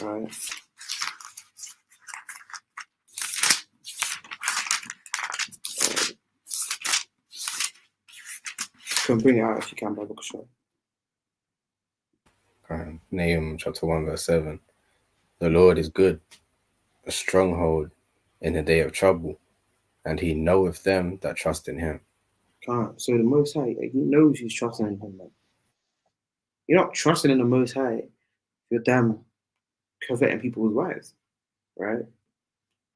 All right. Can bring it out if you can, Bible Cashapp. Nahum chapter 1 verse 7. The Lord is good, a stronghold in the day of trouble, and he knoweth them that trust in him. So the Most High, he knows who's trusting in him, man. You're not trusting in the Most High. You're damn coveting people's wives, right?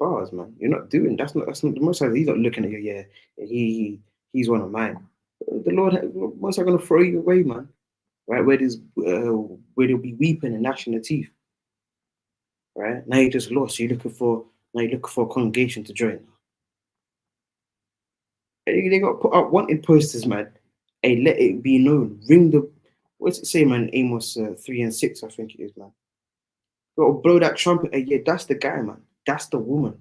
Bars, man. You're not doing that's not the Most High. He's not looking at you. Yeah, he's one of mine. The Lord, Most High, gonna throw you away, man. Right, where there'll be weeping and gnashing of teeth. Right now you're just lost. You're looking for a congregation to join. They got put up wanted posters, man. Hey, let it be known. Ring the what's it say, man? Amos 3 and 6, I think it is, man. Gotta blow that trumpet. Hey, yeah, that's the guy, man. That's the woman.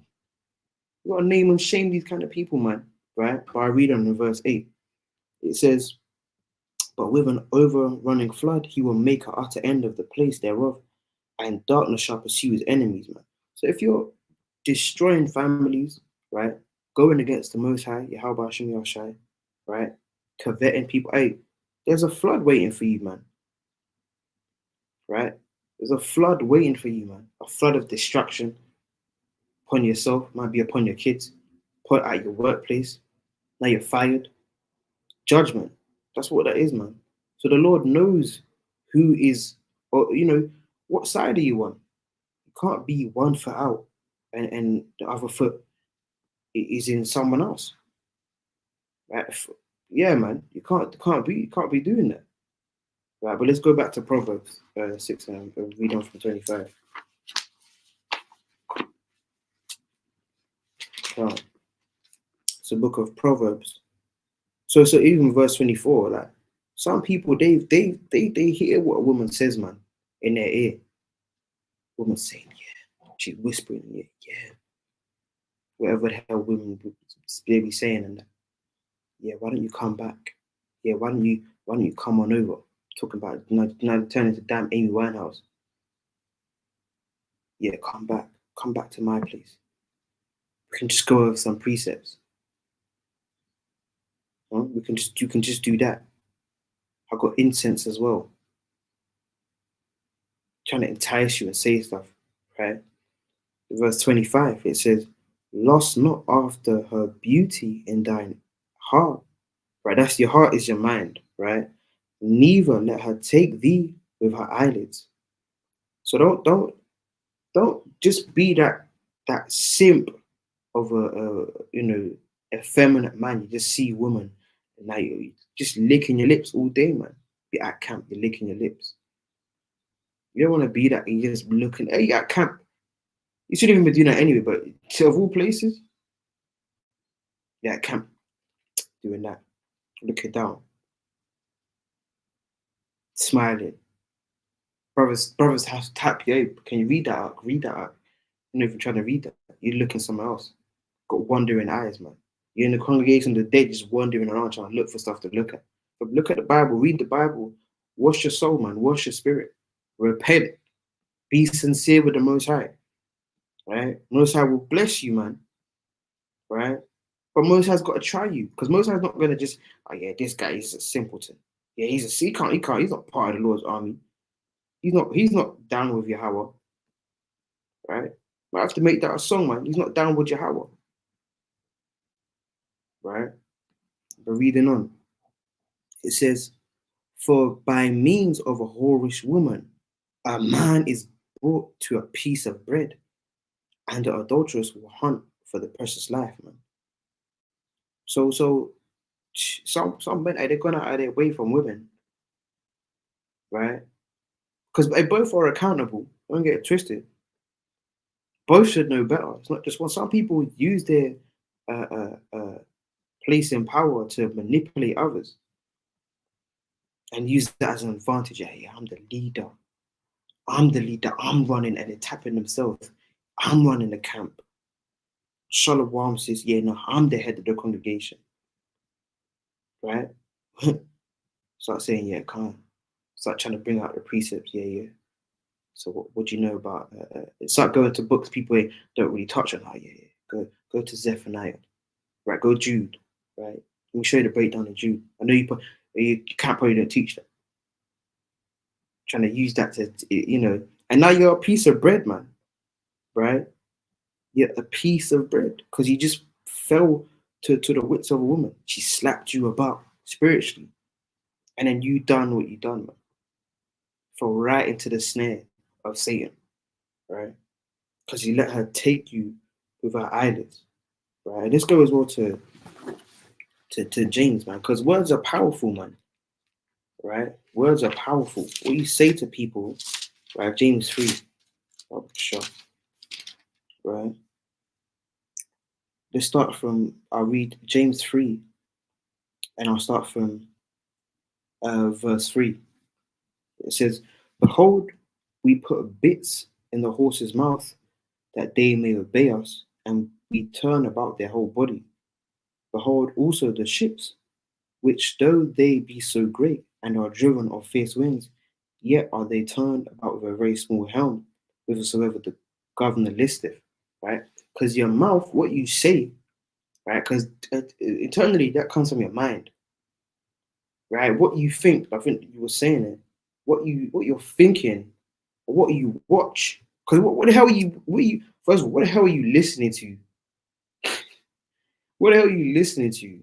You gotta name and shame these kind of people, man. Right? But I read on in verse 8. It says, but with an overrunning flood, he will make an utter end of the place thereof, and darkness shall pursue his enemies, man. So if you're destroying families, right, going against the Most High, Yahweh Hashem Yahshai, right, coveting people, hey, there's a flood waiting for you, man. Right? There's a flood waiting for you, man. A flood of destruction upon yourself, might be upon your kids, put at your workplace. Now you're fired. Judgment. That's what that is, man. So the Lord knows who is, or what side are you on? You can't be one foot out and the other foot is in someone else. Right? Yeah, man, you can't be doing that. Right, but let's go back to Proverbs 6 and read on from 25. Right. It's a book of Proverbs. So even verse 24, like some people they hear what a woman says, man, in their ear. Woman saying, yeah, she's whispering, yeah, whatever the hell women they be saying and that. Yeah, why don't you come back? Yeah, why don't you come on over? Talking about now turning to damn Amy Winehouse. Yeah, come back to my place. We can just go over some precepts. Huh? You can just do that. I got incense as well. Trying to entice you and say stuff, right? Verse 25, it says, "Lost not after her beauty in thine heart." Right, that's your heart is your mind, right? Neither let her take thee with her eyelids. So don't just be that simp of a effeminate man. You just see woman and now you just licking your lips all day, man. Be at camp, you're licking your lips. You don't want to be that. You're just looking. Hey, you at camp. You shouldn't even be doing that anyway. But of all places, you're at camp doing that, looking down, smiling. Brothers have to tap you. Hey, can you read that out? Read that out. You know, if you're trying to read that, you're looking somewhere else. Got wandering eyes, man. You're in the congregation of the dead, just wandering around trying to look for stuff to look at. But look at the Bible, read the Bible, wash your soul, man, wash your spirit, repent, be sincere with the Most High, right? Most High will bless you, man, right? But Most High's got to try you because Most High's not going to just, oh yeah, this guy is a simpleton. Yeah, he can't, he's not part of the Lord's army. He's not down with Yahweh, right? Might have to make that a song, man. He's not down with Yahweh, right? But reading on, it says, "For by means of a whorish woman, a man is brought to a piece of bread, and the adulteress will hunt for the precious life, man." So some men they're going out of their way from women, right? Because they both are accountable. Don't get it twisted. Both should know better. It's not just one. Some people use their place in power to manipulate others and use that as an advantage. Yeah, I'm the leader. I'm running, and they're tapping themselves. I'm running the camp. Shalom says, yeah, no, I'm the head of the congregation. Right? Start saying, yeah, come on. Start trying to bring out the precepts. Yeah. So what do you know about start going to books people don't really touch on. Oh, yeah. Go to Zephaniah. Right, go Jude. Right. Let me show you the breakdown of Jude. I know you can't probably don't teach that. Trying to use that to and now you're a piece of bread, man. Right? You're a piece of bread because you just fell to the wits of a woman. She slapped you about spiritually, and then you done what you done, man. Fell right into the snare of Satan, right? Because you let her take you with her eyelids, right? And this goes as well to James, man, because words are powerful, man, right? Words are powerful. What you say to people, right? James 3, oh, sure, right? Let's start from, I'll read James 3, and I'll start from verse 3. It says, "Behold, we put bits in the horse's mouth that they may obey us, and we turn about their whole body. Behold also the ships, which though they be so great and are driven of fierce winds, yet are they turned about with a very small helm, whithersoever the governor listeth." Right? Because your mouth, what you say, right? Because internally that comes from your mind, right? What you think, I think you were saying it. What you're thinking, or what you watch. Because what the hell are you? First of all, what the hell are you listening to? What the hell are you listening to?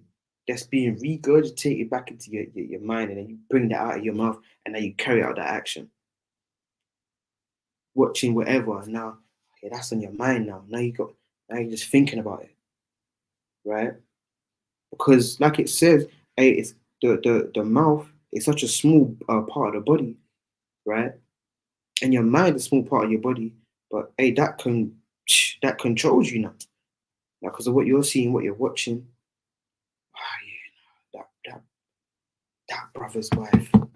That's being regurgitated back into your mind, and then you bring that out of your mouth, and then you carry out that action. Watching whatever. Now, Okay, that's on your mind now. Now you're just thinking about it, right? Because like it says, hey, it's the mouth is such a small part of the body, right? And your mind is a small part of your body, but hey, that controls you now. Now, because of what you're seeing, what you're watching. Ah, yeah, that brother's wife, that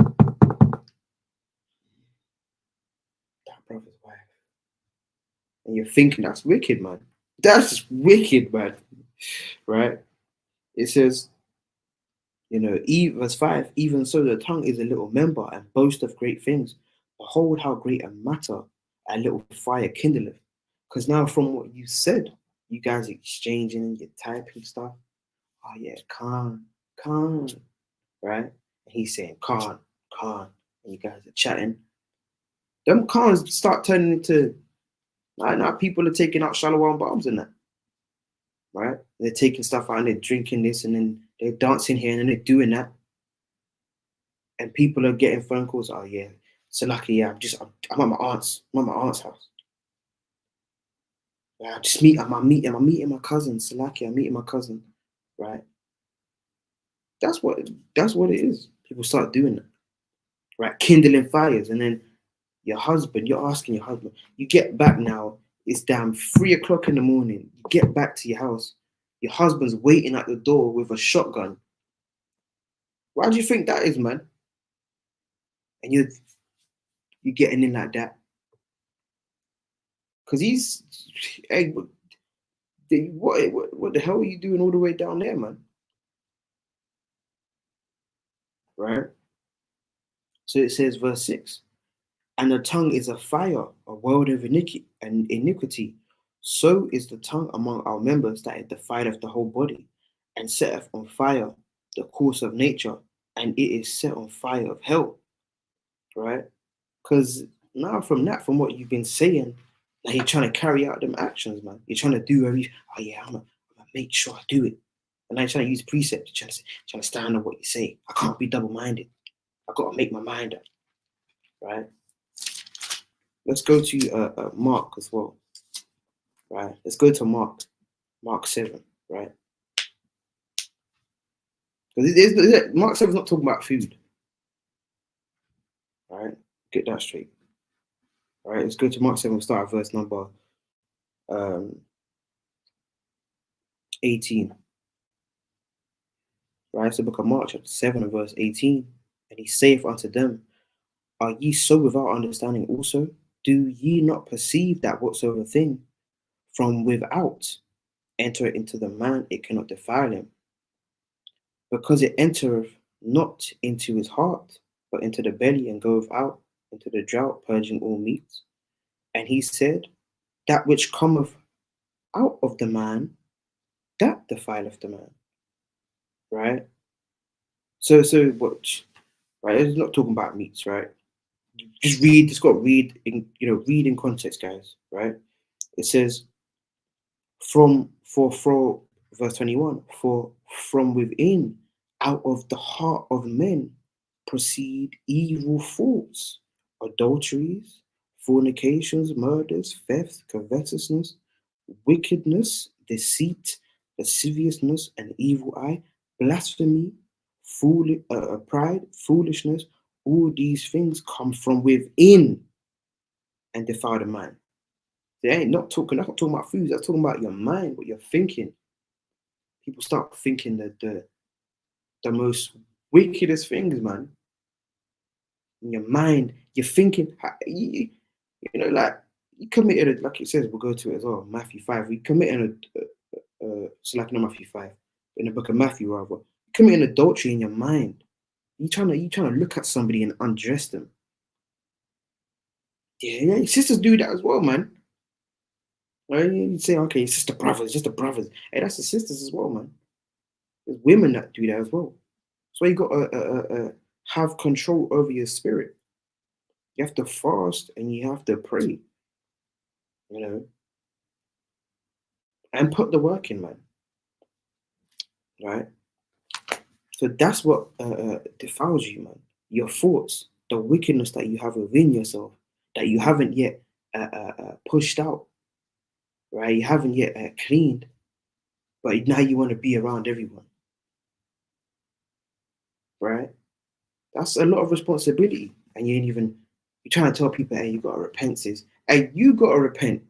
brother's wife, and you're thinking that's wicked, man. That's wicked, man. Right? It says, verse 5, even so the tongue is a little member and boast of great things. Behold how great a matter a little fire kindleth. Because now from what you said, you guys are exchanging and you're typing stuff. Oh yeah, Khan, right? And he's saying Khan, and you guys are chatting. Them Khans start turning into, now people are taking out shallow bombs and that, right? They're taking stuff out and they're drinking this and then they're dancing here and then they're doing that. And people are getting phone calls. Oh yeah, so lucky. Yeah, I'm at my aunt's. I'm at my aunt's house. Yeah, I'm meeting my cousin. So lucky. I'm meeting my cousin. Right. That's what it is. People start doing that. Right, kindling fires, and then you're asking your husband. You get back now. It's damn 3 o'clock in the morning. You get back to your house. Your husband's waiting at the door with a shotgun. Why do you think that is, man? And you're getting in like that. Because hey, what the hell are you doing all the way down there, man? Right? So it says, verse 6, and the tongue is a fire, a world of iniquity. So is the tongue among our members that it defileth the whole body, and setteth on fire the course of nature, and it is set on fire of hell. Right? Because now from what you've been saying, now you're trying to carry out them actions, man. You're trying to do everything. Oh yeah, I'm gonna make sure I do it. And I'm trying to use precepts, trying to stand on what you say. I can't be double-minded. I gotta make my mind up. Right? Let's go to Mark as well. Right? Let's go to Mark 7, right? Because Mark 7 is not talking about food. Right? Get that straight. All right, let's go to Mark 7. We'll start at verse number 18. Right, it's the book of Mark, chapter 7, and verse 18. And he saith unto them, are ye so without understanding also? Do ye not perceive that whatsoever thing from without enter into the man, it cannot defile him? Because it entereth not into his heart, but into the belly, and goeth out into the drought, purging all meats. And he said, that which cometh out of the man, that defileth the man. Right? So watch. Right? It's not talking about meats, right? Just read, it's got read in context, guys, right? It says, for verse 21, for from within, out of the heart of men, proceed evil thoughts, adulteries, fornications, murders, thefts, covetousness, wickedness, deceit, lasciviousness, an evil eye, blasphemy, pride, foolishness. All these things come from within and defile the mind. That's not talking about food. That's talking about your mind, what you're thinking. People start thinking that the most wickedest things, man. In your mind, you're thinking, like you committed, like it says, we'll go to it as well, Matthew 5. We committed so like not Matthew 5, in the book of Matthew, rather, committing adultery in your mind. You trying to look at somebody and undress them. Yeah, sisters do that as well, man. Right? You say, okay, it's just the brothers. Hey, that's the sisters as well, man. There's women that do that as well. So you got to have control over your spirit. You have to fast and you have to pray, and put the work in, man. Right? So that's what defiles you, man. Your thoughts, the wickedness that you have within yourself that you haven't yet pushed out. right? You haven't yet cleaned, but now you want to be around everyone, right? That's a lot of responsibility, and you're trying to tell people, hey, you gotta repent, sis. Hey, you gotta repent.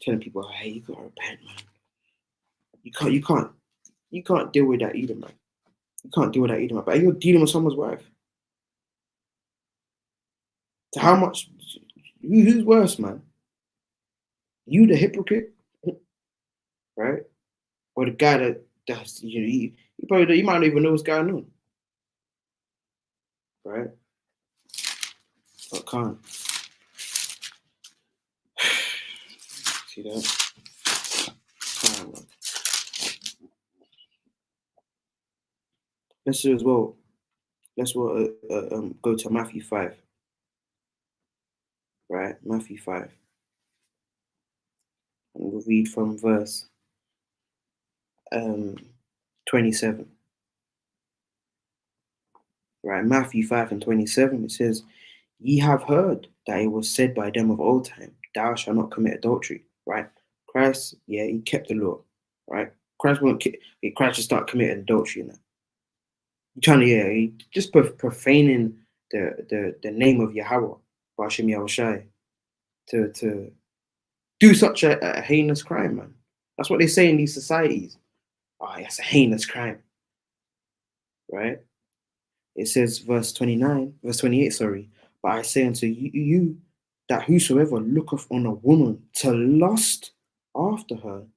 Telling people, hey, you gotta repent, man. You can't deal with that either, man. You can't deal with that either, man. But you're dealing with someone's wife. So how much? Who's worse, man? You, the hypocrite, right? Or the guy that's you probably, you might not even know what's going on, right? But can't see that. Can't, man. Let's do as well. Let's go to Matthew 5, right? Matthew 5, and we'll read from verse 27. Right, Matthew 5 and 27. It says, "Ye have heard that it was said by them of old time, Thou shalt not commit adultery." Right, Christ, yeah, he kept the law. Right, Christ won't. Christ just start committing adultery and that. Trying to, yeah, he just profaning the name of Yahweh, Bashim Yahushai, to do such a heinous crime, man. That's what they say in these societies. Oh, that's a heinous crime, right? It says, verse 28, sorry. "But I say unto you that whosoever looketh on a woman to lust after her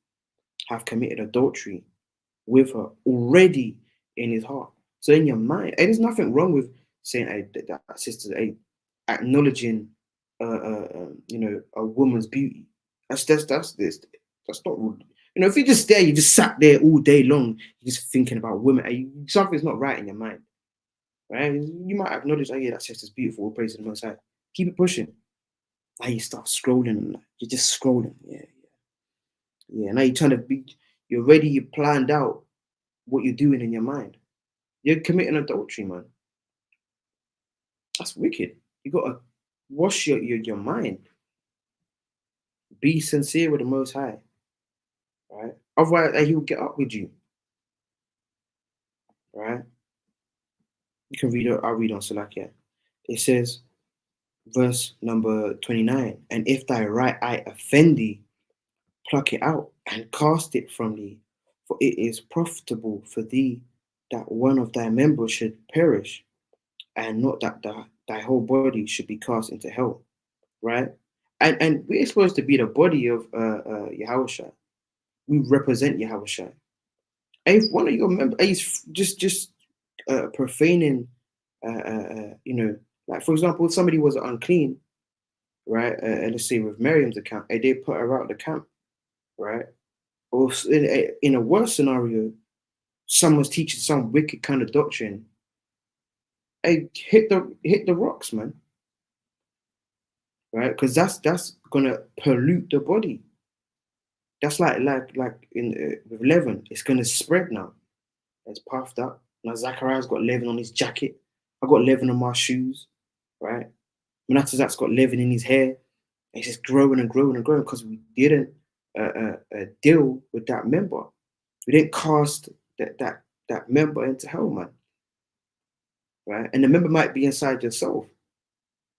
have committed adultery with her already in his heart." So in your mind, and there's nothing wrong with saying, hey, that sister, hey, acknowledging, a woman's beauty. That's this. That's not rude. If you just there, you just sat there all day long, you're just thinking about women. Something's not right in your mind, right? You might acknowledge, oh yeah, that sister's beautiful. All praise to the Most High. Keep it pushing. Now you start scrolling. You're just scrolling. Yeah. Now you're trying to be. You're ready. You planned out what you're doing in your mind. You're committing adultery, man. That's wicked. You gotta wash your mind. Be sincere with the Most High, right? Otherwise, he'll get up with you, right? You can read it. I'll read on Salakia. It says, verse number 29, "And if thy right eye offend thee, pluck it out and cast it from thee, for it is profitable for thee that one of thy members should perish, and not that thy whole body should be cast into hell." Right? And we're supposed to be the body of Yahushua. We represent Yahushua. If one of your members is just profaning, like for example, if somebody was unclean, right? Let's say with Miriam's account, they put her out of the camp, right? Or in a worse scenario, someone's teaching some wicked kind of doctrine. Hey, hit the rocks, man. Right? Because that's gonna pollute the body. That's like in with leaven. It's gonna spread now. It's puffed up. Now Zachariah's got leaven on his jacket. I got leaven on my shoes, right? Manatazak's got leaven in his hair. It's just growing and growing and growing because we didn't deal with that member. We didn't cast that member into hell, man. Right? And the member might be inside yourself,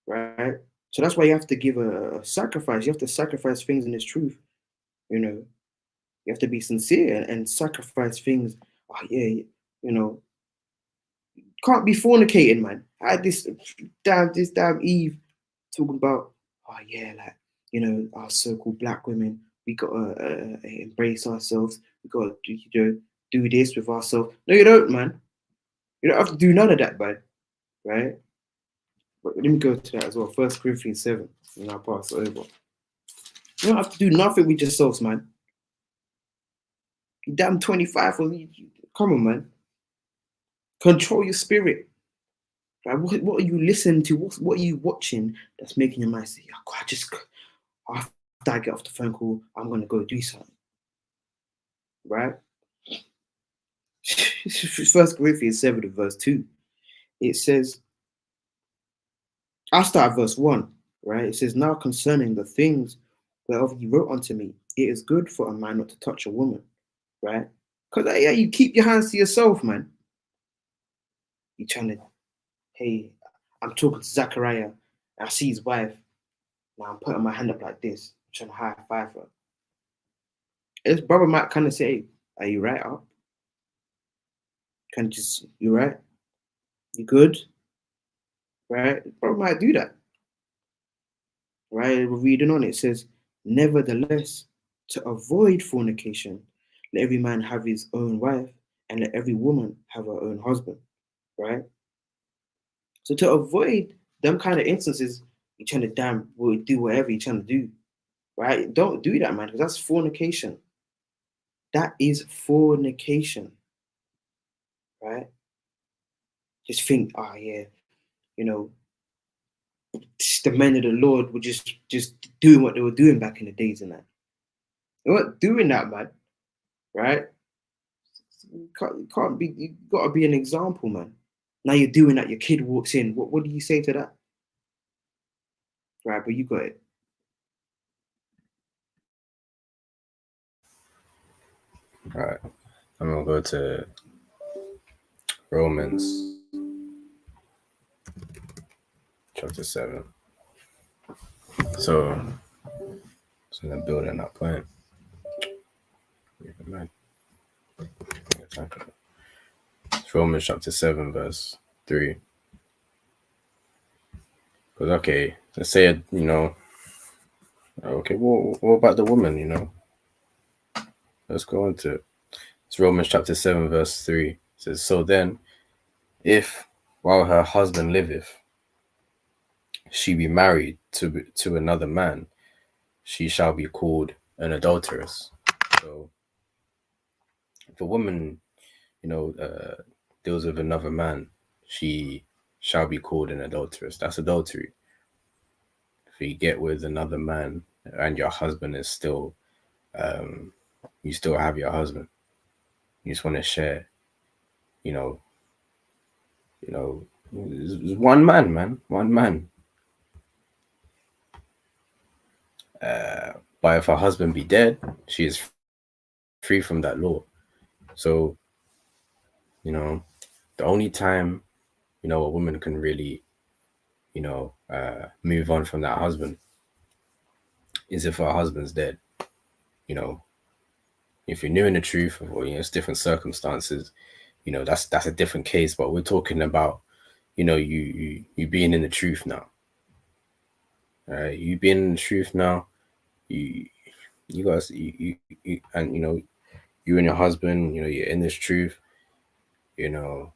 right? So that's why you have to give a sacrifice. You have to sacrifice things in this truth. You have to be sincere and sacrifice things. Oh yeah, can't be fornicating, man. I had this damn Eve talking about, oh yeah, like our so-called black women, we gotta embrace ourselves. We gotta do this with ourselves. No, you don't, man. You don't have to do none of that, man. Right? But let me go to that as well. 1 Corinthians 7, and I'll pass it over. You don't have to do nothing with yourselves, man. You damn 25. Come on, man. Control your spirit. Like, what are you listening to? What are you watching that's making your mind say, oh, God, after I get off the phone call, I'm going to go do something. Right? 1 Corinthians 7 verse 2. It says, I'll start at verse 1. Right? It says, "Now concerning the things whereof he wrote unto me, it is good for a man not to touch a woman, right? Because yeah, you keep your hands to yourself, man. You're trying to, hey, I'm talking to Zachariah, and I see his wife. Now I'm putting my hand up like this, trying to high five her. His brother might kind of say, are you right up? Kind of just, you right? You good? Right? His brother might do that. Right? We're reading on it says, nevertheless, to avoid fornication, let every man have his own wife, and let every woman have her own husband. Right? So to avoid them kind of instances, you're trying to do whatever you're trying to do. Right? Don't do that, man, because that's fornication. That is fornication. Right? Just think, oh yeah, you know, the men of the Lord were just doing what they were doing back in the days and that. They weren't doing that, man. Right? You can't be. You gotta be an example, man. Now you're doing that. Your kid walks in. What do you say to that? Right, but you got it. All right, I'm gonna go to Romans chapter 7. So I'm gonna build on that point. It's Romans chapter 7, verse 3. Because okay, let's say okay, what about the woman? Let's go into it. It's Romans chapter 7, verse 3. It says, so then, if while her husband liveth, she be married to another man, she shall be called an adulteress. So if a woman, deals with another man, she shall be called an adulteress. That's adultery. If you get with another man and your husband is still, you still have your husband, you just want to share, it's one man, man, one man. But if her husband be dead, she is free from that law. So, the only time, a woman can really, move on from that husband is if her husband's dead. If you're new in the truth, or it's different circumstances, that's a different case. But we're talking about, you being in the truth now. You being in the truth now. You guys, and you and your husband, you're in this truth. You know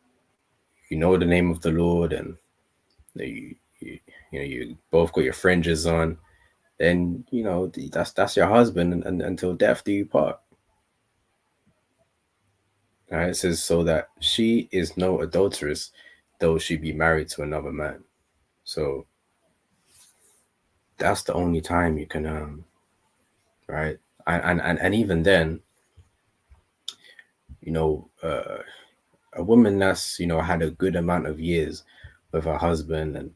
the name of the Lord, and you both got your fringes on. Then that's your husband, and until death do you part. All right, it says, so that she is no adulteress, though she be married to another man. So that's the only time you can, right? And even then, a woman that's had a good amount of years with her husband, and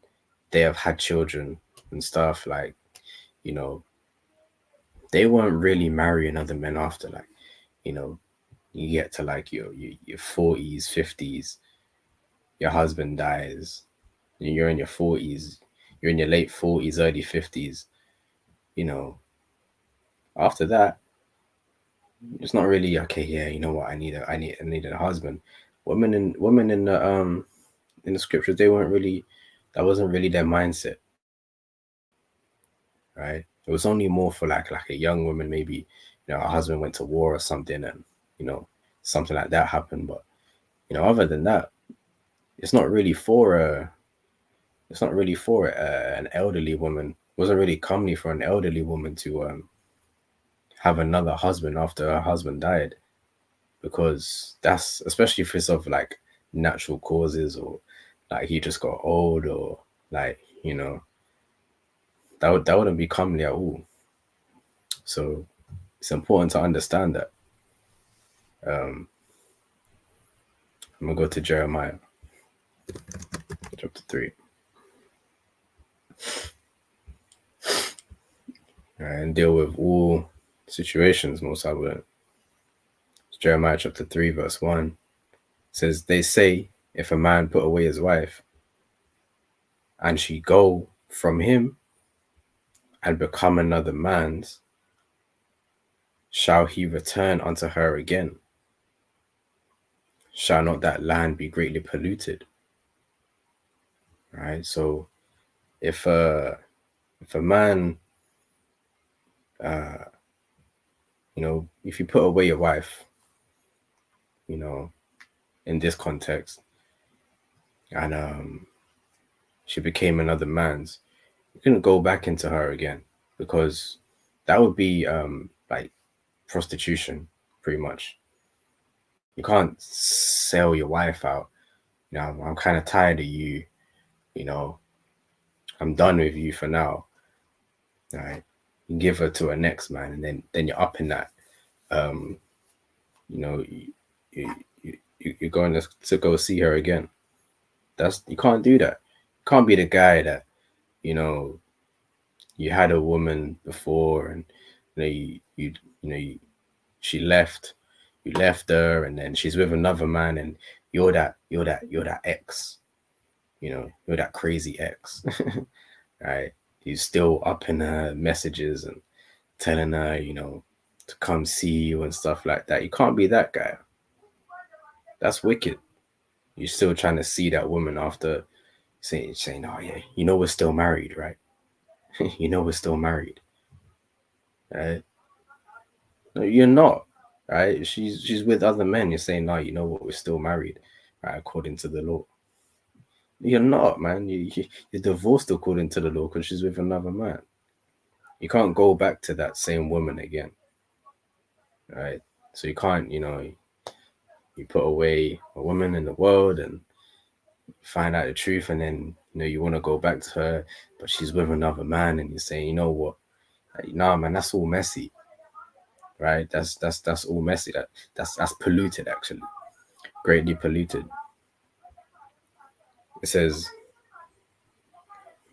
they have had children and stuff, like, they won't really marry another man after, like, you get to like your 40s, 50s, your husband dies, and you're in your 40s, you're in your late 40s, early 50s. After that, it's not really okay. Yeah, you know what? I need a husband. Women in the scriptures, they weren't really. That wasn't really their mindset, right? It was only more for like a young woman, maybe her husband went to war or something, and something like that happened. But other than that, it's not really for an elderly woman. It wasn't really comely for an elderly woman to have another husband after her husband died, because that's, especially if it's of like natural causes, or like he just got old, or like that wouldn't be comely at all. So it's important to understand that. I'm gonna go to Jeremiah chapter 3. and deal with all situations. Most I will. Jeremiah chapter 3 verse 1 says, they say, if a man put away his wife and she go from him and become another man's, shall he return unto her again? Shall not that land be greatly polluted? Right. So if a man, if you put away your wife, in this context, and she became another man's, you couldn't go back into her again, because that would be like prostitution, pretty much. You can't sell your wife out. I'm kind of tired of you. I'm done with you for now. Right? You give her to a next man, and then you're up in that. You're going to go see her again. You can't do that. You can't be the guy that you had a woman before, and she left. You left her, and then she's with another man, and you're that ex. You're that crazy ex. Right? He's still up in her messages and telling her, to come see you and stuff like that. You can't be that guy. That's wicked. You're still trying to see that woman after saying, oh yeah, we're still married, right? We're still married. Right? No, you're not. Right? She's with other men. You're saying, no, you know what, we're still married, right? According to the law. You're not, man. You're divorced according to the law because she's with another man. You can't go back to that same woman again. Right? So you can't, you put away a woman in the world and find out the truth, and then you want to go back to her, but she's with another man, and you're saying, you know what? Nah, man, that's all messy. Right? That's all messy. That's polluted, actually. Greatly polluted. It says,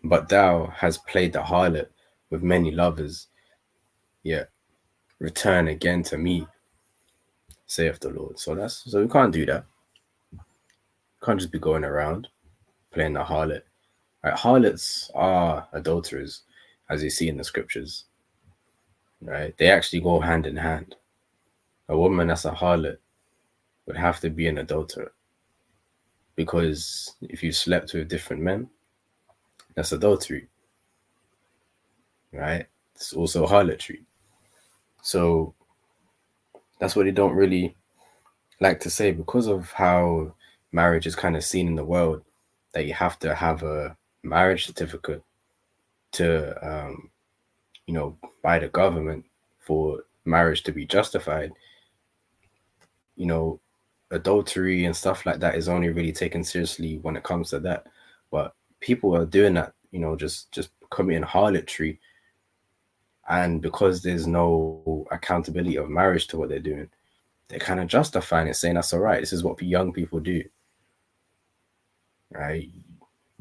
but thou hast played the harlot with many lovers, yet return again to me, saith the Lord. So we can't do that. Can't just be going around playing the harlot. Right? Harlots are adulterers, as you see in the scriptures. Right? They actually go hand in hand. A woman that's a harlot would have to be an adulterer, because if you slept with different men, that's adultery. Right? It's also harlotry. So that's what they don't really like to say, because of how marriage is kind of seen in the world, that you have to have a marriage certificate to by the government for marriage to be justified. Adultery and stuff like that is only really taken seriously when it comes to that. But people are doing that, just committing harlotry, and because there's no accountability of marriage to what they're doing, they're kind of justifying it, saying that's all right. This is what young people do. Right?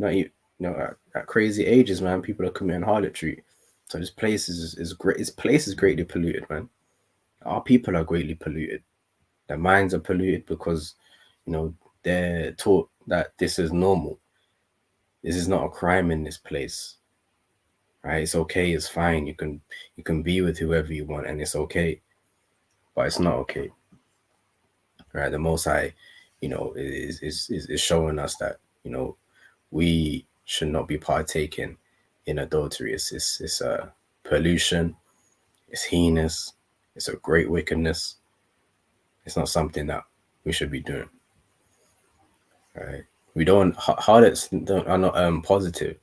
At crazy ages, man, people are committing harlotry. So this place is great. This place is greatly polluted, man. Our people are greatly polluted. Their minds are polluted because, they're taught that this is normal. This is not a crime in this place. Right? It's okay. It's fine. You can be with whoever you want, and it's okay. But it's not okay. Right? The Most High, is showing us that, we should not be partaking in adultery. It's a pollution. It's heinous. It's a great wickedness. It's not something that we should be doing. Right? We don't. Harlots are not positive.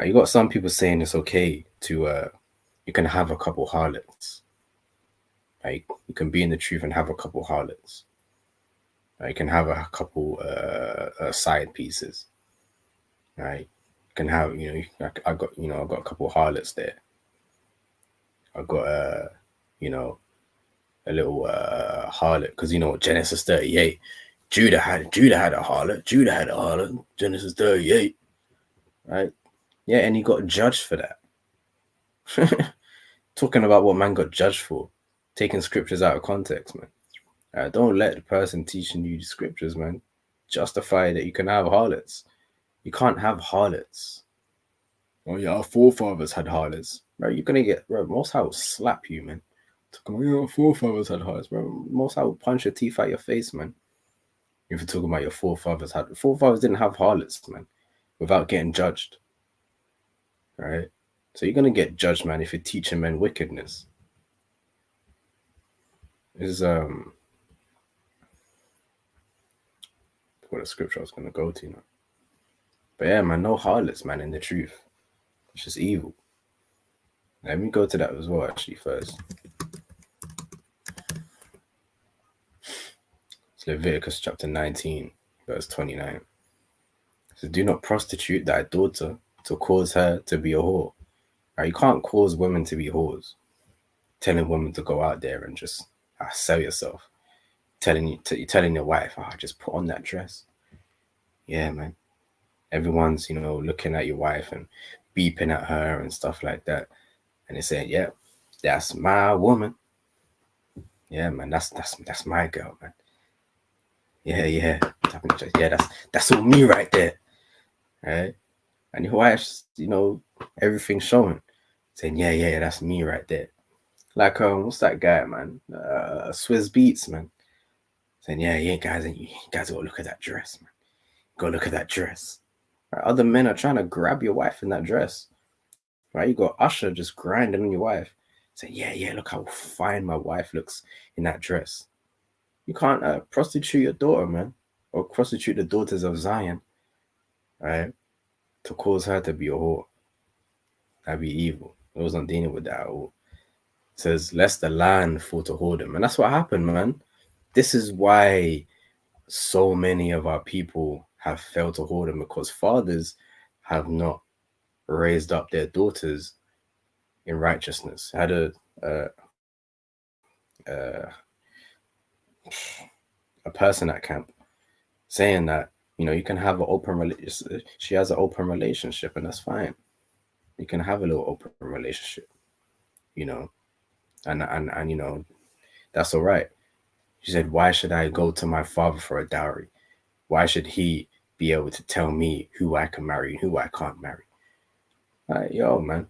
You got some people saying it's okay to you can have a couple harlots. Like, you can be in the truth and have a couple harlots. You can have a couple side pieces. Right? You can have, I got a couple harlots there. I've got a little harlot, because Genesis 38, Judah had a harlot. Judah had a harlot. Genesis 38, right? Yeah, and he got judged for that. talking about what man got judged for, taking scriptures out of context, man. Don't let the person teaching you the scriptures, man, justify that you can have harlots. You can't have harlots. Oh yeah, our forefathers had harlots. Bro, you're gonna get, bro, Most High will slap you, man. Talking about your forefathers had harlots, bro. Most High will punch your teeth out your face, man. If you're talking about your forefathers had, forefathers didn't have harlots, man, without getting judged. Right? So you're gonna get judged, man, if you're teaching men wickedness. Is what a scripture I was gonna go to now. But yeah, man, no harlots, man, in the truth. It's just evil. Let me go to that as well, actually, first. It's Leviticus chapter 19, verse 29. It says, do not prostitute thy daughter to cause her to be a whore. Right? You can't cause women to be whores. Telling women to go out there and just sell yourself. Telling your wife, just put on that dress. Yeah, man. Everyone's, looking at your wife and beeping at her and stuff like that. And they say, yeah, that's my woman. Yeah, man, that's my girl, man. Yeah. Yeah, that's all me right there. Right? And your wife's, everything's showing. Saying, yeah, that's me right there. Like, what's that guy, man? Swiss Beats, man. Saying, yeah, guys, and you guys gotta look at that dress, man. Go look at that dress. Right? Other men are trying to grab your wife in that dress. Right? You got Usher just grinding on your wife. Saying, yeah, look how fine my wife looks in that dress. You can't prostitute your daughter, man. Or prostitute the daughters of Zion. Right? To cause her to be a whore. That'd be evil. I wasn't dealing with that at all. It says, lest the land fall to whoredom. And that's what happened, man. This is why so many of our people have failed to whoredom, because fathers have not raised up their daughters in righteousness. I had a person at camp saying that, you can have an open relationship. She has an open relationship, and that's fine. You can have a little open relationship, and that's all right. She said, why should I go to my father for a dowry? Why should he be able to tell me who I can marry and who I can't marry? Like, yo, man.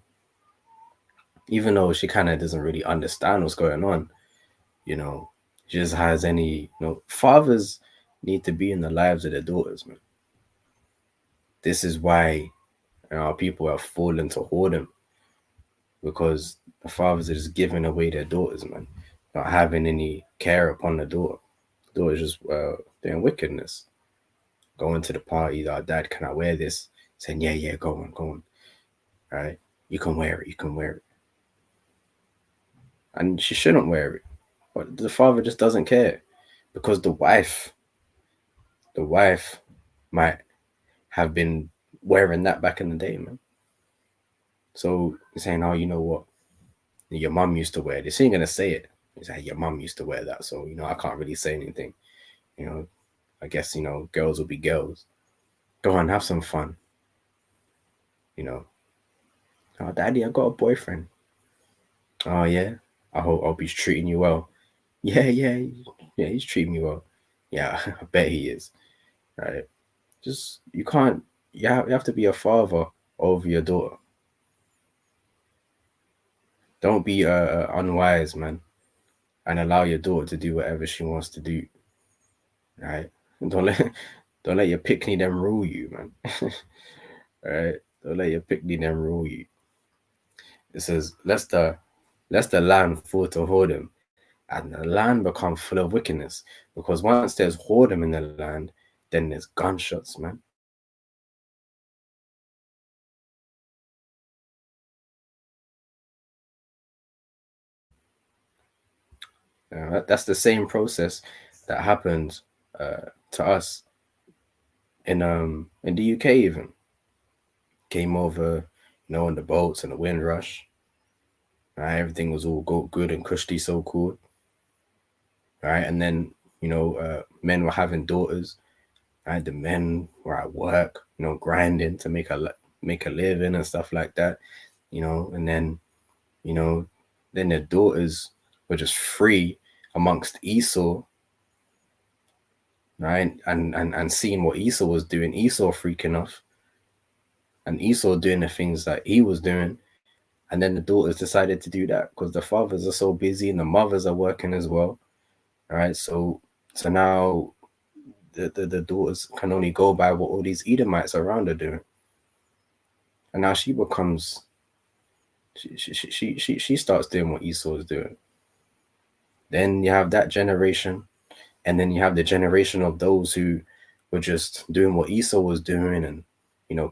Even though she kind of doesn't really understand what's going on, she just has fathers need to be in the lives of their daughters, man. This is why people have fallen to whoredom, because the fathers are just giving away their daughters, man, not having any care upon the daughter. The daughter's just doing wickedness, going to the party. Our dad, can I wear this? Saying, yeah, go on. Right? You can wear it. And she shouldn't wear it. But the father just doesn't care, because the wife might have been wearing that back in the day, man. So you're saying, oh, you know what? Your mum used to wear this. He ain't gonna say it. He's like, your mum used to wear that, so I can't really say anything. I guess girls will be girls. Go on, have some fun. Oh, daddy, I got a boyfriend. Oh yeah, I hope he's treating you well. Yeah, he's treating me well. Yeah, I bet he is. Right? Just you can't. You have to be a father over your daughter. Don't be unwise, man, and allow your daughter to do whatever she wants to do. Right? Don't let your pickney them rule you, man. Right? Don't let your pickney them rule you. It says, lest the land fall to whoredom, and the land become full of wickedness. Because once there's whoredom in the land, then there's gunshots, man. That's the same process that happened to us in the UK. Even came over, on the boats and the Windrush. Right, everything was all good and cushy, so cool. Right, and then men were having daughters. Right, the men were at work, grinding to make a living and stuff like that. And then then their daughters were just free amongst Esau, right? And seeing what Esau was doing, Esau freaking off, and Esau doing the things that he was doing. And then the daughters decided to do that because the fathers are so busy and the mothers are working as well. All right. So now the daughters can only go by what all these Edomites around are doing. And now she becomes, she starts doing what Esau is doing. Then you have that generation, and then you have the generation of those who were just doing what Esau was doing, and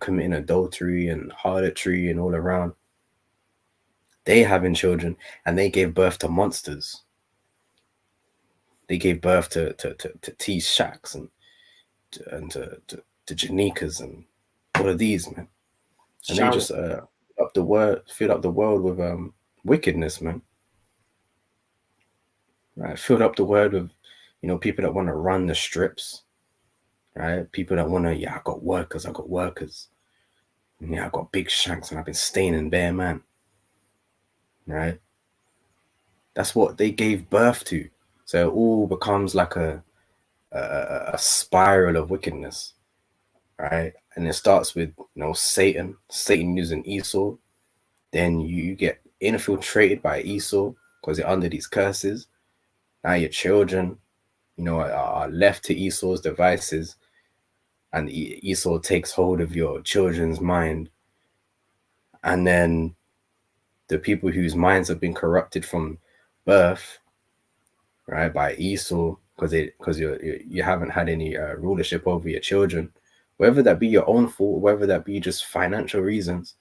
committing adultery and harlotry and all around. They having children, and they gave birth to monsters. They gave birth to T Shacks and to Janikas and all of these, man. And they just filled up the world with wickedness, man. Right, filled up the world with people that want to run the strips, right? People that want to, I got workers. Yeah, I got big shanks and I've been staining bare, man. Right? That's what they gave birth to. So it all becomes like a spiral of wickedness, right? And it starts with Satan using Esau. Then you get infiltrated by Esau because you're under these curses. Now your children, are left to Esau's devices, and Esau takes hold of your children's mind. And then the people whose minds have been corrupted from birth, right, by Esau, because you haven't had any rulership over your children, whether that be your own fault, whether that be just financial reasons,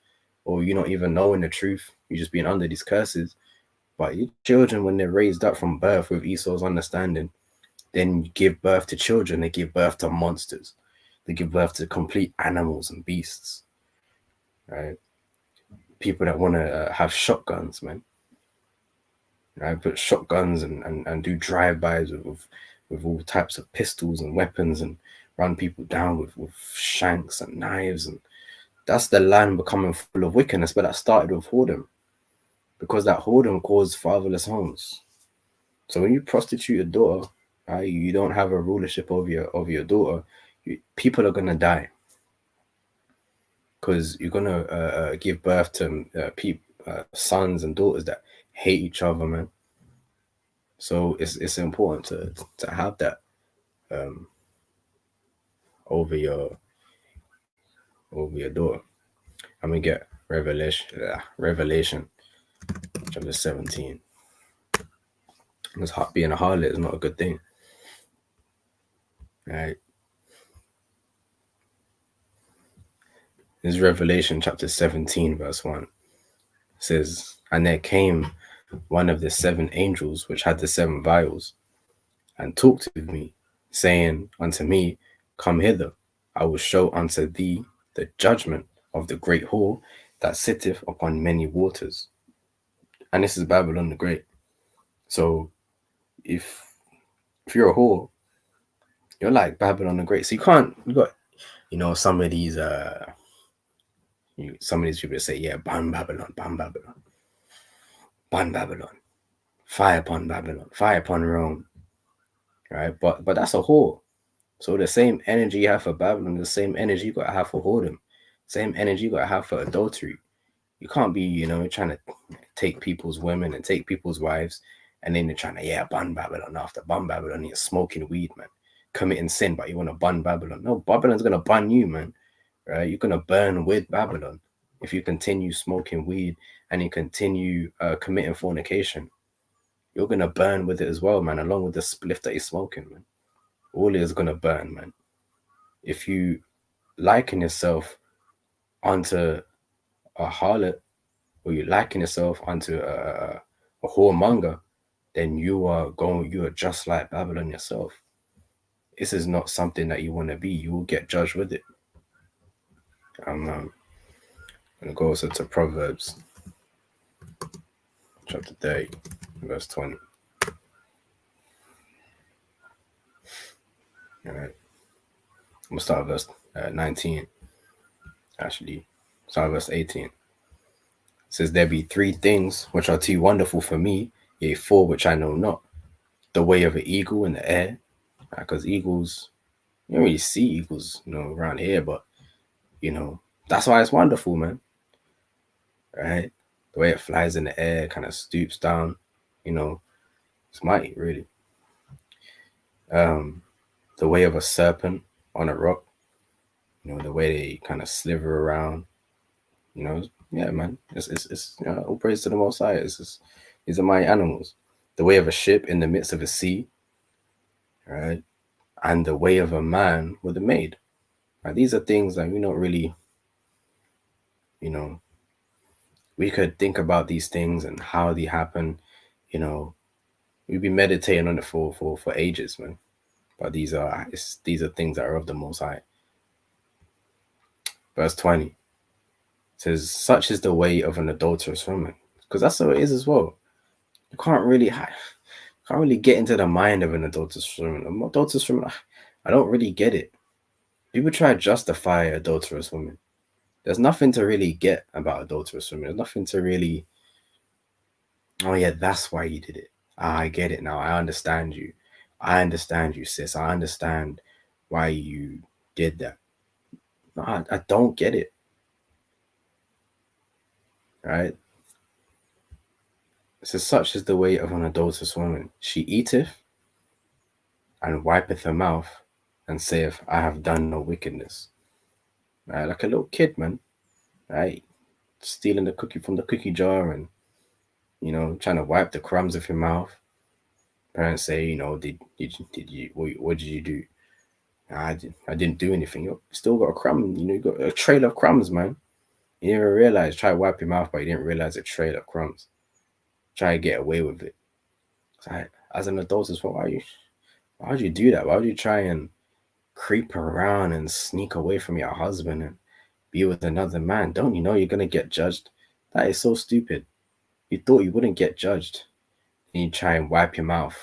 or you not even knowing the truth, you just being under these curses. But your children, when they're raised up from birth with Esau's understanding, then you give birth to children. They give birth to monsters. They give birth to complete animals and beasts, right? People that want to have shotguns, man. Right? Put shotguns and do drive-bys with all types of pistols and weapons and run people down with shanks and knives. And that's the land becoming full of wickedness. But that started with whoredom, because that whoredom caused fatherless homes. So when you prostitute a daughter, right, you don't have a rulership over your daughter, people are gonna die, because you're gonna give birth to sons and daughters that hate each other, man. So it's important to have that over your daughter. I'm gonna get Revelation chapter 17. Because being a harlot is not a good thing, right? This is Revelation chapter 17, verse 1. It says, "And there came one of the 7 angels which had the 7 vials, and talked with me, saying unto me, Come hither, I will show unto thee the judgment of the great whore that sitteth upon many waters." And this is Babylon the Great. So if you're a whore, you're like Babylon the Great. So you got some of these people say, yeah, ban Babylon, ban Babylon, ban Babylon, fire upon Babylon, fire upon Rome, right? But that's a whore. So the same energy you have for Babylon, the same energy you gotta have for whoredom, same energy you gotta have for adultery. You can't be, trying to take people's women and take people's wives, and then you're trying to, bun Babylon after bun Babylon. You're smoking weed, man, committing sin, but you want to bun Babylon. No, Babylon's gonna bun you, man. Right? You're gonna burn with Babylon if you continue smoking weed and you continue committing fornication. You're gonna burn with it as well, man, along with the spliff that you're smoking, man. All is gonna burn, man. If you liken yourself onto a harlot, or you liken yourself onto a whoremonger, then you are just like Babylon yourself. This is not something that you want to be. You will get judged with it. I'm gonna go also to Proverbs chapter 30, verse 20. All right. I'm gonna start verse 19. Actually, start verse 18. says, there be 3 things which are too wonderful for me, yea, 4 which I know not. The way of an eagle in the air, because eagles, you don't really see eagles, around here, but, that's why it's wonderful, man, right? The way it flies in the air, kind of stoops down, it's mighty, really. The way of a serpent on a rock, the way they kind of slither around, yeah, man, it's all praise to the Most High. These are my animals. The way of a ship in the midst of a sea, right? And the way of a man with a maid. Right? These are things that we don't really, we could think about these things and how they happen, we'd be meditating on it for ages, man. But these are things that are of the Most High. Verse 20 says, such is the way of an adulterous woman. Because that's how it is as well. You can't really get into the mind of an adulterous woman. An adulterous woman, I don't really get it. People try to justify adulterous women. There's nothing to really get about adulterous women. There's nothing to really, oh yeah, that's why you did it. I get it now. I understand you. I understand you, sis. I understand why you did that. No, I don't get it. Right? It says, such is the way of an adulterous woman. She eateth and wipeth her mouth and saith, I have done no wickedness. Right? Like a little kid, man. Right? Stealing the cookie from the cookie jar and, trying to wipe the crumbs of your mouth. Parents say, did you, what did you do? I didn't do anything. You still got a crumb, you got a trail of crumbs, man. You never realize, try to wipe your mouth, but you didn't realize a trail of crumbs. Try to get away with it. So as an adult, why would you do that? Why would you try and creep around and sneak away from your husband and be with another man? Don't you know you're gonna get judged? That is so stupid. You thought you wouldn't get judged, and you try and wipe your mouth.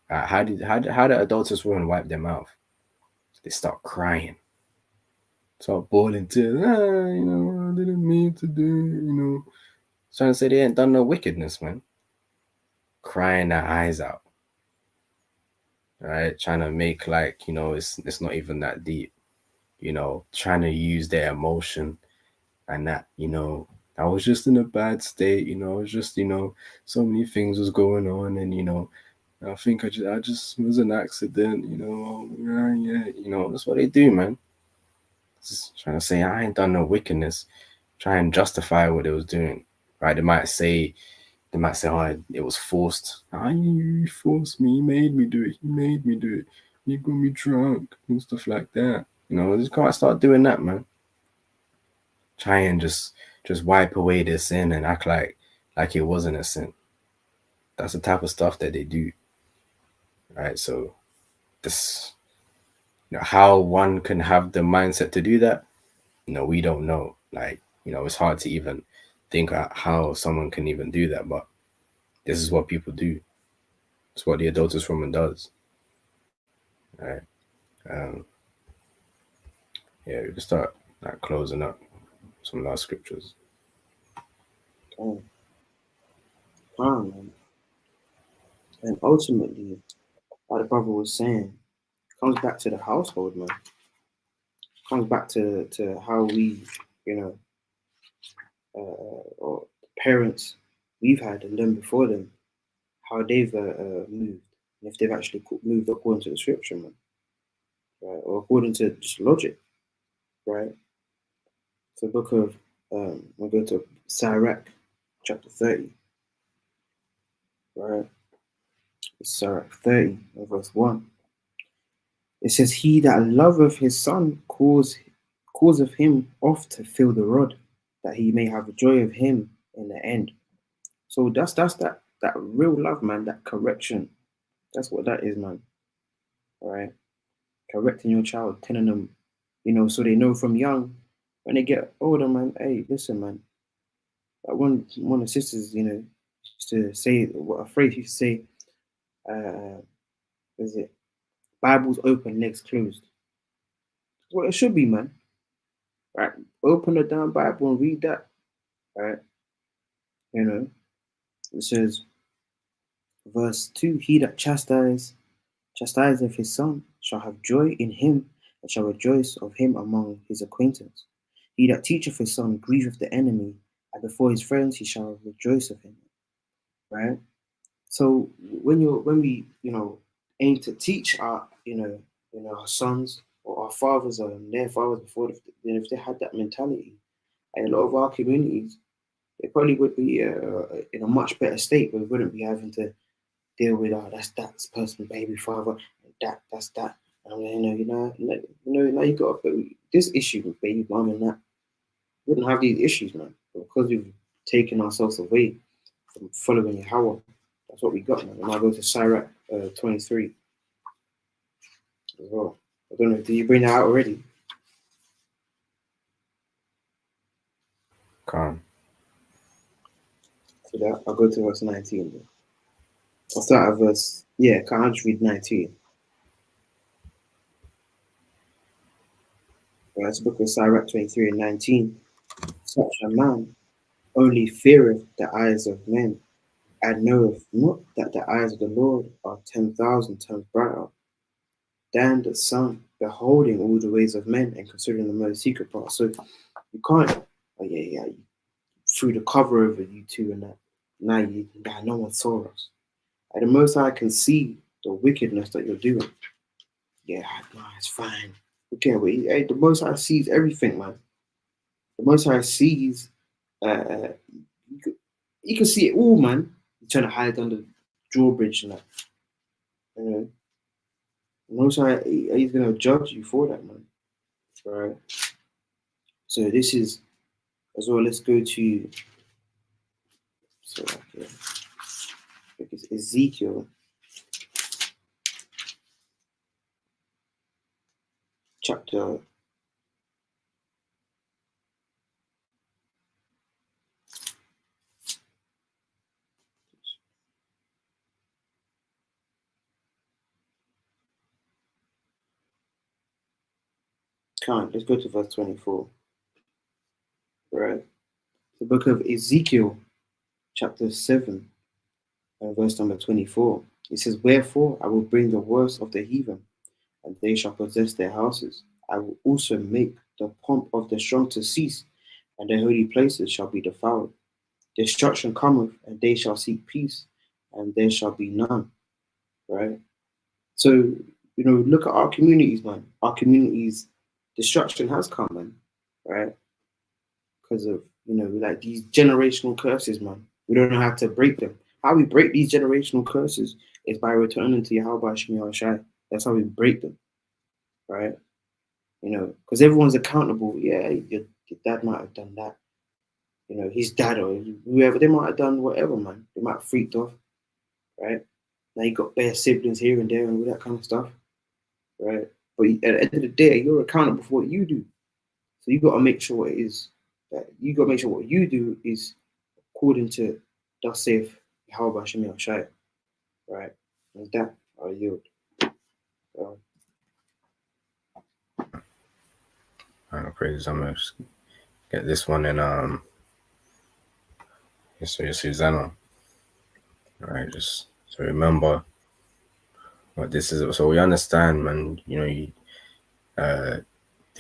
How do adulterous women wipe their mouth? They start crying, start bawling tears. I didn't mean to do. Trying to say they ain't done no wickedness, man. Crying their eyes out. Right, trying to make like it's not even that deep. Trying to use their emotion and that I was just in a bad state. I was just so many things was going on, and I think I just was an accident. That's what they do, man. Just trying to say I ain't done no wickedness. Try and justify what they was doing. Right? They might say, oh, it was forced. You forced me. He made me do it. He got me drunk and stuff like that. Just can't start doing that, man. Try and just wipe away their sin and act like it wasn't a sin. That's the type of stuff that they do. Right? So this, how one can have the mindset to do that, we don't know. Like, it's hard to even think how someone can even do that, but this is what people do. It's what the adulterous woman does. Right? Yeah, we can start closing up some last scriptures. Oh, man. And ultimately, like the brother was saying, it comes back to the household, man. It comes back to how we, or parents we've had and them before them, how they've moved, and if they've actually moved according to the scripture, man, right, or according to just logic, right? So, book of we'll go to Sirach, chapter 30, right? Sirach 30, verse 1. It says, "He that loveth his son causeth him oft to feel the rod, that he may have joy of him in the end." So that's that real love, man. That correction. That's what that is, man. All right, correcting your child, telling them, so they know from young. When they get older, man, hey, listen, man. Like one of the sisters, used to say what a phrase used to say. Is it Bibles open, legs closed? That's what it should be, man. Right? Open the damn Bible and read that. Right? You know, it says, verse 2, he that chastiseth his son shall have joy in him, and shall rejoice of him among his acquaintance. He that teacheth his son grieveth the enemy, and before his friends he shall rejoice of him. Right? So when we aim to teach our our sons or our fathers or their fathers before, if they had that mentality, and a lot of our communities, they probably would be in a much better state, but we wouldn't be having to deal with that's that person's baby father, that's that. And now you got this issue with baby mom and that. We wouldn't have these issues, man. But because we've taken ourselves away from following Yahweh, that's what we got, man. And I go to Sirach 23 as well. I don't know, did you bring that out already? Calm. For that, I'll go to verse 19. Then. I'll start at verse, can't just read 19. Right, it's the book of Sirach 23 and 19. Such a man only feareth the eyes of men, and knoweth not that the eyes of the Lord are 10,000 times brighter than the sun, beholding all the ways of men and considering the most secret parts. So you can't, threw the cover over you two and that. Now no one saw us. And the Most High can see the wickedness that you're doing. Yeah, no, it's fine. Okay, but the Most High sees everything, man. The Most High sees. You can see it all, man. You're trying to hide under the drawbridge and that. You know, the Most High, he's gonna judge you for that, man. Right. So this is as well. Let's go to it's Ezekiel chapter. Let's go to verse 24. Right. The book of Ezekiel, chapter 7, and verse number 24. It says, wherefore I will bring the worst of the heathen, and they shall possess their houses. I will also make the pomp of the strong to cease, and their holy places shall be defiled. Destruction cometh, and they shall seek peace, and there shall be none. Right? So, look at our communities, man. Our communities, destruction has come, man. Right? Because of, like these generational curses, man. We don't know how to break them. How we break these generational curses is by returning to Yahweh Shem Shai. That's how we break them. Right? Because everyone's accountable. Yeah, your dad might have done that. His dad or whoever, they might have done whatever, man. They might have freaked off, right? Now you got bare siblings here and there and all that kind of stuff, right? But at the end of the day, you're accountable for what you do. So you got to make sure what you do is according to thus saith Yahweh Shem Shai, right? And that I yield. Praise. I'm gonna get this one in so Susanna. All right, just so remember what this is. So we understand, man. The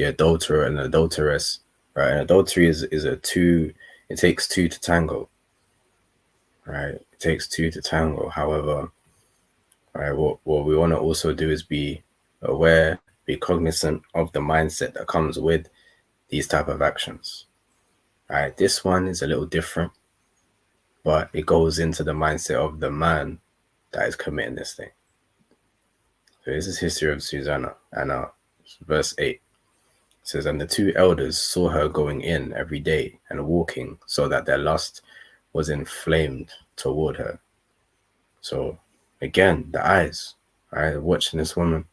adulterer and the adulteress, right? And adultery is a two. It takes two to tango, right? It takes two to tango. However, right, what we want to also do is be aware, be cognizant of the mindset that comes with these type of actions. Right, this one is a little different, but it goes into the mindset of the man that is committing this thing. So this is history of Susanna, and verse 8 it says, and the two elders saw her going in every day and walking, so that their lust was inflamed toward her. So again, the eyes, right, watching this woman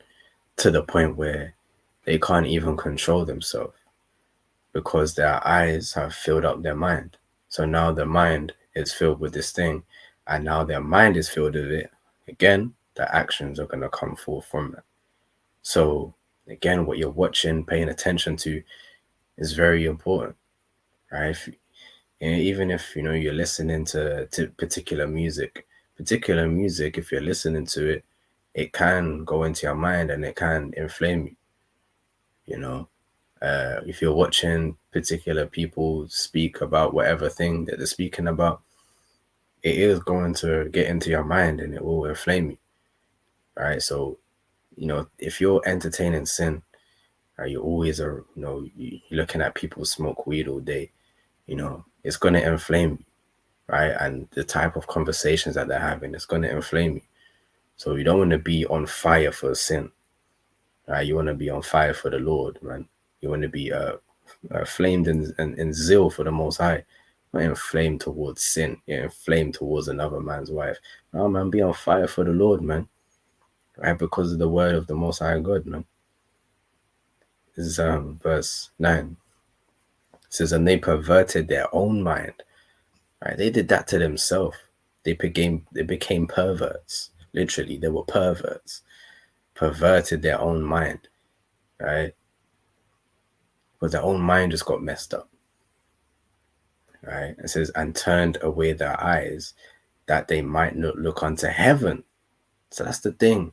to the point where they can't even control themselves because their eyes have filled up their mind. So now the mind is filled with this thing, and now their mind is filled with it. Again, the actions are going to come forth from it. So again, what you're watching, paying attention to is very important, right? And even if you're listening to particular music, if you're listening to it, it can go into your mind and it can inflame you. If you're watching particular people speak about whatever thing that they're speaking about, it is going to get into your mind and it will inflame you. Right. So, if you're entertaining sin, right, you always are, you're looking at people smoke weed all day, it's going to inflame you. Right. And the type of conversations that they're having, it's going to inflame you. So you don't want to be on fire for sin. Right. You want to be on fire for the Lord, man. You want to be flamed in zeal for the Most High, not inflamed towards sin. You're inflamed towards another man's wife. No, man, be on fire for the Lord, man. Right, because of the word of the Most High God, man. This is verse 9. It says, and they perverted their own mind. Right, they did that to themselves. They became perverts. Literally, they were perverts. Perverted their own mind. Right, because their own mind just got messed up. Right, it says, and turned away their eyes, that they might not look unto heaven. So that's the thing.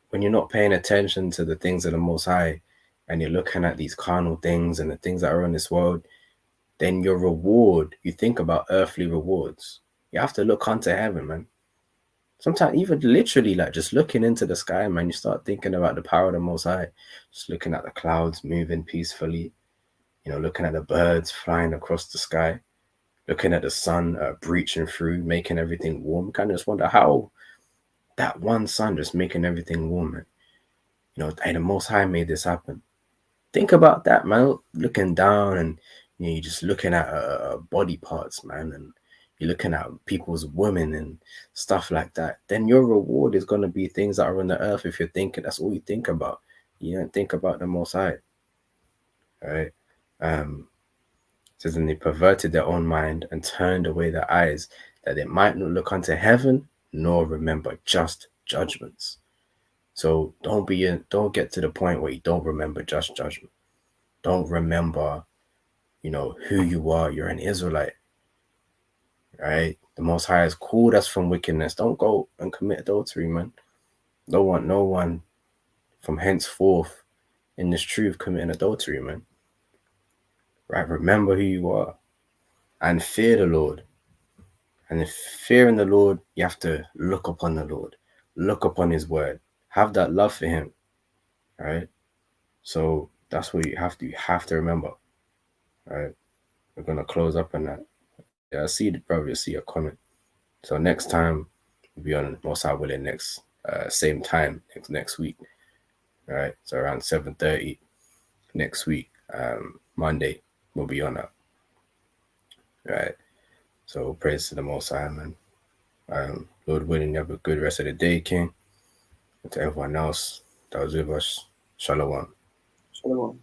When you're not paying attention to the things of the Most High, and you're looking at these carnal things and the things that are in this world, then your reward, you think about earthly rewards. You have to look unto heaven, man. Sometimes even literally, like just looking into the sky, man, you start thinking about the power of the Most High. Just looking at the clouds moving peacefully, looking at the birds flying across the sky, looking at the sun breaching through, making everything warm. Kind of just wonder how that one sun just making everything warm, man. Hey, the Most High made this happen. Think about that, man. Looking down and you're just looking at body parts, man, and you're looking at people's women and stuff like that. Then your reward is going to be things that are on the earth. If you're thinking that's all you think about, you don't think about the Most High. All right. It says, and they perverted their own mind and turned away their eyes, that they might not look unto heaven nor remember just judgments. So don't get to the point where you don't remember just judgment. Don't remember, who you are. You're an Israelite, right? The Most High has called us from wickedness. Don't go and commit adultery, man. Don't want no one from henceforth in this truth committing adultery, man. Right? Remember who you are and fear the Lord. And if fearing the Lord, you have to look upon the Lord, look upon His word, have that love for Him, right? So that's what you have to remember, right? We're gonna close up on that. Yeah, I see probably see a comment. So next time we'll be on Most High willing next same time next week. All right. So around 7:30 next week, Monday, we'll be on that. All right. So praise to the Most High, man. Lord willing, you have a good rest of the day, King. And to everyone else that was with us, Shalom. Shalom.